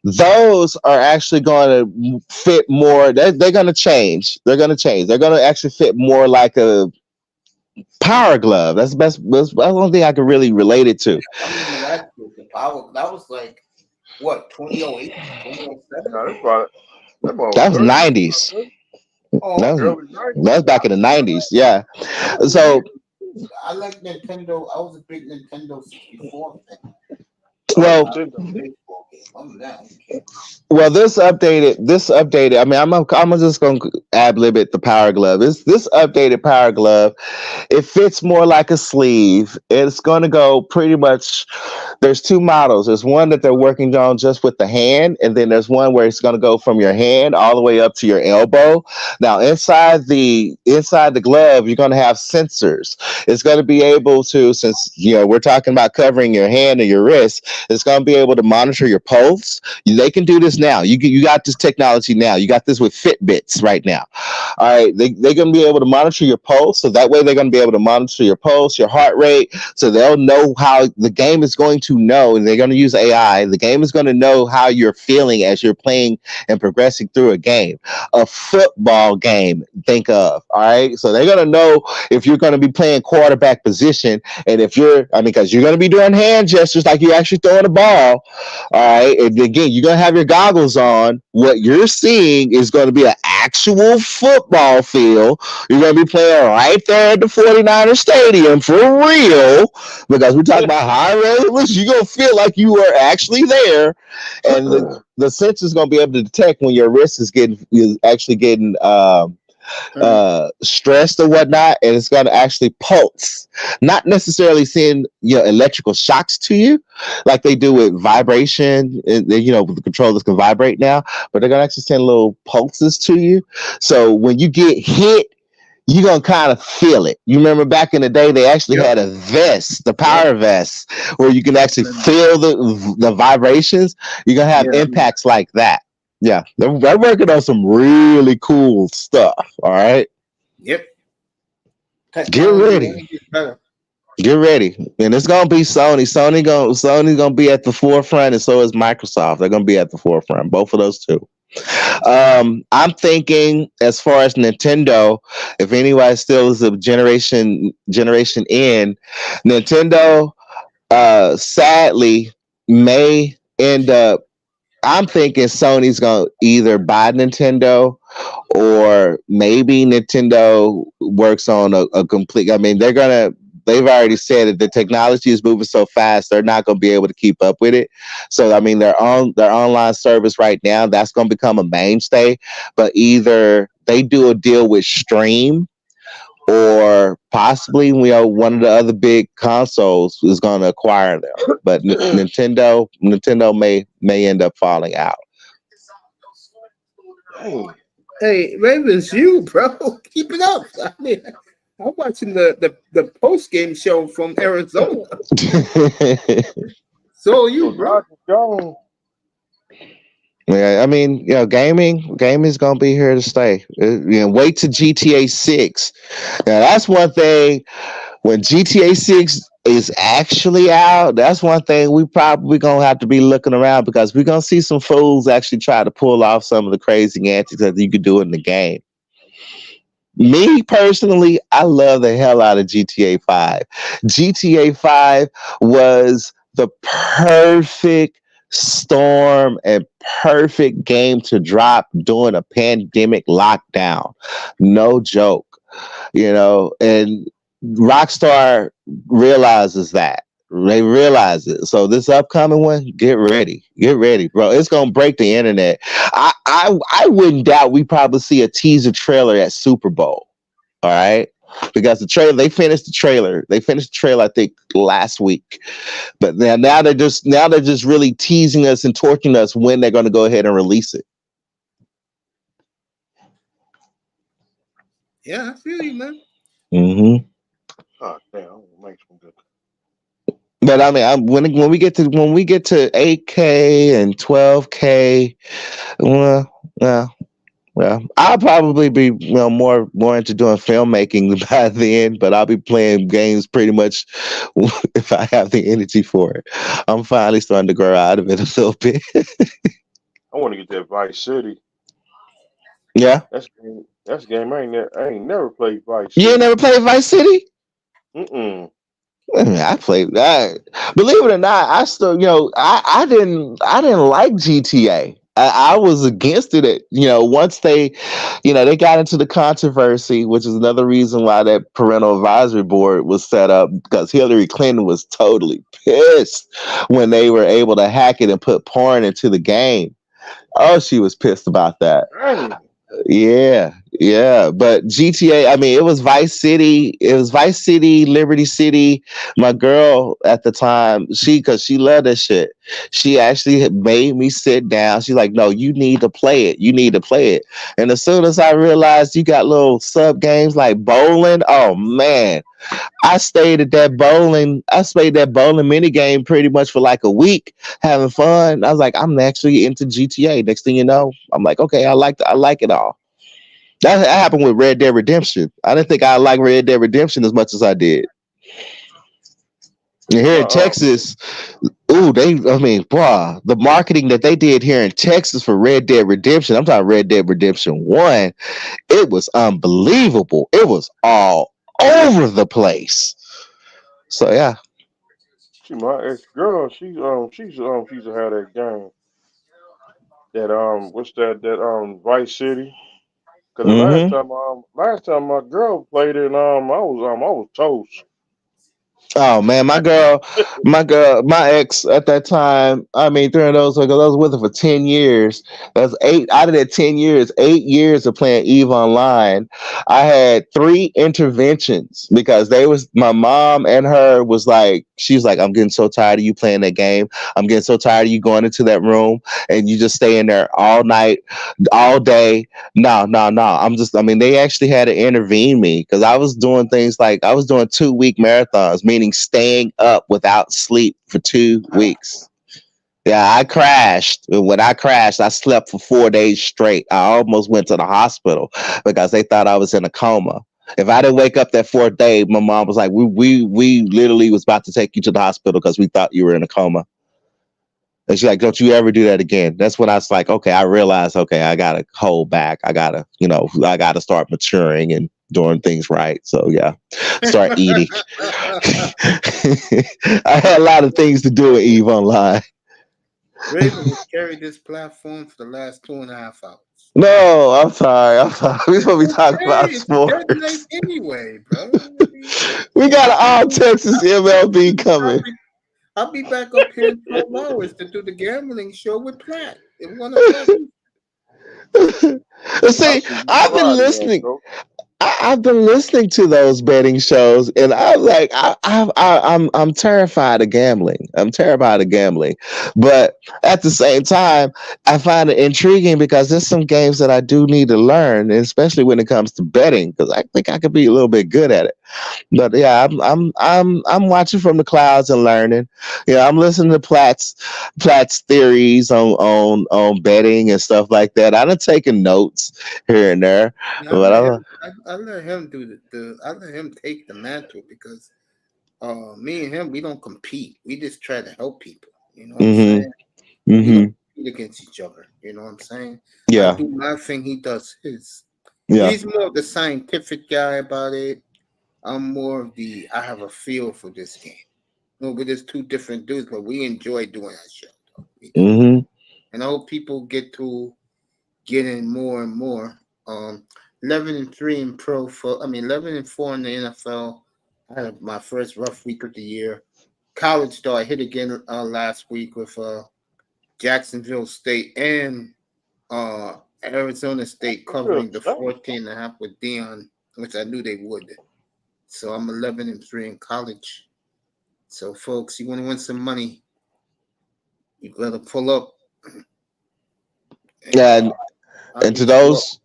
Those are actually going to fit more. They're going to change. They're going to actually fit more like a Power Glove. That's the best. That's the only thing I can really relate it to. That was like what 2008, 2007. That was 90s. That's back in the 90s, yeah. So I like Nintendo. I was a big Nintendo 64 fan. Well, Well, this updated. I mean, I'm just gonna ad lib it. The Power Glove. This updated Power Glove. It fits more like a sleeve. It's gonna go pretty much. There's two models. There's one that they're working on just with the hand, and then there's one where it's gonna go from your hand all the way up to your elbow. Now, inside the glove, you're gonna have sensors. It's gonna be able to, since we're talking about covering your hand or your wrist, it's gonna be able to monitor your pulse. They can do this now. You got this technology now. You got this with Fitbits right now. All right, they're going to be able to monitor your pulse. So that way they're going to be able to monitor your pulse, your heart rate. So they'll know how the game is going to know, and they're going to use AI. The game is going to know how you're feeling as you're playing and progressing through a game, a football game. Think of, all right. So they're going to know if you're going to be playing quarterback position, and if because you're going to be doing hand gestures like you're actually throwing a ball. All right, and again, you're going to have your goggles on. What you're seeing is going to be an actual football field. You're going to be playing right there at the 49ers stadium for real, because we're talking about high resolution. You're going to feel like you are actually there, and the sensor is going to be able to detect when your wrist is actually getting stressed or whatnot, and it's going to actually pulse, not necessarily send electrical shocks to you like they do with vibration. The controllers can vibrate now, but they're going to actually send little pulses to you. So when you get hit, you're going to kind of feel it. You remember back in the day, they actually had a vest, the power vest, where you can actually feel the vibrations. You're going to have impacts like that. Yeah, they're working on some really cool stuff. All right. Yep. Get ready. Get ready. And it's gonna be Sony. Sony's gonna be at the forefront, and so is Microsoft. They're gonna be at the forefront. Both of those two. I'm thinking, as far as Nintendo, if anybody still is a generation in, Nintendo sadly may end up. I'm thinking Sony's gonna either buy Nintendo, or maybe Nintendo works on a complete. I mean, they've already said that the technology is moving so fast, they're not gonna be able to keep up with it. So I mean, their online service right now, that's gonna become a mainstay. But either they do a deal with Stream, or possibly one of the other big consoles is going to acquire them. But Nintendo may end up falling out. Hey, Ravens, you bro, keep it up. I mean, I'm watching the post game show from Arizona. So you, bro. Yeah, I mean, gaming is gonna be here to stay. Wait to GTA 6. Now, that's one thing. When GTA 6 is actually out, that's one thing we probably gonna have to be looking around, because we're gonna see some fools actually try to pull off some of the crazy antics that you could do in the game. Me personally, I love the hell out of GTA 5. GTA 5 was the perfect storm and perfect game to drop during a pandemic lockdown. No joke. And Rockstar realizes that. They realize it. So this upcoming one, get ready, bro. It's gonna break the internet. I wouldn't doubt we probably see a teaser trailer at Super Bowl. All right. Because they finished the trailer. They finished the trailer, I think, last week. But now they're just really teasing us and torturing us when they're going to go ahead and release it. Yeah, I feel you, man. Mm-hmm. Oh damn, makes me good. But I mean, when we get to 8K and 12K, well, I'll probably be more into doing filmmaking by then, but I'll be playing games pretty much if I have the energy for it. I'm finally starting to grow out of it a little bit. I want to get that Vice City. Yeah, That's a game I ain't never played Vice City. You ain't never played Vice City? Mm-mm. I played that. Believe it or not, I still, I didn't like GTA. I was against it. Once they got into the controversy, which is another reason why that parental advisory board was set up, because Hillary Clinton was totally pissed when they were able to hack it and put porn into the game. Oh, she was pissed about that. Dang. Yeah. But GTA, I mean, it was Vice City, Liberty City. My girl at the time, because she loved that shit. She actually had made me sit down. She's like, no, you need to play it. You need to play it. And as soon as I realized you got little sub games like bowling, oh man. I played that bowling mini game pretty much for like a week, having fun. I was like, I'm actually into GTA. Next thing you know, I'm like, okay, I like it all. That happened with Red Dead Redemption. I didn't think I liked Red Dead Redemption as much as I did. And here in Texas, the marketing that they did here in Texas for Red Dead Redemption, I'm talking Red Dead Redemption 1, it was unbelievable. It was all over the place. So yeah. See, my ex girl, she used to have that game. That what's that Vice City? Because the last time my girl played it, I was toast. Oh man, my ex at that time. I mean, during those, because I was with her for 10 years. That's 8 out of that 10 years. 8 years of playing Eve Online. I had 3 interventions because my mom and her was like, she's like, I'm getting so tired of you playing that game. I'm getting so tired of you going into that room and you just stay in there all night, all day. No. They actually had to intervene me because I was doing things like I was doing 2-week marathons, meaning staying up without sleep for 2 weeks. Yeah, I crashed. When I crashed, I slept for 4 days straight. I almost went to the hospital because they thought I was in a coma. If I didn't wake up that 4th day, my mom was like, we literally was about to take you to the hospital because we thought you were in a coma. And she's like, don't you ever do that again. That's when I was like, okay, I realized, okay, I got to hold back. I got to start maturing and doing things right. So yeah, start eating. I had a lot of things to do with Eve Online. Raven has carried this platform for the last 2.5 hours. No, I'm sorry. We're supposed to be talking about sports. Anyway, bro. We got an all Texas MLB coming. I'll be back up here in 12 hours to do the gambling show with Platt. See, I've been listening. I've been listening to those betting shows, and I'm like, I'm terrified of gambling. But at the same time, I find it intriguing because there's some games that I do need to learn, especially when it comes to betting, because I think I could be a little bit good at it. But yeah, I'm watching from the clouds and learning. Yeah, I'm listening to Platt's theories on betting and stuff like that. I've taken notes here and there, but I let him do I let him take the mantle because me and him, we don't compete. We just try to help people. You know what I'm saying? We don't compete against each other. You know what I'm saying? Yeah. I do my thing, he does his. Yeah. He's more of the scientific guy about it. I'm more of I have a feel for this game. No, but there's 2 different dudes, but we enjoy doing that show. And I hope people get to get in more and more. 11-3 in 11-4 in the NFL. I had my first rough week of the year. College, though, I hit again last week with Jacksonville State and Arizona State covering the 14.5 with Dion, which I knew they would. So I'm 11-3 in college. So, folks, you want to win some money, you got to pull up. And to those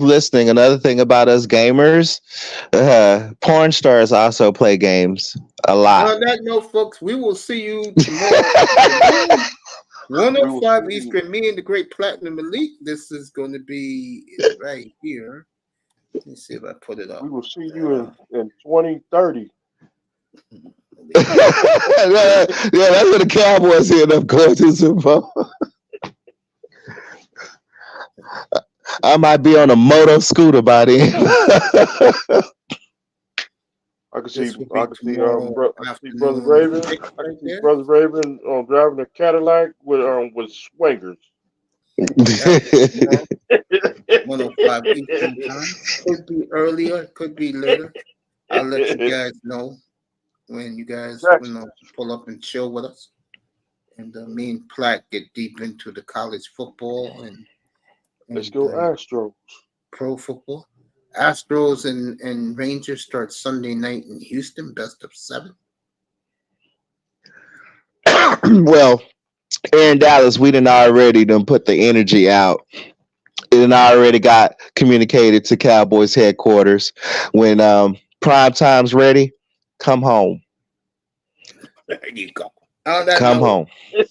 listening, another thing about us gamers, porn stars also play games a lot. On that note, folks, we will see you tomorrow. 105 Eastern, me and the great Platinum Elite. This is going to be right here. Let me see if I put it up. We will see you in 2030. Yeah, that's when the Cowboys end up going to the Super Bowl. I might be on a moto scooter by then. I can see Brother Raven. I can see Brother Raven driving a Cadillac with swingers. That's tomorrow, 105 Eastern time. Could be earlier, could be later. I'll let you guys know when you guys pull up and chill with us. And me and Platt get deep into the college football and Let's go Astros. Pro football. Astros and Rangers start Sunday night in Houston, best of 7. Well, in Dallas, we done already put the energy out. It done already got communicated to Cowboys headquarters. When prime time's ready, come home. There you go. On that Come note, home.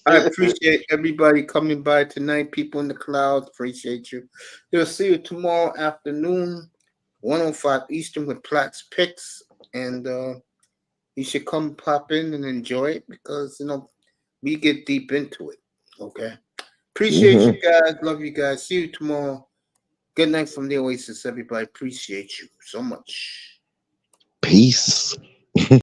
I appreciate everybody coming by tonight. People in the clouds, appreciate you. We'll see you tomorrow afternoon, 105 Eastern with Platt's Picks. And you should come pop in and enjoy it because, we get deep into it. Okay. Appreciate you guys. Love you guys. See you tomorrow. Good night from the Oasis, everybody. Appreciate you so much. Peace.